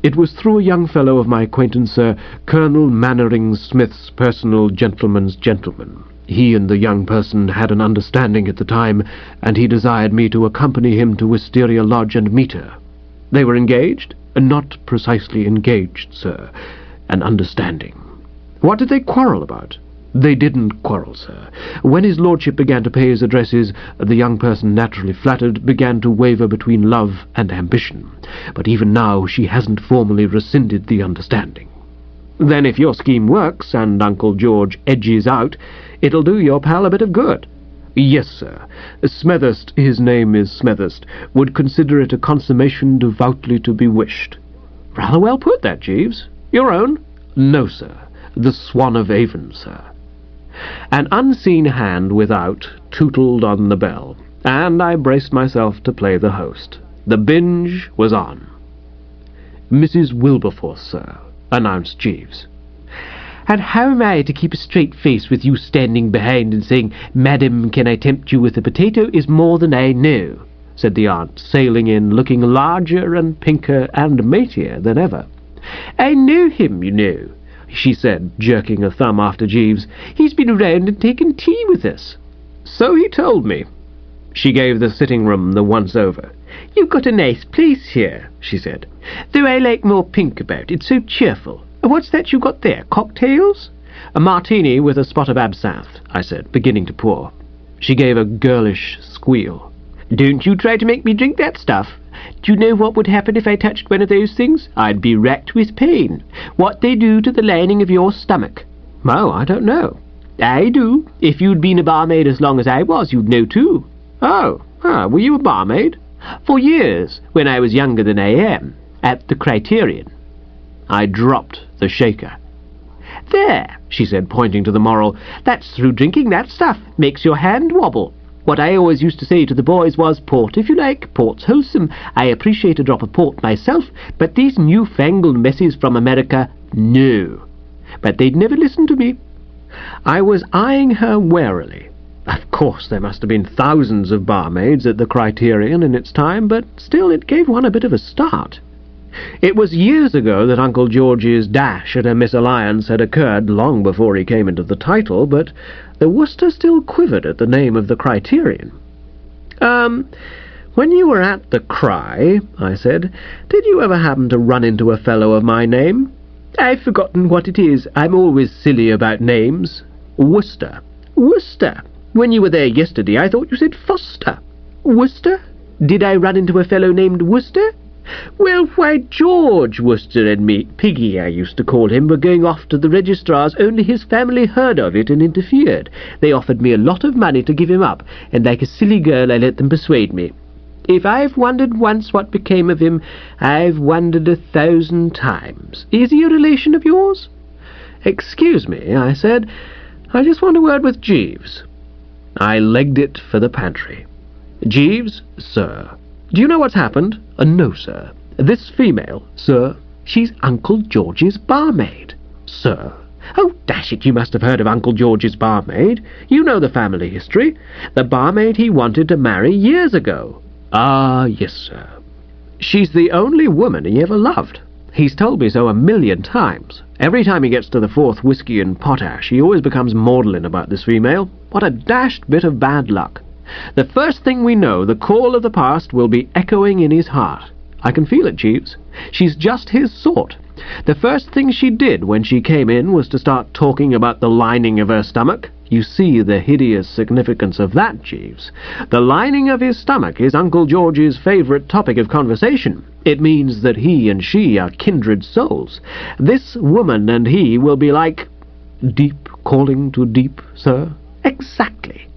"It was through a young fellow of my acquaintance, Sir, Colonel Mannering Smith's personal gentleman's gentleman. He and the young person had an understanding at the time, and he desired me to accompany him to Wisteria Lodge and meet her. They were engaged?" "Not precisely engaged, sir. An understanding." "What did they quarrel about?" "They didn't quarrel, sir. When his lordship began to pay his addresses, the young person, naturally flattered, began to waver between love and ambition. But even now she hasn't formally rescinded the understanding." "Then if your scheme works, and Uncle George edges out, it'll do your pal a bit of good." "Yes, sir. Smethurst, his name is Smethurst, would consider it a consummation devoutly to be wished." "Rather well put, that, Jeeves. Your own?" "No, sir. The Swan of Avon, sir." An unseen hand without tootled on the bell, and I braced myself to play the host. The binge was on. "Mrs. Wilberforce, sir," announced Jeeves. "And how am I to keep a straight face with you standing behind and saying, 'Madam, can I tempt you with a potato?' is more than I know," said the aunt, sailing in, looking larger and pinker and matier than ever. "I know him, you know," she said, jerking a thumb after Jeeves. "He's been around and taken tea with us." "So he told me." She gave the sitting-room the once-over. "You've got a nice place here," she said, "though I like more pink about it, so cheerful. What's that you've got there, cocktails?" "A martini with a spot of absinthe," I said, beginning to pour. She gave a girlish squeal. "Don't you try to make me drink that stuff. Do you know what would happen if I touched one of those things? I'd be racked with pain. What they do to the lining of your stomach." "Oh, I don't know." "I do. If you'd been a barmaid as long as I was, you'd know too." "Oh, were you a barmaid?" "For years, when I was younger than I am, at the Criterion." I dropped the shaker. "There," she said, pointing to the moral, "that's through drinking that stuff. Makes your hand wobble. What I always used to say to the boys was, port if you like, port's wholesome. I appreciate a drop of port myself, but these newfangled messes from America, no." But they'd never listen to me. I was eyeing her warily. Of course there must have been thousands of barmaids at the Criterion in its time, but still it gave one a bit of a start. It was years ago that Uncle George's dash at a misalliance had occurred, long before he came into the title, but the Wooster still quivered at the name of the Criterion. "When you were at the Cry," I said, "did you ever happen to run into a fellow of my name?" "I've forgotten what it is. I'm always silly about names." "Wooster." "Wooster. When you were there yesterday I thought you said Foster." "Wooster? Did I run into a fellow named Wooster?" "Well, why, George Wooster and me, Piggy I used to call him, were going off to the registrar's, only his family heard of it and interfered. They offered me a lot of money to give him up, and like a silly girl I let them persuade me. If I've wondered once what became of him, I've wondered 1,000 times. Is he a relation of yours?" "Excuse me," I said, "I just want a word with Jeeves." I legged it for the pantry. "Jeeves, sir." "Do you know what's happened?" "No, sir." "This female?" "Sir." "She's Uncle George's barmaid." "Sir." "Oh, dash it, you must have heard of Uncle George's barmaid. You know the family history. The barmaid he wanted to marry years ago." "Ah, yes, sir." "She's the only woman he ever loved. He's told me so 1,000,000 times. Every time he gets to the 4th whiskey and potash, he always becomes maudlin about this female. What a dashed bit of bad luck. The first thing we know, the call of the past will be echoing in his heart. I can feel it, Jeeves. She's just his sort. The first thing she did when she came in was to start talking about the lining of her stomach. You see the hideous significance of that, Jeeves. The lining of his stomach is Uncle George's favourite topic of conversation. It means that he and she are kindred souls. This woman and he will be like... Deep calling to deep, sir? Exactly.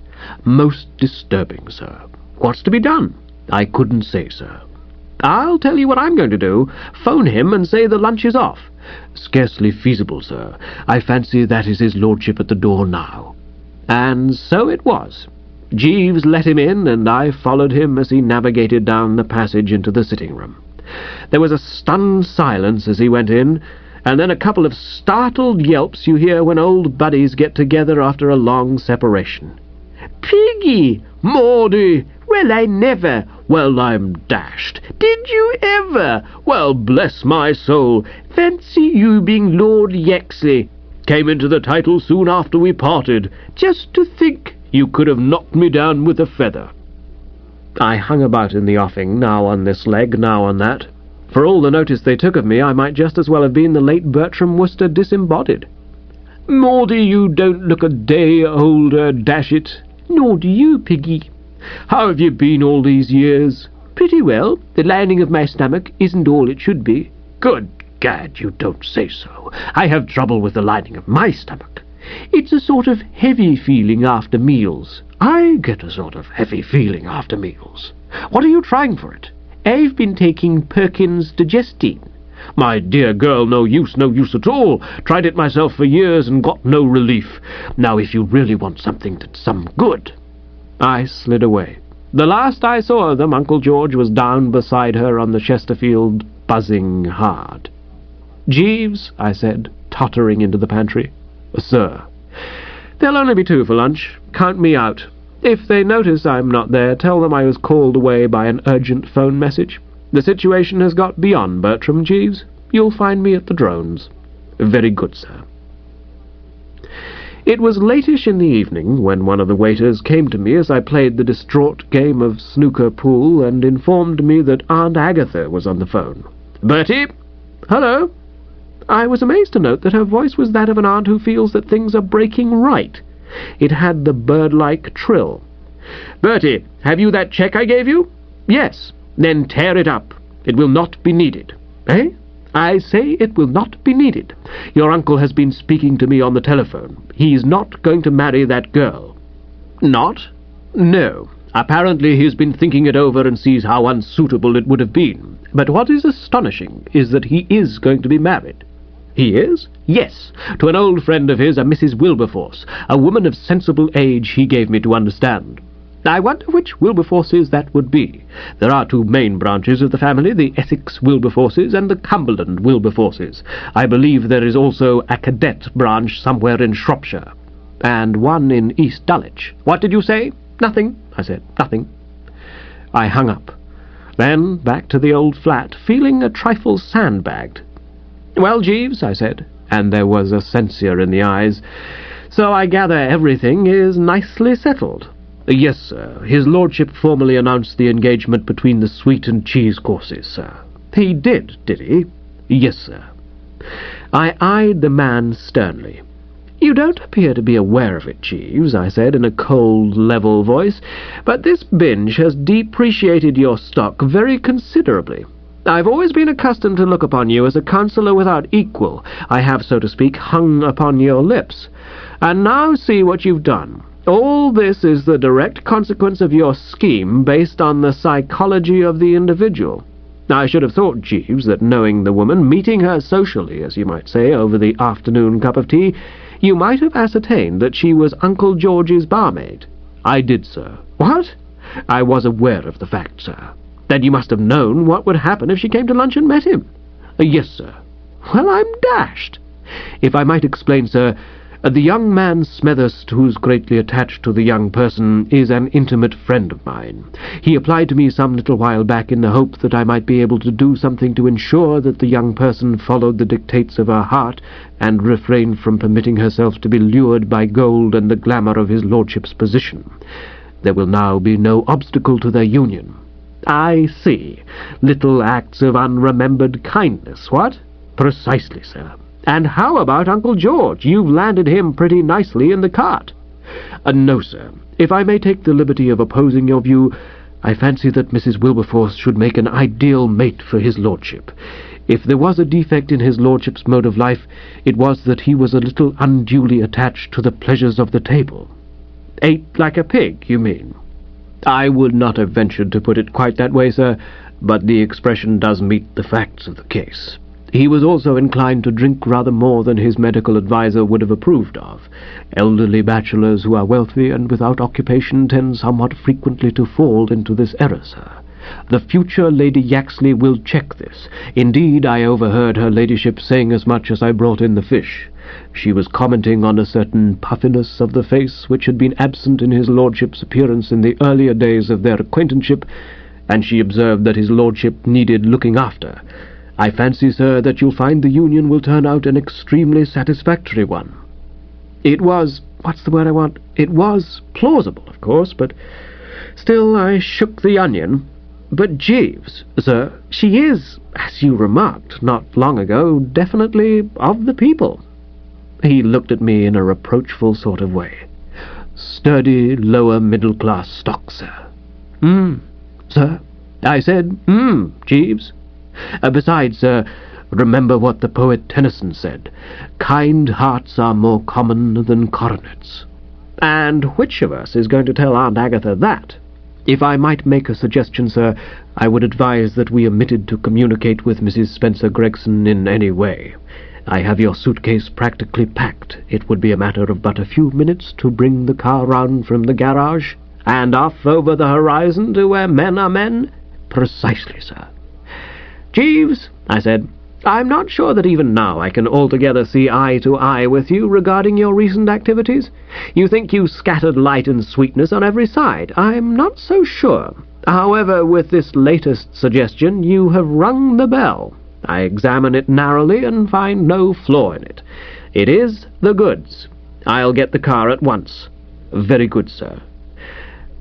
Most disturbing, sir. What's to be done? I couldn't say, sir. I'll tell you what I'm going to do. Phone him and say the lunch is off. Scarcely feasible, sir. I fancy that is his lordship at the door now. And so it was. Jeeves let him in, and I followed him as he navigated down the passage into the sitting-room. There was a stunned silence as he went in, and then a couple of startled yelps you hear when old buddies get together after a long separation. "Piggy! Maudie! Well, I never! Well, I'm dashed! Did you ever? Well, bless my soul! Fancy you being Lord Yaxley! Came into the title soon after we parted. Just to think, you could have knocked me down with a feather." I hung about in the offing, now on this leg, now on that. For all the notice they took of me, I might just as well have been the late Bertram Wooster disembodied. "Maudie, you don't look a day older, dash it. Nor do you, Piggy. How have you been all these years?" "Pretty well. The lining of my stomach isn't all it should be." "Good gad, you don't say so. I have trouble with the lining of my stomach. It's a sort of heavy feeling after meals. I get a sort of heavy feeling after meals. What are you trying for it?" "I've been taking Perkins Digestine." "My dear girl, no use at all. Tried it myself for years and got no relief. Now, if you really want something that's some good—" I slid away. The last I saw of them, Uncle George was down beside her on the Chesterfield, buzzing hard. "Jeeves," I said, tottering into the pantry. "Sir." "There'll only be 2 for lunch. Count me out. If they notice I'm not there, tell them I was called away by an urgent phone message. The situation has got beyond Bertram, Jeeves. You'll find me at the Drones." "Very good, sir." It was latish in the evening when one of the waiters came to me as I played the distraught game of snooker pool and informed me that Aunt Agatha was on the phone. "Bertie?" "Hello." I was amazed to note that her voice was that of an aunt who feels that things are breaking right. It had the bird-like trill. "Bertie, have you that cheque I gave you?" "Yes." "Then tear it up. It will not be needed." "Eh?" "I say it will not be needed. Your uncle has been speaking to me on the telephone. He's not going to marry that girl." "Not?" "No. Apparently he's been thinking it over and sees how unsuitable it would have been. But what is astonishing is that he is going to be married." "He is?" "Yes, to an old friend of his, a Mrs. Wilberforce, a woman of sensible age, he gave me to understand. I wonder which Wilberforces that would be. There are 2 main branches of the family, the Essex Wilberforces and the Cumberland Wilberforces. I believe there is also a cadet branch somewhere in Shropshire. And one in East Dulwich." "What did you say?" "Nothing," I said, "nothing." I hung up. Then back to the old flat, feeling a trifle sandbagged. "Well, Jeeves," I said, and there was a censure in the eyes, "so I gather everything is nicely settled." "Yes, sir. His lordship formally announced the engagement between the sweet and cheese courses, sir." "He did he?" "Yes, sir." I eyed the man sternly. "You don't appear to be aware of it, Jeeves," I said in a cold, level voice, "but this binge has depreciated your stock very considerably. I've always been accustomed to look upon you as a counsellor without equal. I have, so to speak, hung upon your lips. And now see what you've done. All this is the direct consequence of your scheme based on the psychology of the individual. I should have thought, Jeeves, that knowing the woman, meeting her socially, as you might say, over the afternoon cup of tea, you might have ascertained that she was Uncle George's barmaid." "I did, sir." "What?" "I was aware of the fact, sir." "Then you must have known what would happen if she came to lunch and met him." "Yes, sir." "Well, I'm dashed." "If I might explain, sir, the young man Smethurst, who's greatly attached to the young person, is an intimate friend of mine. He applied to me some little while back in the hope that I might be able to do something to ensure that the young person followed the dictates of her heart and refrained from permitting herself to be lured by gold and the glamour of his lordship's position. There will now be no obstacle to their union." "I see. Little acts of unremembered kindness, what?" "Precisely, sir. And how about Uncle George? You've landed him pretty nicely in the cart." No, sir. If I may take the liberty of opposing your view, I fancy that Mrs. Wilberforce should make an ideal mate for his lordship. If there was a defect in his lordship's mode of life, it was that he was a little unduly attached to the pleasures of the table. Ate like a pig, you mean? I would not have ventured to put it quite that way, sir, but the expression does meet the facts of the case. He was also inclined to drink rather more than his medical adviser would have approved of. Elderly bachelors who are wealthy and without occupation tend somewhat frequently to fall into this error, sir. The future Lady Yaxley will check this. Indeed, I overheard her ladyship saying as much as I brought in the fish. She was commenting on a certain puffiness of the face which had been absent in his lordship's appearance in the earlier days of their acquaintanceship, and she observed that his lordship needed looking after. I fancy, sir, that you'll find the union will turn out an extremely satisfactory one. It was... what's the word I want? It was plausible, of course, but still I shook the onion. But Jeeves, sir, she is, as you remarked not long ago, definitely of the people. He looked at me in a reproachful sort of way. Sturdy, lower-middle-class stock, sir. Sir? I said, Jeeves. Besides, sir, remember what the poet Tennyson said, kind hearts are more common than coronets. And which of us is going to tell Aunt Agatha that? If I might make a suggestion, sir, I would advise that we omitted to communicate with Mrs. Spencer Gregson in any way. I have your suitcase practically packed. It would be a matter of but a few minutes to bring the car round from the garage, and off over the horizon to where men are men. Precisely, sir. Jeeves, I said, I'm not sure that even now I can altogether see eye to eye with you regarding your recent activities. You think you scattered light and sweetness on every side. I'm not so sure. However, with this latest suggestion, you have rung the bell. I examine it narrowly and find no flaw in it. It is the goods. I'll get the car at once. Very good, sir.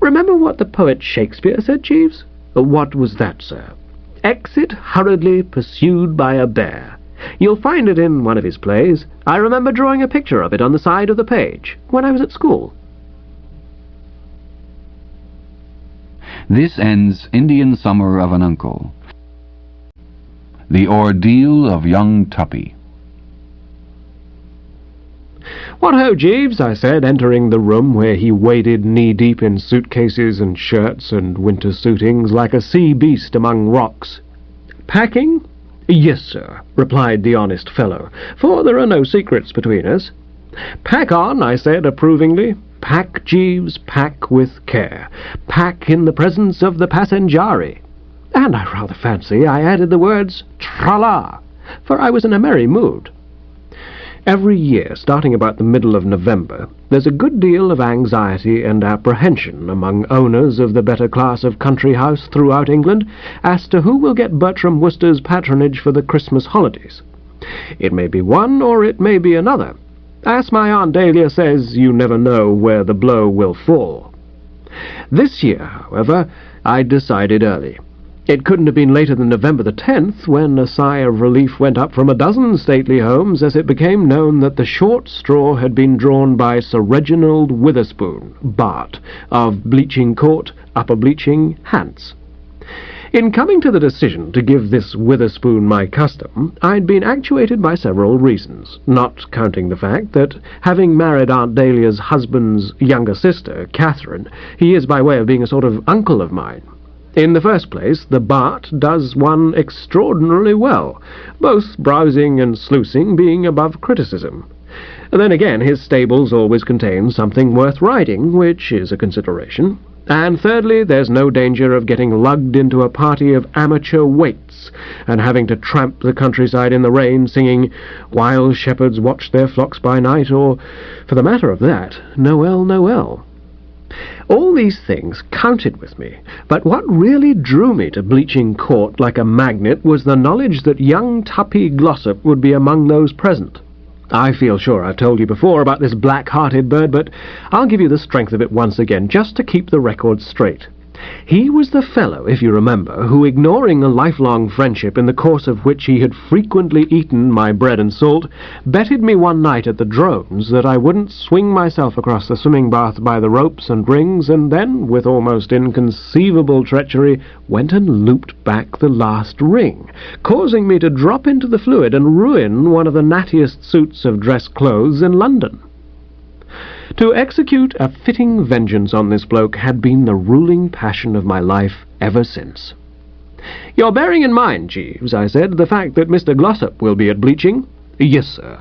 Remember what the poet Shakespeare said, Jeeves? What was that, sir? Exit hurriedly pursued by a bear. You'll find it in one of his plays. I remember drawing a picture of it on the side of the page when I was at school. This ends Indian Summer of an Uncle. The Ordeal of Young Tuppy. What ho, Jeeves, I said, entering the room where he waded knee-deep in suitcases and shirts and winter suitings like a sea beast among rocks. Packing? Yes, sir, replied the honest fellow, for there are no secrets between us. Pack on, I said approvingly. Pack, Jeeves, pack with care. Pack in the presence of the passenger. And I rather fancy I added the words tra-la, for I was in a merry mood. Every year, starting about the middle of November, there's a good deal of anxiety and apprehension among owners of the better class of country house throughout England as to who will get Bertram Wooster's patronage for the Christmas holidays. It may be one or it may be another. As my Aunt Dahlia says, you never know where the blow will fall. This year, however, I decided early. It couldn't have been later than November the 10th, when a sigh of relief went up from a dozen stately homes as it became known that the short straw had been drawn by Sir Reginald Witherspoon, Bart, of Bleaching Court, Upper Bleaching, Hants. In coming to the decision to give this Witherspoon my custom, I'd been actuated by several reasons, not counting the fact that, having married Aunt Dahlia's husband's younger sister, Catherine, he is by way of being a sort of uncle of mine. In the first place, the Bart does one extraordinarily well, both browsing and sluicing being above criticism. Then again, his stables always contain something worth riding, which is a consideration. And thirdly, there's no danger of getting lugged into a party of amateur waits, and having to tramp the countryside in the rain singing "While Shepherds Watch Their Flocks by Night," or, for the matter of that, "Noel, Noel." All these things counted with me, but what really drew me to Bleaching Court like a magnet was the knowledge that young Tuppy Glossop would be among those present. I feel sure I've told you before about this black-hearted bird, but I'll give you the strength of it once again, just to keep the record straight. He was the fellow, if you remember, who, ignoring a lifelong friendship in the course of which he had frequently eaten my bread and salt, betted me one night at the drones that I wouldn't swing myself across the swimming bath by the ropes and rings, and then, with almost inconceivable treachery, went and looped back the last ring, causing me to drop into the fluid and ruin one of the nattiest suits of dress clothes in London. To execute a fitting vengeance on this bloke had been the ruling passion of my life ever since. "You're bearing in mind, Jeeves," I said, "the fact that Mr. Glossop will be at bleaching?" "Yes, sir."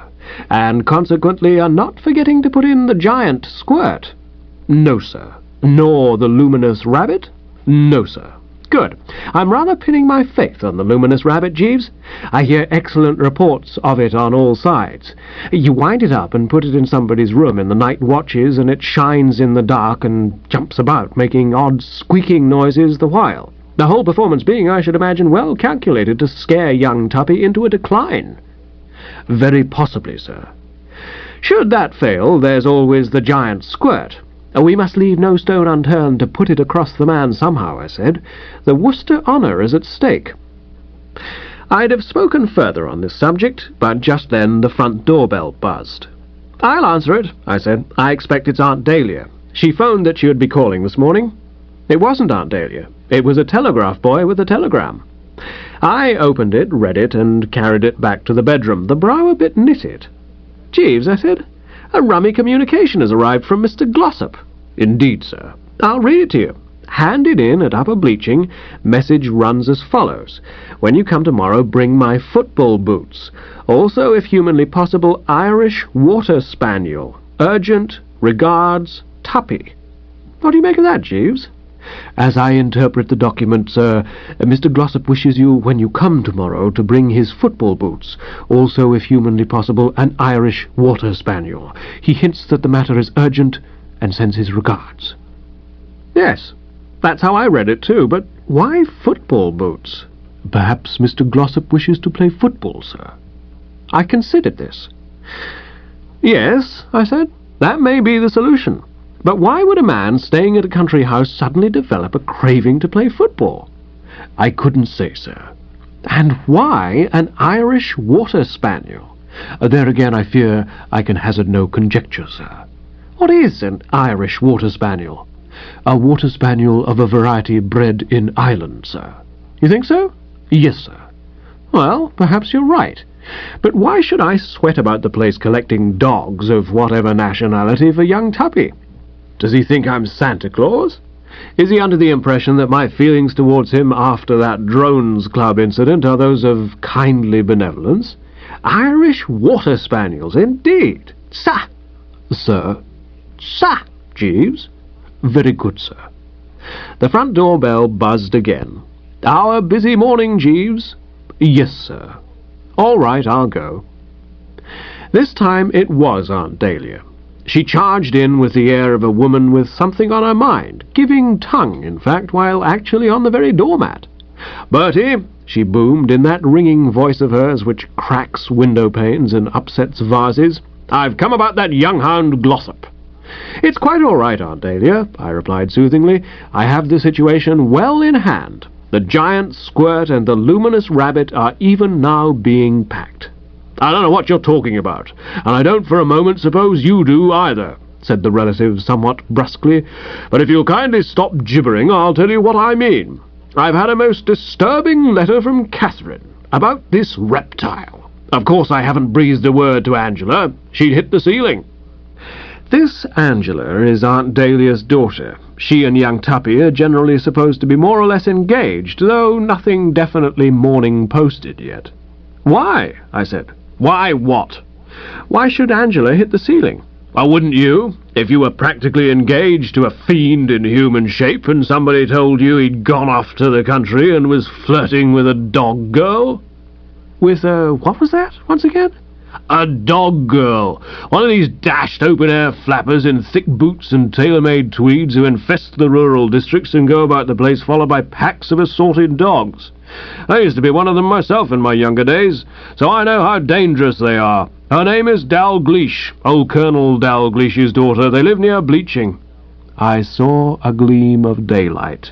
"And consequently are not forgetting to put in the giant squirt?" "No, sir." "Nor the luminous rabbit?" "No, sir." "Good. I'm rather pinning my faith on the luminous rabbit, Jeeves. I hear excellent reports of it on all sides. You wind it up and put it in somebody's room in the night watches, and it shines in the dark and jumps about, making odd squeaking noises the while. The whole performance being, I should imagine, well calculated to scare young Tuppy into a decline." "Very possibly, sir." "Should that fail, there's always the giant squirt." "We must leave no stone unturned to put it across the man somehow," I said. "The Wooster honour is at stake." I'd have spoken further on this subject, but just then the front doorbell buzzed. "I'll answer it," I said. "I expect it's Aunt Dahlia. She phoned that she would be calling this morning." It wasn't Aunt Dahlia. It was a telegraph boy with a telegram. I opened it, read it, and carried it back to the bedroom, the brow a bit knitted. "Jeeves," I said, "a rummy communication has arrived from Mr. Glossop." "Indeed, sir." "I'll read it to you. Handed in at Upper Bleaching. Message runs as follows. When you come tomorrow, bring my football boots. Also, if humanly possible, Irish water spaniel. Urgent. Regards, Tuppy." What do you make of that, Jeeves? "As I interpret the document, sir, Mr. Glossop wishes you, when you come tomorrow, to bring his football boots. Also, if humanly possible, an Irish water spaniel. He hints that the matter is urgent, and sends his regards." Yes, that's how I read it too, but why football boots? "Perhaps Mr. Glossop wishes to play football, sir." I considered this. "Yes," I said, "that may be the solution. But why would a man staying at a country house suddenly develop a craving to play football?" "I couldn't say, sir." "And why an Irish water spaniel?" "There again I fear I can hazard no conjecture, sir." "What is an Irish water spaniel?" "A water spaniel of a variety bred in Ireland, sir." "You think so?" "Yes, sir." "Well, perhaps you're right. But why should I sweat about the place collecting dogs of whatever nationality for young Tuppy? Does he think I'm Santa Claus? Is he under the impression that my feelings towards him after that Drones Club incident are those of kindly benevolence? Irish water spaniels, indeed! Sa! Sir. Sa, Jeeves. Very good, sir. The front door bell buzzed again. "Our busy morning, Jeeves." "Yes, sir." "All right, I'll go." This time it was Aunt Dahlia. She charged in with the air of a woman with something on her mind, giving tongue, in fact, while actually on the very doormat. "Bertie," she boomed in that ringing voice of hers which cracks window-panes and upsets vases, "I've come about that young hound Glossop." "It's quite all right, Aunt Dahlia," I replied soothingly. "I have the situation well in hand. The giant squirt and the luminous rabbit are even now being packed." "I don't know what you're talking about, and I don't for a moment suppose you do either," said the relative somewhat brusquely. "But if you'll kindly stop gibbering, I'll tell you what I mean. I've had a most disturbing letter from Catherine about this reptile. Of course I haven't breathed a word to Angela. She'd hit the ceiling." This Angela is Aunt Dahlia's daughter. She and young Tuppy are generally supposed to be more or less engaged, though nothing definitely morning posted yet. "Why?" I said. "Why what?" "Why should Angela hit the ceiling?" "Well, wouldn't you, if you were practically engaged to a fiend in human shape and somebody told you he'd gone off to the country and was flirting with a dog girl?" "With what was that, once again?" "A dog girl. One of these dashed open-air flappers in thick boots and tailor-made tweeds who infest the rural districts and go about the place followed by packs of assorted dogs. I used to be one of them myself in my younger days, so I know how dangerous they are. Her name is Dalgleish, old Colonel Dalglish's daughter. They live near Bleaching." I saw a gleam of daylight.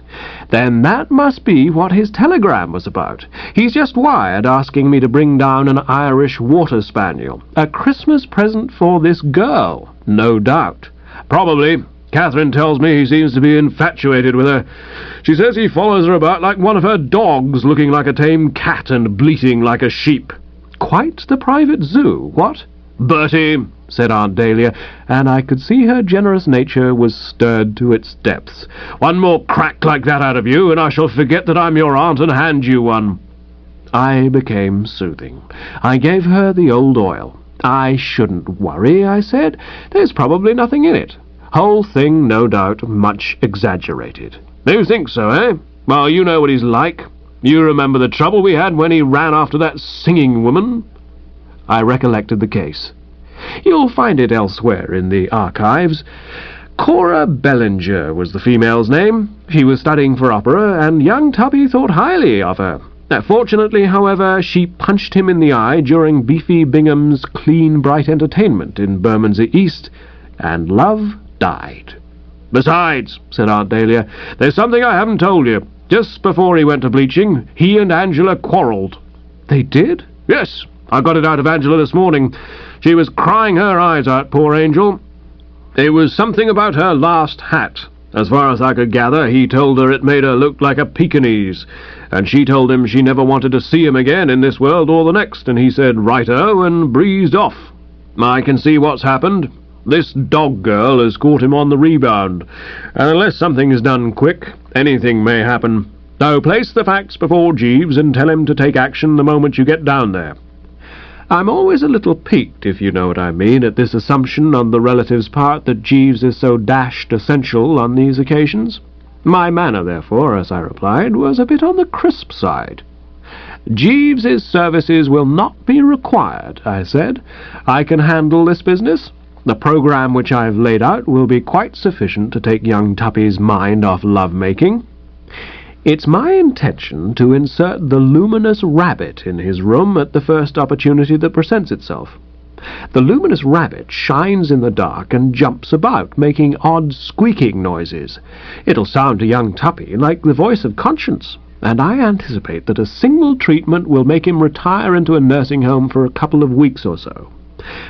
Then that must be what his telegram was about. He's just wired asking me to bring down an Irish water spaniel. A Christmas present for this girl, no doubt. Probably. Catherine tells me he seems to be infatuated with her. She says he follows her about like one of her dogs, looking like a tame cat and bleating like a sheep. Quite the private zoo, what? Bertie, said Aunt Dahlia, and I could see her generous nature was stirred to its depths. One more crack like that out of you, and I shall forget that I'm your aunt and hand you one. I became soothing. I gave her the old oil. I shouldn't worry, I said. There's probably nothing in it. Whole thing, no doubt, much exaggerated. You think so, eh? Well, you know what he's like. You remember the trouble we had when he ran after that singing woman? I recollected the case. You'll find it elsewhere in the archives. Cora Bellinger was the female's name. She was studying for opera, and young Tuppy thought highly of her. Fortunately, however, she punched him in the eye during Beefy Bingham's Clean Bright Entertainment in Bermondsey East, and love died. Besides, said Aunt Dahlia, there's something I haven't told you. Just before he went to bleaching, he and Angela quarrelled. They did? Yes, I got it out of Angela this morning. She was crying her eyes out, poor angel. It was something about her last hat. As far as I could gather, he told her it made her look like a Pekingese, and she told him she never wanted to see him again in this world or the next, and he said righto and breezed off. I can see what's happened. This dog girl has caught him on the rebound, and unless something is done quick, anything may happen. So place the facts before Jeeves and tell him to take action the moment you get down there. I'm always a little piqued, if you know what I mean, at this assumption on the relative's part that Jeeves is so dashed essential on these occasions. My manner, therefore, as I replied, was a bit on the crisp side. Jeeves's services will not be required, I said. I can handle this business. The programme which I have laid out will be quite sufficient to take young Tuppy's mind off love-making. It's my intention to insert the luminous rabbit in his room at the first opportunity that presents itself. The luminous rabbit shines in the dark and jumps about, making odd squeaking noises. It'll sound to young Tuppy like the voice of conscience, and I anticipate that a single treatment will make him retire into a nursing home for a couple of weeks or so,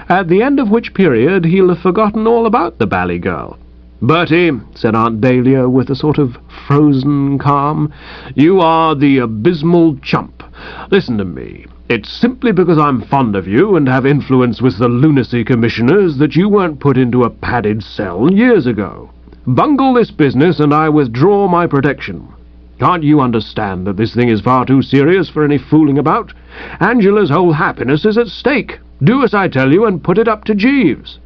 at the end of which period he'll have forgotten all about the bally girl. Bertie, said Aunt Dahlia with a sort of frozen calm, you are the abysmal chump. Listen to me. It's simply because I'm fond of you and have influence with the lunacy commissioners that you weren't put into a padded cell years ago. Bungle this business and I withdraw my protection. Can't you understand that this thing is far too serious for any fooling about? Angela's whole happiness is at stake. Do as I tell you and put it up to Jeeves.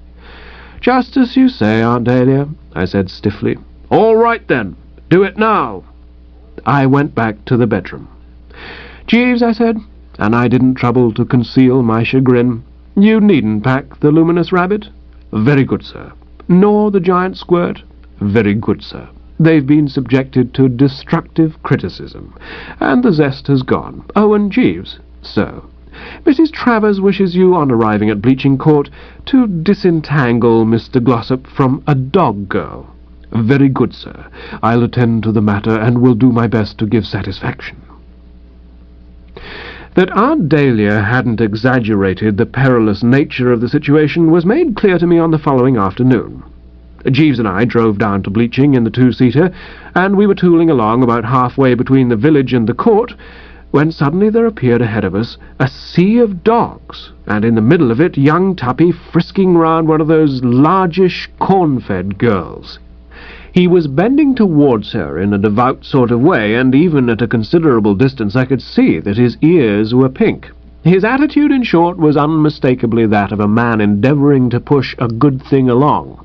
Just as you say, Aunt Dahlia, I said stiffly. All right, then. Do it now. I went back to the bedroom. Jeeves, I said, and I didn't trouble to conceal my chagrin, you needn't pack the luminous rabbit. Very good, sir. Nor the giant squirt. Very good, sir. They've been subjected to destructive criticism, and the zest has gone. Oh, and Jeeves, so Mrs. Travers wishes you, on arriving at Bleaching Court, to disentangle Mr. Glossop from a dog girl. Very good, sir. I'll attend to the matter, and will do my best to give satisfaction. That Aunt Dahlia hadn't exaggerated the perilous nature of the situation was made clear to me on the following afternoon. Jeeves and I drove down to Bleaching in the two-seater, and we were tooling along about halfway between the village and the court, when suddenly there appeared ahead of us a sea of dogs, and in the middle of it young Tuppy frisking round one of those largish corn-fed girls. He was bending towards her in a devout sort of way, and even at a considerable distance I could see that his ears were pink. His attitude, in short, was unmistakably that of a man endeavouring to push a good thing along,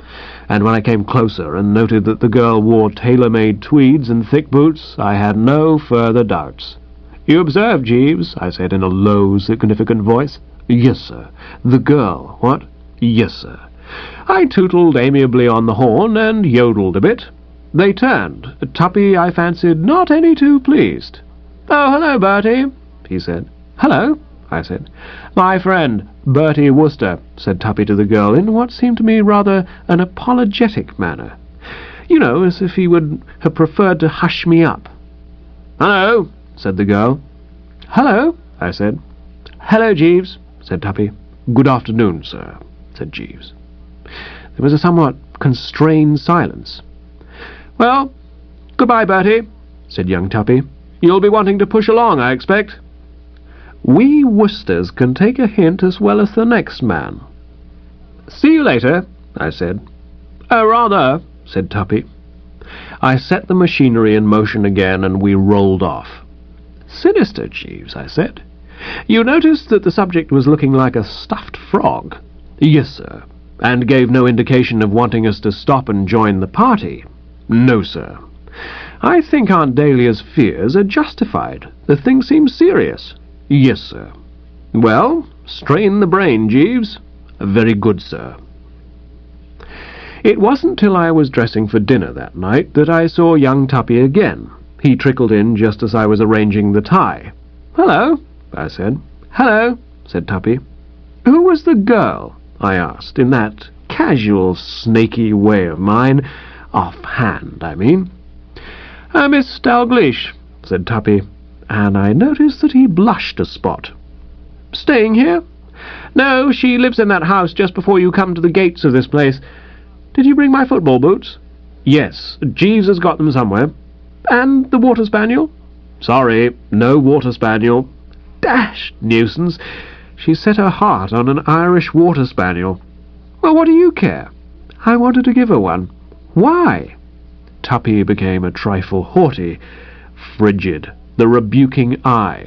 and when I came closer and noted that the girl wore tailor-made tweeds and thick boots, I had no further doubts. "You observe, Jeeves?" I said in a low, significant voice. "Yes, sir." "The girl, what?" "Yes, sir." I tootled amiably on the horn and yodeled a bit. They turned. Tuppy, I fancied, not any too pleased. "Oh, hello, Bertie," he said. "Hello," I said. "My friend, Bertie Wooster," said Tuppy to the girl, in what seemed to me rather an apologetic manner. You know, as if he would have preferred to hush me up. "Hello," said the girl. "Hello," I said. "Hello, Jeeves," said Tuppy. "Good afternoon, sir," said Jeeves. There was a somewhat constrained silence. "Well, goodbye, Bertie," said young Tuppy. "You'll be wanting to push along, I expect." "We Woosters can take a hint as well as the next man." "See you later," I said. "Oh, rather," said Tuppy. I set the machinery in motion again, and we rolled off. "Sinister, Jeeves," I said. "You noticed that the subject was looking like a stuffed frog?" "Yes, sir." "And gave no indication of wanting us to stop and join the party?" "No, sir." "I think Aunt Dahlia's fears are justified. The thing seems serious." "Yes, sir." "Well, strain the brain, Jeeves." "Very good, sir." It wasn't till I was dressing for dinner that night that I saw young Tuppy again. He trickled in just as I was arranging the tie. "Hello," I said. "Hello," said Tuppy. "Who was the girl?" I asked, in that casual, snaky way of mine. Offhand, I mean. "Miss Dalgleish," said Tuppy, and I noticed that he blushed a spot. "Staying here?" "No, she lives in that house just before you come to the gates of this place. Did you bring my football boots?" "Yes, Jeeves has got them somewhere." "And the water spaniel?" "Sorry, no water spaniel." Dashed nuisance. She set her heart on an Irish water spaniel. "Well, what do you care?" "I wanted to give her one." "Why?" Tuppy became a trifle haughty, frigid, the rebuking eye.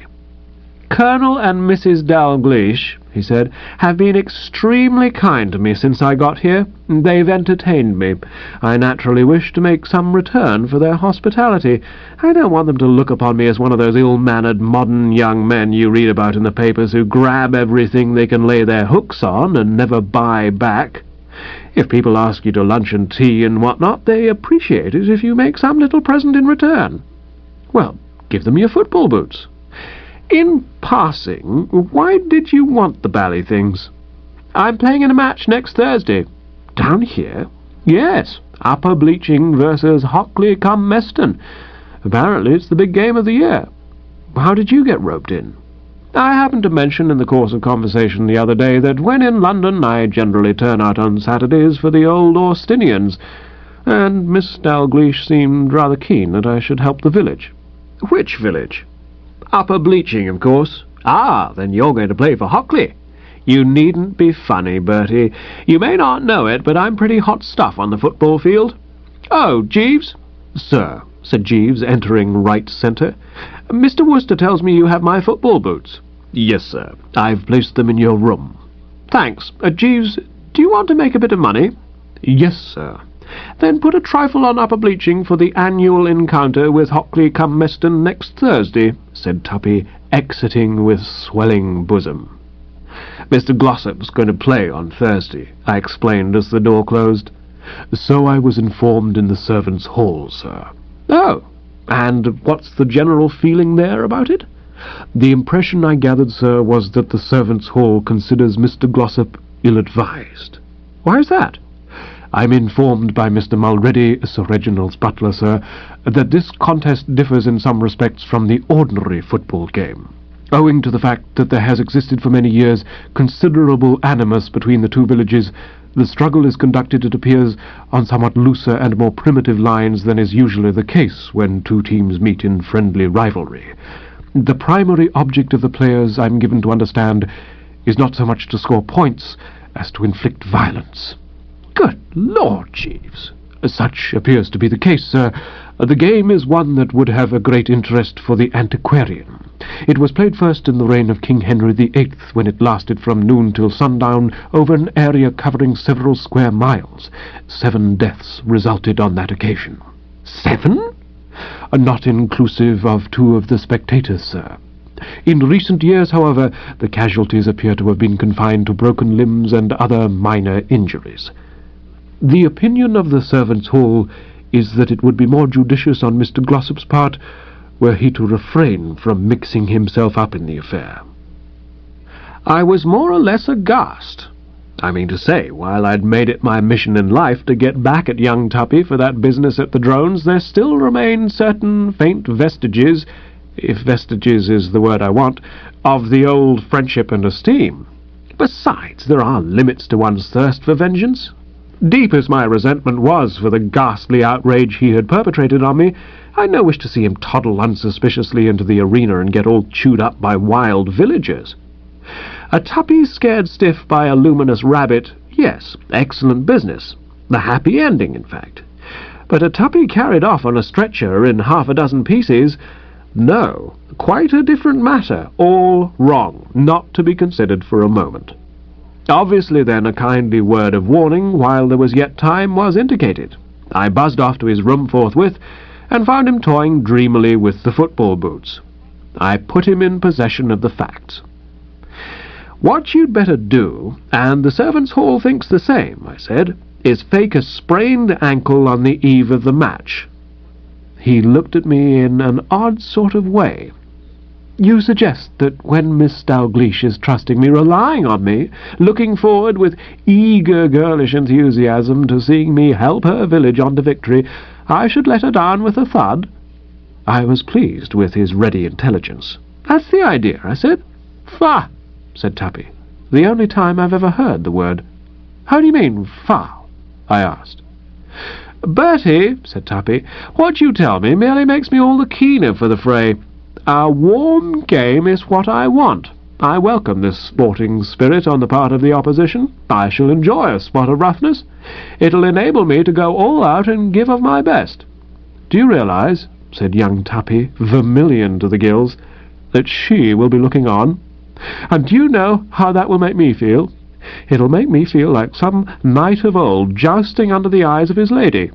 "Colonel and Mrs. Dalgleish," he said, "have been extremely kind to me since I got here. They've entertained me. I naturally wish to make some return for their hospitality. I don't want them to look upon me as one of those ill-mannered modern young men you read about in the papers who grab everything they can lay their hooks on and never buy back. If people ask you to lunch and tea and what-not, they appreciate it if you make some little present in return. Well, give them your football boots. In passing, why did you want the bally things?" "I'm playing in a match next Thursday." "Down here?" "Yes, Upper Bleaching versus Hockley-cum-Meston. Apparently it's the big game of the year." "How did you get roped in?" "I happened to mention in the course of conversation the other day that when in London I generally turn out on Saturdays for the old Austinians, and Miss Dalgleish seemed rather keen that I should help the village." "Which village?" "Upper Bleaching, of course." "Ah, then you're going to play for Hockley." "You needn't be funny, Bertie. You may not know it, but I'm pretty hot stuff on the football field." "Oh, Jeeves?" "Sir," said Jeeves, entering right centre. "Mr. Wooster tells me you have my football boots." "Yes, sir. I've placed them in your room." "Thanks. Jeeves, do you want to make a bit of money?" "Yes, sir." "Then put a trifle on Upper Bleaching for the annual encounter with Hockley-cum-Meston next Thursday," said Tuppy, exiting with swelling bosom. "Mr. Glossop's going to play on Thursday," I explained as the door closed. "So I was informed in the servants' hall, sir." "Oh, and what's the general feeling there about it?" "The impression I gathered, sir, was that the servants' hall considers Mr. Glossop ill-advised." "Why is that?" "I'm informed by Mr. Mulready, Sir Reginald's butler, sir, that this contest differs in some respects from the ordinary football game, owing to the fact that there has existed for many years considerable animus between the two villages. The struggle is conducted, it appears, on somewhat looser and more primitive lines than is usually the case when two teams meet in friendly rivalry. The primary object of the players, I'm given to understand, is not so much to score points as to inflict violence." "Good Lord, Jeeves!" "Such appears to be the case, sir. The game is one that would have a great interest for the antiquarian. It was played first in the reign of King Henry VIII, when it lasted from noon till sundown over an area covering several square miles. 7 deaths resulted on that occasion." "7?" "Not inclusive of 2 of the spectators, sir. In recent years, however, the casualties appear to have been confined to broken limbs and other minor injuries. The opinion of the servants' hall is that it would be more judicious on Mr. Glossop's part were he to refrain from mixing himself up in the affair." I was more or less aghast. I mean to say, while I'd made it my mission in life to get back at young Tuppy for that business at the drones, there still remained certain faint vestiges, if vestiges is the word I want, of the old friendship and esteem. Besides, there are limits to one's thirst for vengeance. Deep as my resentment was for the ghastly outrage he had perpetrated on me, I had no wish to see him toddle unsuspiciously into the arena and get all chewed up by wild villagers. A Tuppy scared stiff by a luminous rabbit, yes, excellent business. The happy ending, in fact. But a Tuppy carried off on a stretcher in half a dozen pieces, no, quite a different matter, all wrong, not to be considered for a moment. Obviously, then, a kindly word of warning, while there was yet time, was indicated. I buzzed off to his room forthwith, and found him toying dreamily with the football boots. I put him in possession of the facts. "What you'd better do, and the servants' hall thinks the same," I said, "is fake a sprained ankle on the eve of the match." He looked at me in an odd sort of way. "You suggest that when Miss Dalgleish is trusting me, relying on me, looking forward with eager girlish enthusiasm to seeing me help her village on to victory, I should let her down with a thud?" I was pleased with his ready intelligence. "That's the idea," I said. "Faugh!" said Tuppy. The only time I've ever heard the word. "How do you mean, foul?" I asked. "Bertie," said Tuppy, "what you tell me merely makes me all the keener for the fray. A warm game is what I want. I welcome this sporting spirit on the part of the opposition. I shall enjoy a spot of roughness. It'll enable me to go all out and give of my best. Do you realize," said young Tuppy, vermilion to the gills, "that she will be looking on? And do you know how that will make me feel? It'll make me feel like some knight of old jousting under the eyes of his lady.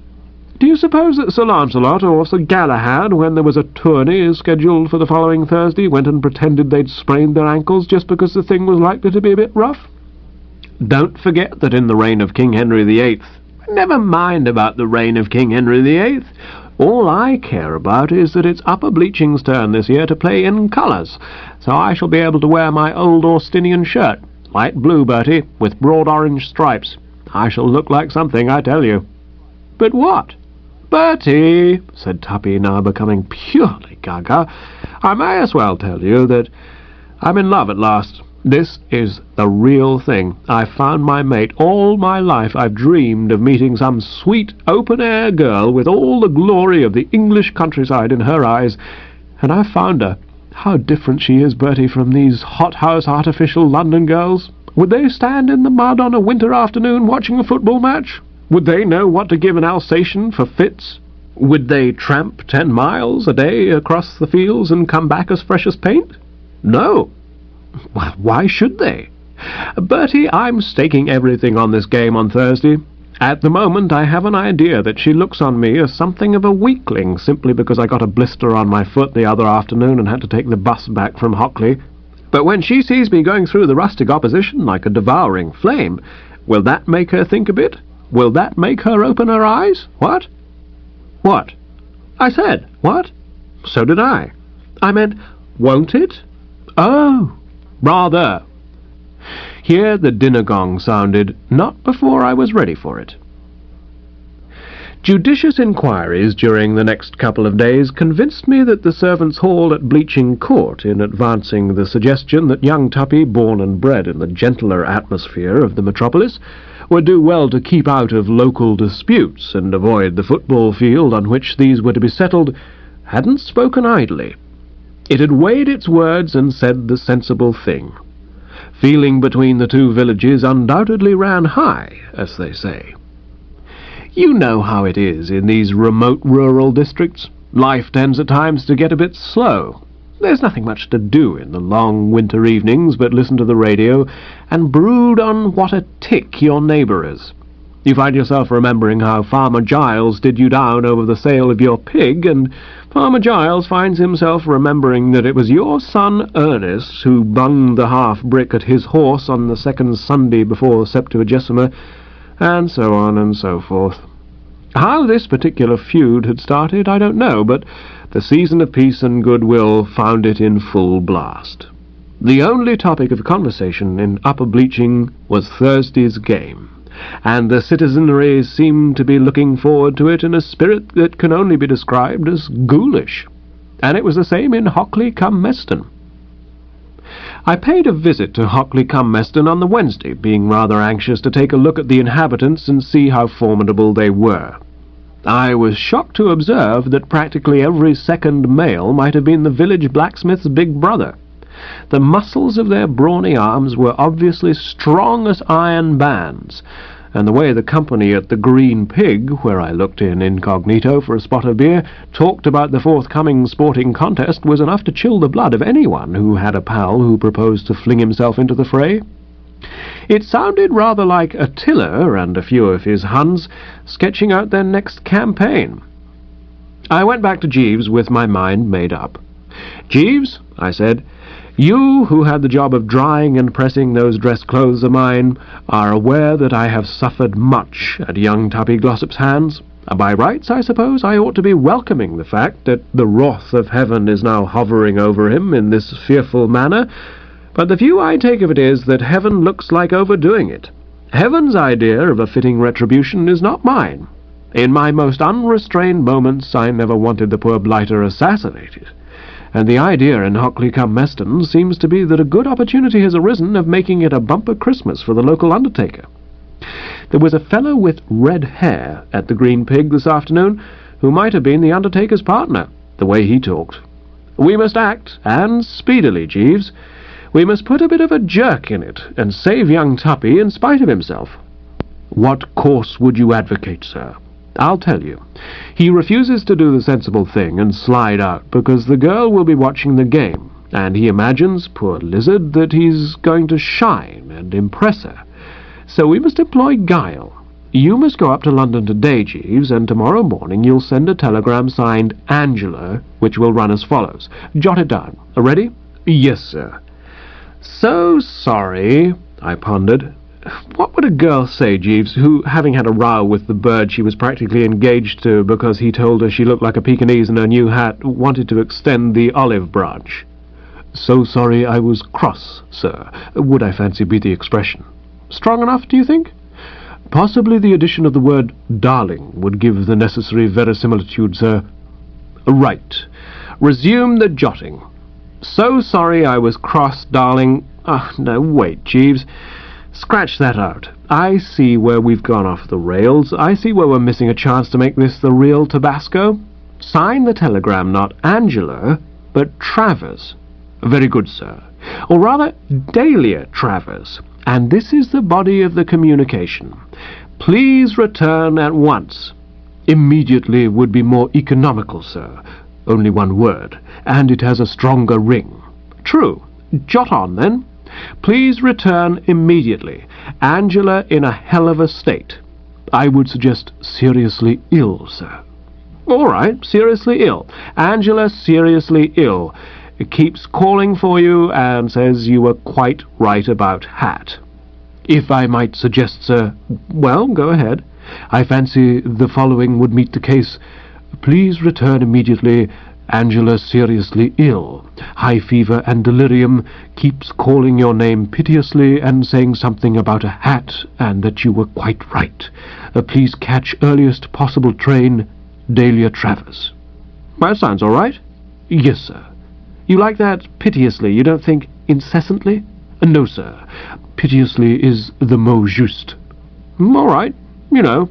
Do you suppose that Sir Lancelot or Sir Galahad, when there was a tourney scheduled for the following Thursday, went and pretended they'd sprained their ankles just because the thing was likely to be a bit rough? Don't forget that in the reign of King Henry VIII... Never mind about the reign of King Henry VIII. All I care about is that it's Upper Bleaching's turn this year to play in colours, so I shall be able to wear my old Austinian shirt, light blue, Bertie, with broad orange stripes. I shall look like something, I tell you." "But what?" "Bertie," said Tuppy, now becoming purely gaga, "I may as well tell you that I'm in love at last. This is the real thing. I've found my mate. All my life I've dreamed of meeting some sweet, open-air girl with all the glory of the English countryside in her eyes, and I've found her. How different she is, Bertie, from these hothouse artificial London girls. Would they stand in the mud on a winter afternoon watching a football match? Would they know what to give an Alsatian for fits? Would they tramp 10 miles a day across the fields and come back as fresh as paint? No. Well, why should they? Bertie, I'm staking everything on this game on Thursday. At the moment I have an idea that she looks on me as something of a weakling, simply because I got a blister on my foot the other afternoon and had to take the bus back from Hockley. But when she sees me going through the rustic opposition like a devouring flame, will that make her think a bit? Will that make her open her eyes? What? What? I said, what? So did I. I meant, won't it? Oh, rather. Here the dinner gong sounded, not before I was ready for it. Judicious inquiries during the next couple of days convinced me that the servants' hall at Bleaching Court, in advancing the suggestion that young Tuppy, born and bred in the gentler atmosphere of the metropolis, would do well to keep out of local disputes and avoid the football field on which these were to be settled, hadn't spoken idly. It had weighed its words and said the sensible thing. Feeling between the two villages undoubtedly ran high, as they say. You know how it is in these remote rural districts. Life tends at times to get a bit slow. There's nothing much to do in the long winter evenings but listen to the radio and brood on what a tick your neighbour is. You find yourself remembering how Farmer Giles did you down over the sale of your pig, and Farmer Giles finds himself remembering that it was your son Ernest who bunged the half-brick at his horse on the second Sunday before Septuagesima, and so on and so forth. How this particular feud had started, I don't know, but the season of peace and goodwill found it in full blast. The only topic of conversation in Upper Bleaching was Thursday's game, and the citizenry seemed to be looking forward to it in a spirit that can only be described as ghoulish. And it was the same in Hockley-cum-Meston. I paid a visit to Hockley-cum-Meston on the Wednesday, being rather anxious to take a look at the inhabitants and see how formidable they were. I was shocked to observe that practically every second male might have been the village blacksmith's big brother. The muscles of their brawny arms were obviously strong as iron bands, and the way the company at the Green Pig, where I looked in incognito for a spot of beer, talked about the forthcoming sporting contest was enough to chill the blood of anyone who had a pal who proposed to fling himself into the fray. It sounded rather like Attila and a few of his Huns sketching out their next campaign. I went back to Jeeves with my mind made up. "Jeeves," I said, "you, who had the job of drying and pressing those dress clothes of mine, are aware that I have suffered much at young Tuppy Glossop's hands. By rights, I suppose, I ought to be welcoming the fact that the wrath of heaven is now hovering over him in this fearful manner, but the view I take of it is that heaven looks like overdoing it. Heaven's idea of a fitting retribution is not mine. In my most unrestrained moments I never wanted the poor blighter assassinated, and the idea in Hockley-cum-Meston seems to be that a good opportunity has arisen of making it a bumper Christmas for the local undertaker. There was a fellow with red hair at the Green Pig this afternoon who might have been the undertaker's partner, the way he talked. We must act, and speedily, Jeeves. We must put a bit of a jerk in it, and save young Tuppy in spite of himself." "What course would you advocate, sir?" "I'll tell you. He refuses to do the sensible thing and slide out because the girl will be watching the game, and he imagines, poor lizard, that he's going to shine and impress her. So we must employ guile. You must go up to London today, Jeeves, and tomorrow morning you'll send a telegram signed Angela, which will run as follows. Jot it down. Ready?" "Yes, sir." "So sorry," I pondered. What would a girl say, Jeeves, who, having had a row with the bird she was practically engaged to because he told her she looked like a Pekingese in her new hat, wanted to extend the olive branch? "So sorry I was cross, sir," would I fancy be the expression. Strong enough, do you think? Possibly the addition of the word darling would give the necessary verisimilitude, sir. Right. Resume the jotting. "So sorry I was cross, darling." No, wait, Jeeves. Scratch that out. I see where we've gone off the rails. I see where we're missing a chance to make this the real Tabasco. Sign the telegram not Angela, but Travers. Very good, sir. Or rather, Dahlia Travers. And this is the body of the communication. Please return at once. Immediately would be more economical, sir. Only one word, and it has a stronger ring. True. Jot on, then. Please return immediately. Angela in a hell of a state. I would suggest seriously ill, sir. All right, seriously ill. Angela seriously ill. Keeps calling for you and says you were quite right about hat. If I might suggest, sir... Well, go ahead. I fancy the following would meet the case. Please return immediately. Angela seriously ill. High fever and delirium. Keeps calling your name piteously and saying something about a hat and that you were quite right. Please catch earliest possible train. Dahlia Travers. That sounds all right. Yes, sir. You like that piteously, you don't think incessantly? No, sir. Piteously is the mot juste. All right, you know.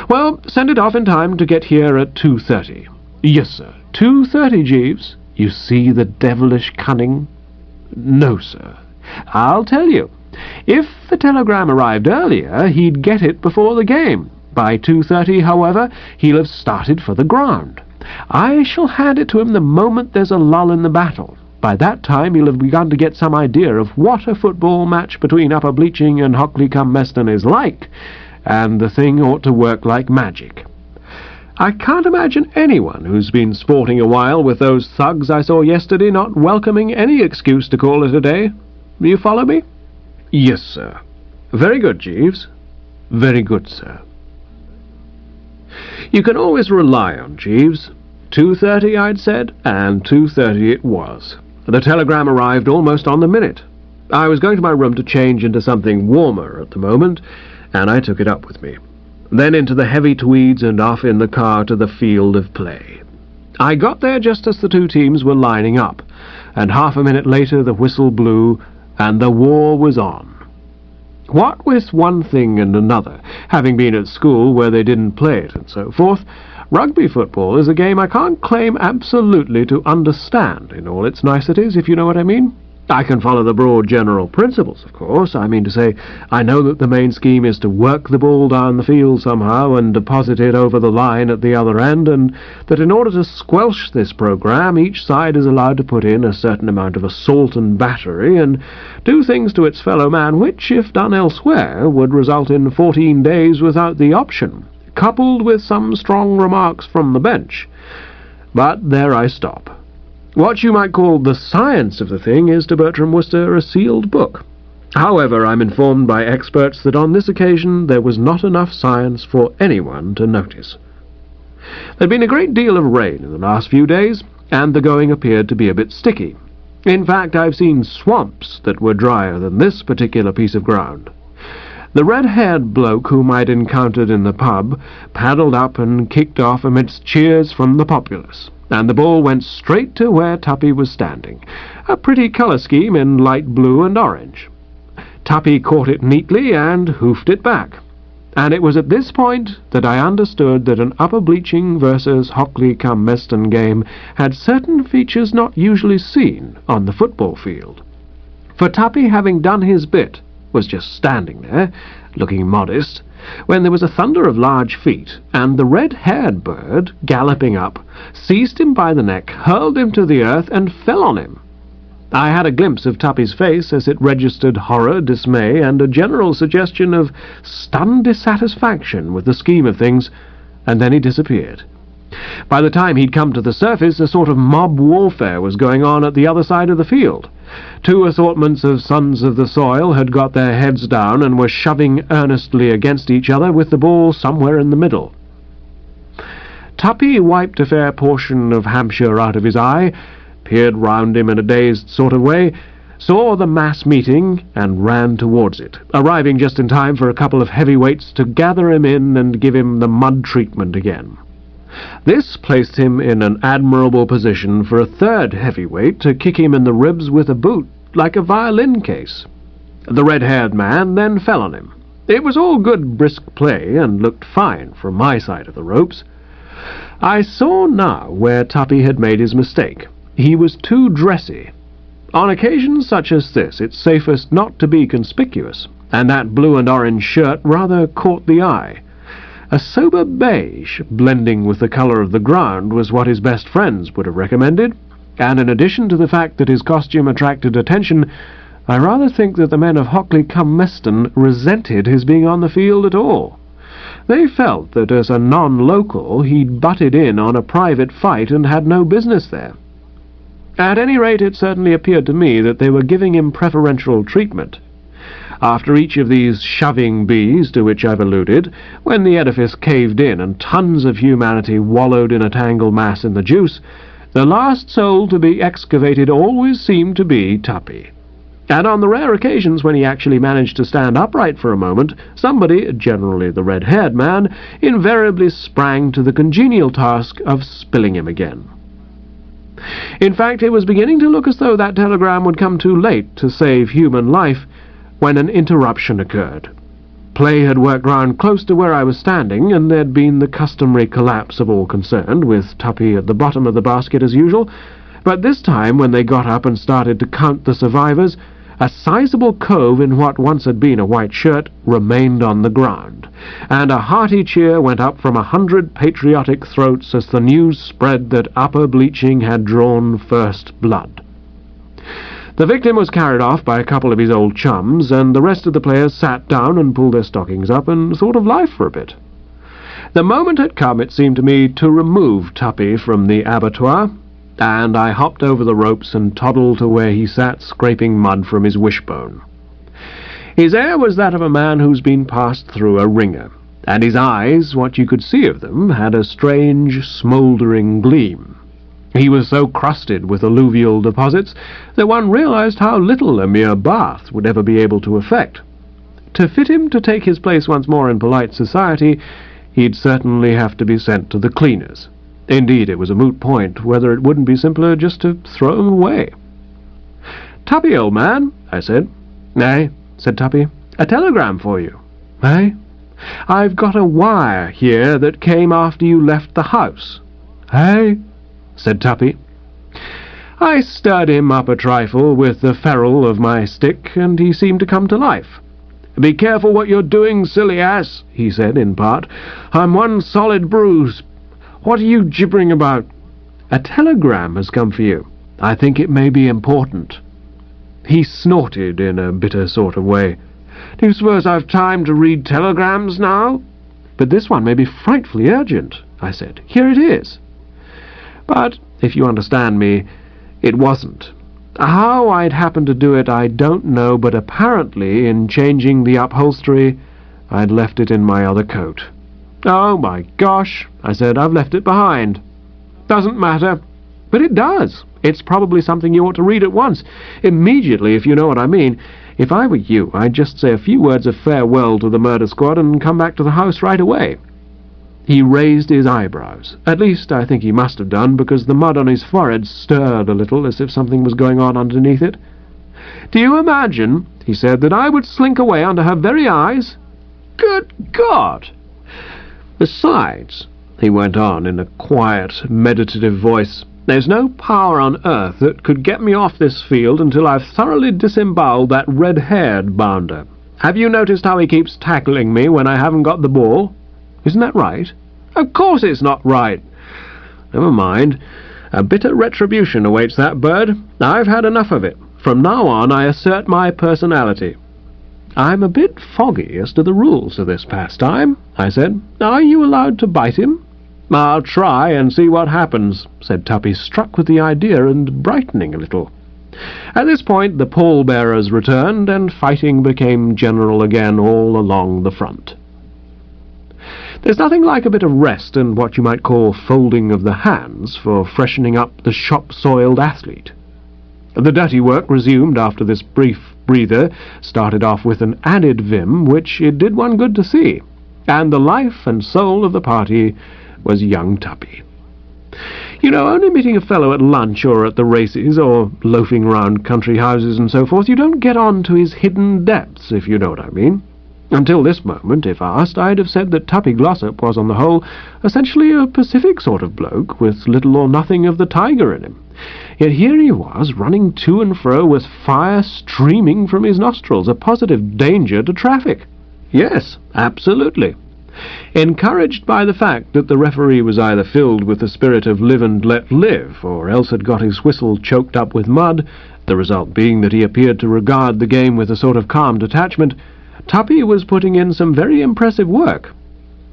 Well, send it off in time to get here at 2:30. Yes, sir. 2:30, Jeeves. You see the devilish cunning? No, sir. I'll tell you. If the telegram arrived earlier, he'd get it before the game. By 2:30, however, he'll have started for the ground. I shall hand it to him the moment there's a lull in the battle. By that time he'll have begun to get some idea of what a football match between Upper Bleaching and Hockley-cum-Meston is like, and the thing ought to work like magic. I can't imagine anyone who's been sporting a while with those thugs I saw yesterday not welcoming any excuse to call it a day. Do you follow me? Yes, sir. Very good, Jeeves. Very good, sir. You can always rely on Jeeves. 2:30, I'd said, and 2:30 it was. The telegram arrived almost on the minute. I was going to my room to change into something warmer at the moment, and I took it up with me. Then into the heavy tweeds and off in the car to the field of play. I got there just as the two teams were lining up, and half a minute later the whistle blew, and the war was on. What with one thing and another, having been at school where they didn't play it and so forth, rugby football is a game I can't claim absolutely to understand in all its niceties, if you know what I mean. I can follow the broad general principles, of course. I mean to say, I know that the main scheme is to work the ball down the field somehow and deposit it over the line at the other end, and that in order to squelch this programme, each side is allowed to put in a certain amount of assault and battery, and do things to its fellow man which, if done elsewhere, would result in 14 days without the option, coupled with some strong remarks from the bench. But there I stop. What you might call the science of the thing is to Bertie Wooster a sealed book. However, I'm informed by experts that on this occasion there was not enough science for anyone to notice. There'd been a great deal of rain in the last few days, and the going appeared to be a bit sticky. In fact, I've seen swamps that were drier than this particular piece of ground. The red-haired bloke whom I'd encountered in the pub paddled up and kicked off amidst cheers from the populace, and the ball went straight to where Tuppy was standing, a pretty colour scheme in light blue and orange. Tuppy caught it neatly and hoofed it back, and it was at this point that I understood that an Upper Bleaching versus Hockley-cum-Meston game had certain features not usually seen on the football field. For Tuppy, having done his bit, was just standing there, looking modest, when there was a thunder of large feet, and the red-haired bird, galloping up, seized him by the neck, hurled him to the earth, and fell on him. I had a glimpse of Tuppy's face as it registered horror, dismay, and a general suggestion of stunned dissatisfaction with the scheme of things, and then he disappeared. By the time he'd come to the surface, a sort of mob warfare was going on at the other side of the field. Two assortments of sons of the soil had got their heads down and were shoving earnestly against each other with the ball somewhere in the middle. Tuppy wiped a fair portion of Hampshire out of his eye, peered round him in a dazed sort of way, saw the mass meeting, and ran towards it, arriving just in time for a couple of heavyweights to gather him in and give him the mud treatment again. This placed him in an admirable position for a third heavyweight to kick him in the ribs with a boot, like a violin case. The red-haired man then fell on him. It was all good brisk play, and looked fine from my side of the ropes. I saw now where Tuppy had made his mistake. He was too dressy. On occasions such as this, it's safest not to be conspicuous, and that blue and orange shirt rather caught the eye. A sober beige, blending with the colour of the ground, was what his best friends would have recommended, and in addition to the fact that his costume attracted attention, I rather think that the men of Hockley-cum-Meston resented his being on the field at all. They felt that as a non-local he'd butted in on a private fight and had no business there. At any rate, it certainly appeared to me that they were giving him preferential treatment. After each of these shoving bees to which I've alluded, when the edifice caved in and tons of humanity wallowed in a tangled mass in the juice, the last soul to be excavated always seemed to be Tuppy. And on the rare occasions when he actually managed to stand upright for a moment, somebody, generally the red-haired man, invariably sprang to the congenial task of spilling him again. In fact, it was beginning to look as though that telegram would come too late to save human life, when an interruption occurred. Play had worked round close to where I was standing, and there'd been the customary collapse of all concerned, with Tuppy at the bottom of the basket as usual, but this time, when they got up and started to count the survivors, a sizable cove in what once had been a white shirt remained on the ground, and a hearty cheer went up from 100 patriotic throats as the news spread that Upper Bleaching had drawn first blood. The victim was carried off by a couple of his old chums, and the rest of the players sat down and pulled their stockings up and thought of life for a bit. The moment had come, it seemed to me, to remove Tuppy from the abattoir, and I hopped over the ropes and toddled to where he sat scraping mud from his wishbone. His air was that of a man who's been passed through a wringer, and his eyes, what you could see of them, had a strange, smouldering gleam. He was so crusted with alluvial deposits that one realized how little a mere bath would ever be able to effect. To fit him to take his place once more in polite society, he'd certainly have to be sent to the cleaners. Indeed, it was a moot point whether it wouldn't be simpler just to throw him away. "Tuppy, old man," I said. "Eh?" said Tuppy. "A telegram for you." "Eh?" "I've got a wire here that came after you left the house." "Eh?" said Tuppy. I stirred him up a trifle with the ferrule of my stick, and he seemed to come to life. "Be careful what you're doing, silly ass," he said in part. "I'm one solid bruise. What are you gibbering about?" "A telegram has come for you. I think it may be important." He snorted in a bitter sort of way. "Do you suppose I've time to read telegrams now?" "But this one may be frightfully urgent," I said. "Here it is." But, if you understand me, it wasn't. How I'd happened to do it I don't know, but apparently, in changing the upholstery, I'd left it in my other coat. "Oh my gosh," I said, "I've left it behind." "Doesn't matter." "But it does. It's probably something you ought to read at once, immediately, if you know what I mean. If I were you, I'd just say a few words of farewell to the murder squad and come back to the house right away." He raised his eyebrows. At least, I think he must have done, because the mud on his forehead stirred a little, as if something was going on underneath it. "Do you imagine," he said, "that I would slink away under her very eyes? Good God! Besides," he went on in a quiet, meditative voice, "there's no power on earth that could get me off this field until I've thoroughly disemboweled that red-haired bounder. Have you noticed how he keeps tackling me when I haven't got the ball? Isn't that right?" "Of course it's not right." "Never mind. A bitter retribution awaits that bird. I've had enough of it. From now on I assert my personality." "I'm a bit foggy as to the rules of this pastime," I said. "Are you allowed to bite him?" "I'll try and see what happens," said Tuppy, struck with the idea and brightening a little. At this point the pall-bearers returned, and fighting became general again all along the front. There's nothing like a bit of rest and what you might call folding of the hands for freshening up the shop-soiled athlete. The dirty work resumed after this brief breather started off with an added vim which it did one good to see, and the life and soul of the party was young Tuppy. You know, only meeting a fellow at lunch or at the races or loafing round country houses and so forth, you don't get on to his hidden depths, if you know what I mean. Until this moment, if asked, I'd have said that Tuppy Glossop was, on the whole, essentially a pacific sort of bloke, with little or nothing of the tiger in him. Yet here he was, running to and fro with fire streaming from his nostrils, a positive danger to traffic. Yes, absolutely. Encouraged by the fact that the referee was either filled with the spirit of live and let live, or else had got his whistle choked up with mud, the result being that he appeared to regard the game with a sort of calm detachment, Tuppy was putting in some very impressive work.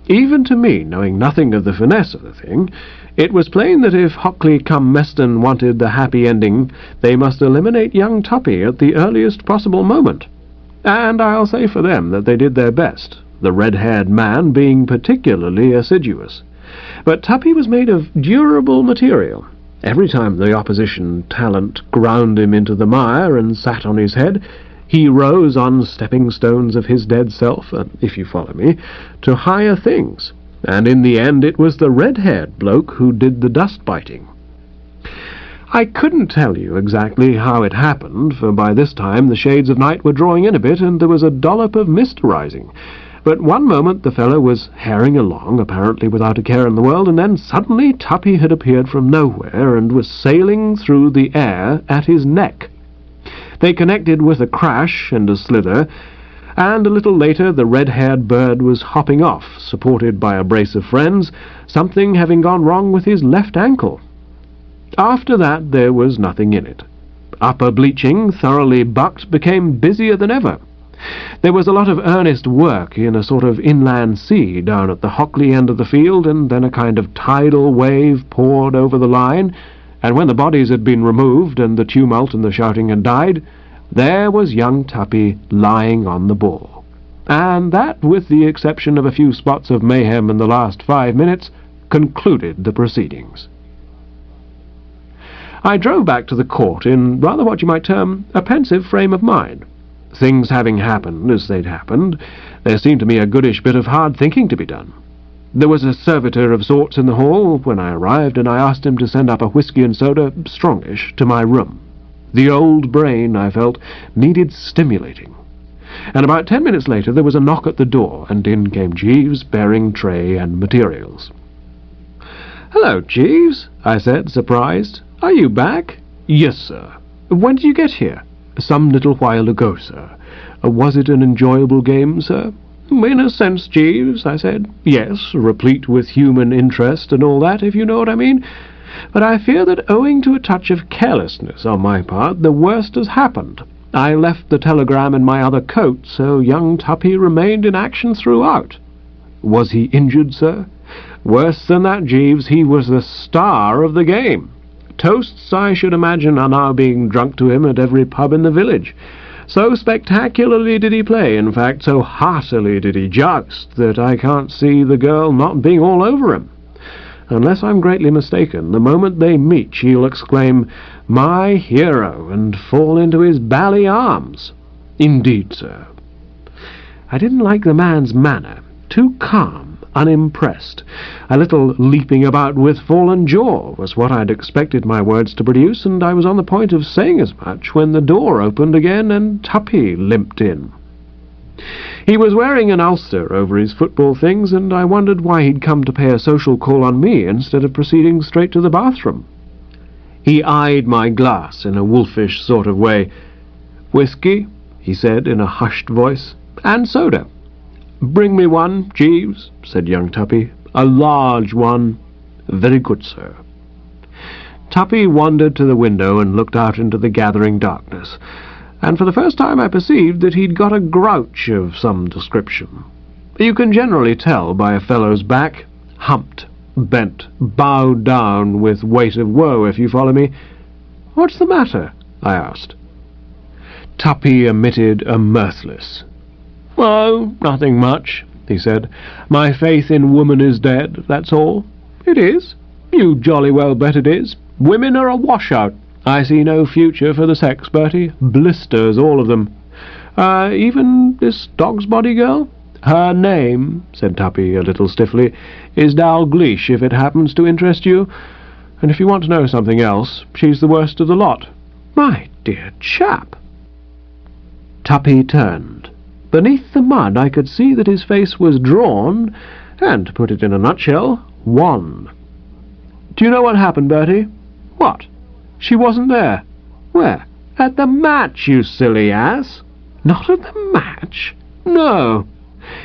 Even to me, knowing nothing of the finesse of the thing, it was plain that if Hockley cum Meston wanted the happy ending, they must eliminate young Tuppy at the earliest possible moment. And I'll say for them that they did their best, the red-haired man being particularly assiduous. But Tuppy was made of durable material. Every time the opposition talent ground him into the mire and sat on his head, he rose on stepping stones of his dead self, if you follow me, to higher things, and in the end it was the red-haired bloke who did the dust-biting. I couldn't tell you exactly how it happened, for by this time the shades of night were drawing in a bit, and there was a dollop of mist rising. But one moment the fellow was herring along, apparently without a care in the world, and then suddenly Tuppy had appeared from nowhere and was sailing through the air at his neck. They connected with a crash and a slither, and a little later the red-haired bird was hopping off, supported by a brace of friends, something having gone wrong with his left ankle. After that there was nothing in it. Upper bleaching, thoroughly bucked, became busier than ever. There was a lot of earnest work in a sort of inland sea down at the Hockley end of the field, and then a kind of tidal wave poured over the line, and when the bodies had been removed and the tumult and the shouting had died, there was young Tuppy lying on the ball. And that, with the exception of a few spots of mayhem in the last 5 minutes, concluded the proceedings. I drove back to the court in rather what you might term a pensive frame of mind. Things having happened as they'd happened, there seemed to me a goodish bit of hard thinking to be done. There was a servitor of sorts in the hall when I arrived, and I asked him to send up a whisky and soda, strongish, to my room. The old brain, I felt, needed stimulating. And about 10 minutes later there was a knock at the door, and in came Jeeves, bearing tray and materials. "Hello, Jeeves," I said, surprised. "Are you back?" "Yes, sir." "When did you get here?" "Some little while ago, sir." "Was it an enjoyable game, sir?" "In a sense, Jeeves," I said. "Yes, replete with human interest and all that, if you know what I mean. But I fear that owing to a touch of carelessness on my part, the worst has happened. I left the telegram in my other coat, so young Tuppy remained in action throughout." "Was he injured, sir?" "Worse than that, Jeeves. He was the star of the game. Toasts, I should imagine, are now being drunk to him at every pub in the village. So spectacularly did he play, in fact, so heartily did he joust, that I can't see the girl not being all over him. Unless I'm greatly mistaken, the moment they meet she'll exclaim, 'My hero,' and fall into his bally arms." "Indeed, sir." I didn't like the man's manner. Too calm, unimpressed. A little leaping about with fallen jaw was what I'd expected my words to produce, and I was on the point of saying as much when the door opened again and Tuppy limped in. He was wearing an ulster over his football things, and I wondered why he'd come to pay a social call on me instead of proceeding straight to the bathroom. He eyed my glass in a wolfish sort of way. "Whiskey," he said in a hushed voice, "and soda." "Bring me one, Jeeves," said young Tuppy. "A large one." "Very good, sir." Tuppy wandered to the window and looked out into the gathering darkness, and for the first time I perceived that he'd got a grouch of some description. You can generally tell by a fellow's back. Humped, bent, bowed down with weight of woe, if you follow me. "What's the matter?" I asked. Tuppy emitted a mirthless. "Oh, nothing much," he said. "My faith in woman is dead, that's all." "It is? You jolly well bet it is. Women are a washout. I see no future for the sex, Bertie. Blisters, all of them. Even this dog's body girl?" "Her name," said Tuppy a little stiffly, "is Dalgleish, if it happens to interest you. And if you want to know something else, she's the worst of the lot." "My dear chap!" Tuppy turned. Beneath the mud I could see that his face was drawn, and, to put it in a nutshell, wan. "Do you know what happened, Bertie?" "What?" "She wasn't there." "Where?" "At the match, you silly ass." "Not at the match?" "No."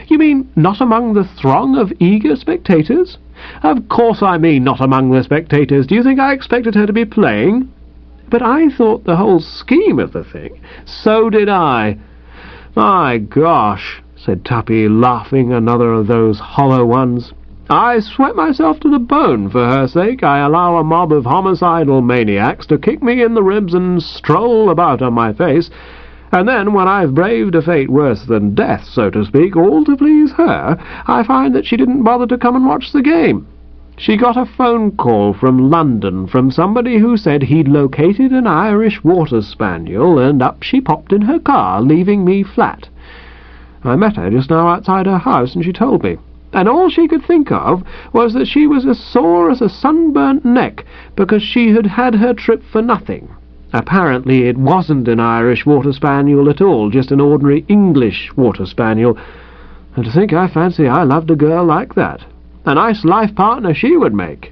"You mean not among the throng of eager spectators?" "Of course I mean not among the spectators. Do you think I expected her to be playing?" "But I thought the whole scheme of the thing—" "So did I. My gosh," said Tuppy, laughing, another of those hollow ones. "I sweat myself to the bone for her sake. I allow a mob of homicidal maniacs to kick me in the ribs and stroll about on my face, and then, when I've braved a fate worse than death, so to speak, all to please her, I find that she didn't bother to come and watch the game. She got a phone call from London from somebody who said he'd located an Irish water spaniel, and up she popped in her car, leaving me flat. I met her just now outside her house, and she told me. And all she could think of was that she was as sore as a sunburnt neck because she had had her trip for nothing. Apparently it wasn't an Irish water spaniel at all, just an ordinary English water spaniel. And to think I fancy I loved a girl like that. A nice life partner she would make.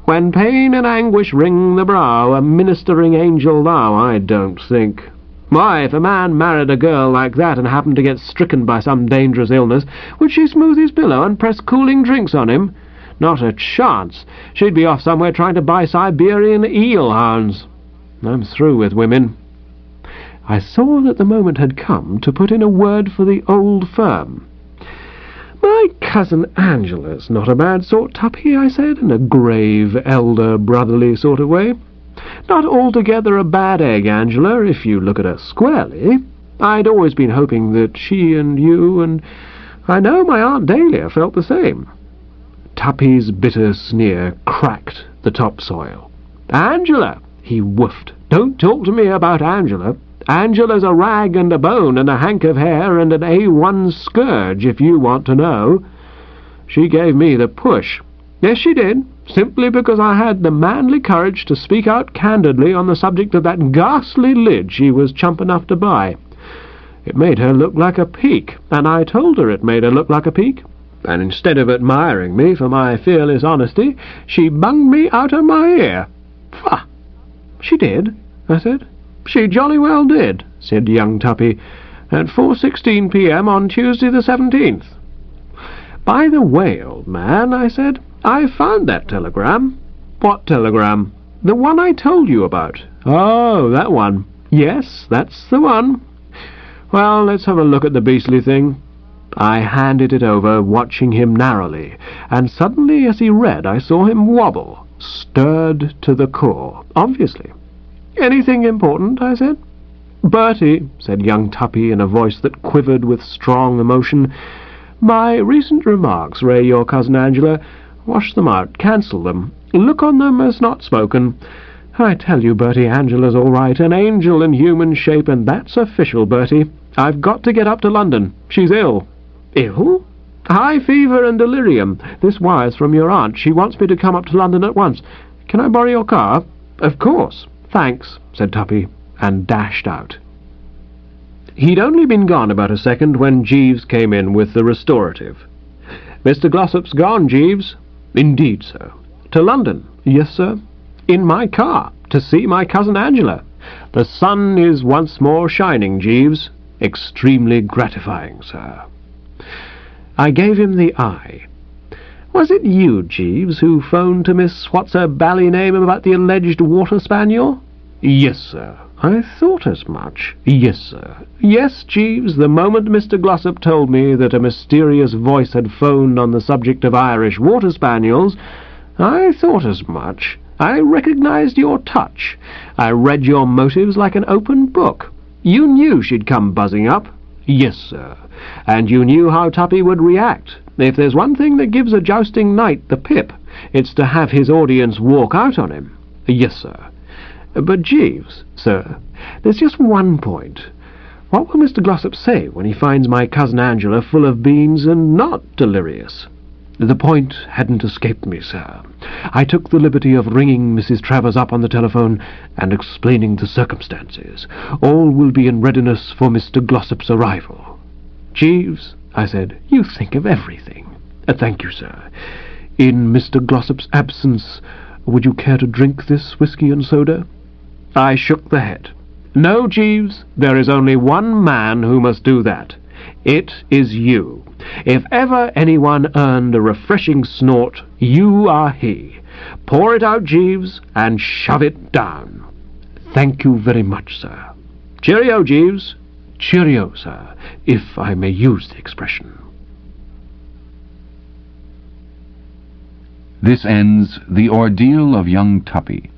When pain and anguish wring the brow, a ministering angel thou, I don't think. Why, if a man married a girl like that and happened to get stricken by some dangerous illness, would she smooth his pillow and press cooling drinks on him? Not a chance. She'd be off somewhere trying to buy Siberian eel-hounds. I'm through with women. I saw that the moment had come to put in a word for the old firm. "My cousin Angela's not a bad sort, Tuppy," I said, in a grave, elder, brotherly sort of way. "Not altogether a bad egg, Angela, if you look at her squarely. I'd always been hoping that she and you and I know my Aunt Dahlia felt the same." Tuppy's bitter sneer cracked the topsoil. "Angela," He woofed. "Don't talk to me about Angela. Angela's a rag and a bone and a hank of hair and an A1 scourge, if you want to know. She gave me the push. Yes, she did, simply because I had the manly courage to speak out candidly on the subject of that ghastly lid she was chump enough to buy. It made her look like a peak, and I told her it made her look like a peak. And instead of admiring me for my fearless honesty, she bunged me out of my ear." "Pah! She did," I said. "She jolly well did," said young Tuppy, "at 4:16 p.m. on Tuesday the 17th. "By the way, old man," I said, "I found that telegram." "What telegram?" "The one I told you about." "Oh, that one. Yes, that's the one. Well, let's have a look at the beastly thing." I handed it over, watching him narrowly, and suddenly as he read I saw him wobble, stirred to the core, obviously. "Anything important?" I said. "Bertie," said young Tuppy in a voice that quivered with strong emotion, "my recent remarks, your cousin Angela, wash them out, cancel them, look on them as not spoken. I tell you, Bertie, Angela's all right, an angel in human shape, and that's official, Bertie. I've got to get up to London. She's ill." "Ill?" "High fever and delirium. This wire's from your aunt. She wants me to come up to London at once. Can I borrow your car?" "Of course. Thanks," said Tuppy, and dashed out. He'd only been gone about a second when Jeeves came in with the restorative. "Mr. Glossop's gone, Jeeves." "Indeed, sir." "To London?" "Yes, sir." "In my car, to see my cousin Angela. The sun is once more shining, Jeeves. Extremely gratifying, sir." I gave him the eye. "Was it you, Jeeves, who phoned to Miss What's-her-bally-name about the alleged water spaniel?" "Yes, sir." "I thought as much." "Yes, sir." "Yes, Jeeves, the moment Mr. Glossop told me that a mysterious voice had phoned on the subject of Irish water spaniels, I thought as much. I recognized your touch. I read your motives like an open book. You knew she'd come buzzing up." "Yes, sir." "And you knew how Tuppy would react. If there's one thing that gives a jousting knight the pip, it's to have his audience walk out on him." "Yes, sir." "But, Jeeves, sir, there's just one point. What will Mr. Glossop say when he finds my cousin Angela full of beans and not delirious?" "The point hadn't escaped me, sir. I took the liberty of ringing Mrs. Travers up on the telephone and explaining the circumstances. All will be in readiness for Mr. Glossop's arrival." "Jeeves," I said, "you think of everything." "Thank you, sir. In Mr. Glossop's absence, would you care to drink this whisky and soda?" I shook the head. "No, Jeeves, there is only one man who must do that. It is you. If ever anyone earned a refreshing snort, you are he. Pour it out, Jeeves, and shove it down." "Thank you very much, sir." "Cheerio, Jeeves." "Cheerio, sir, if I may use the expression." This ends The Ordeal of Young Tuppy,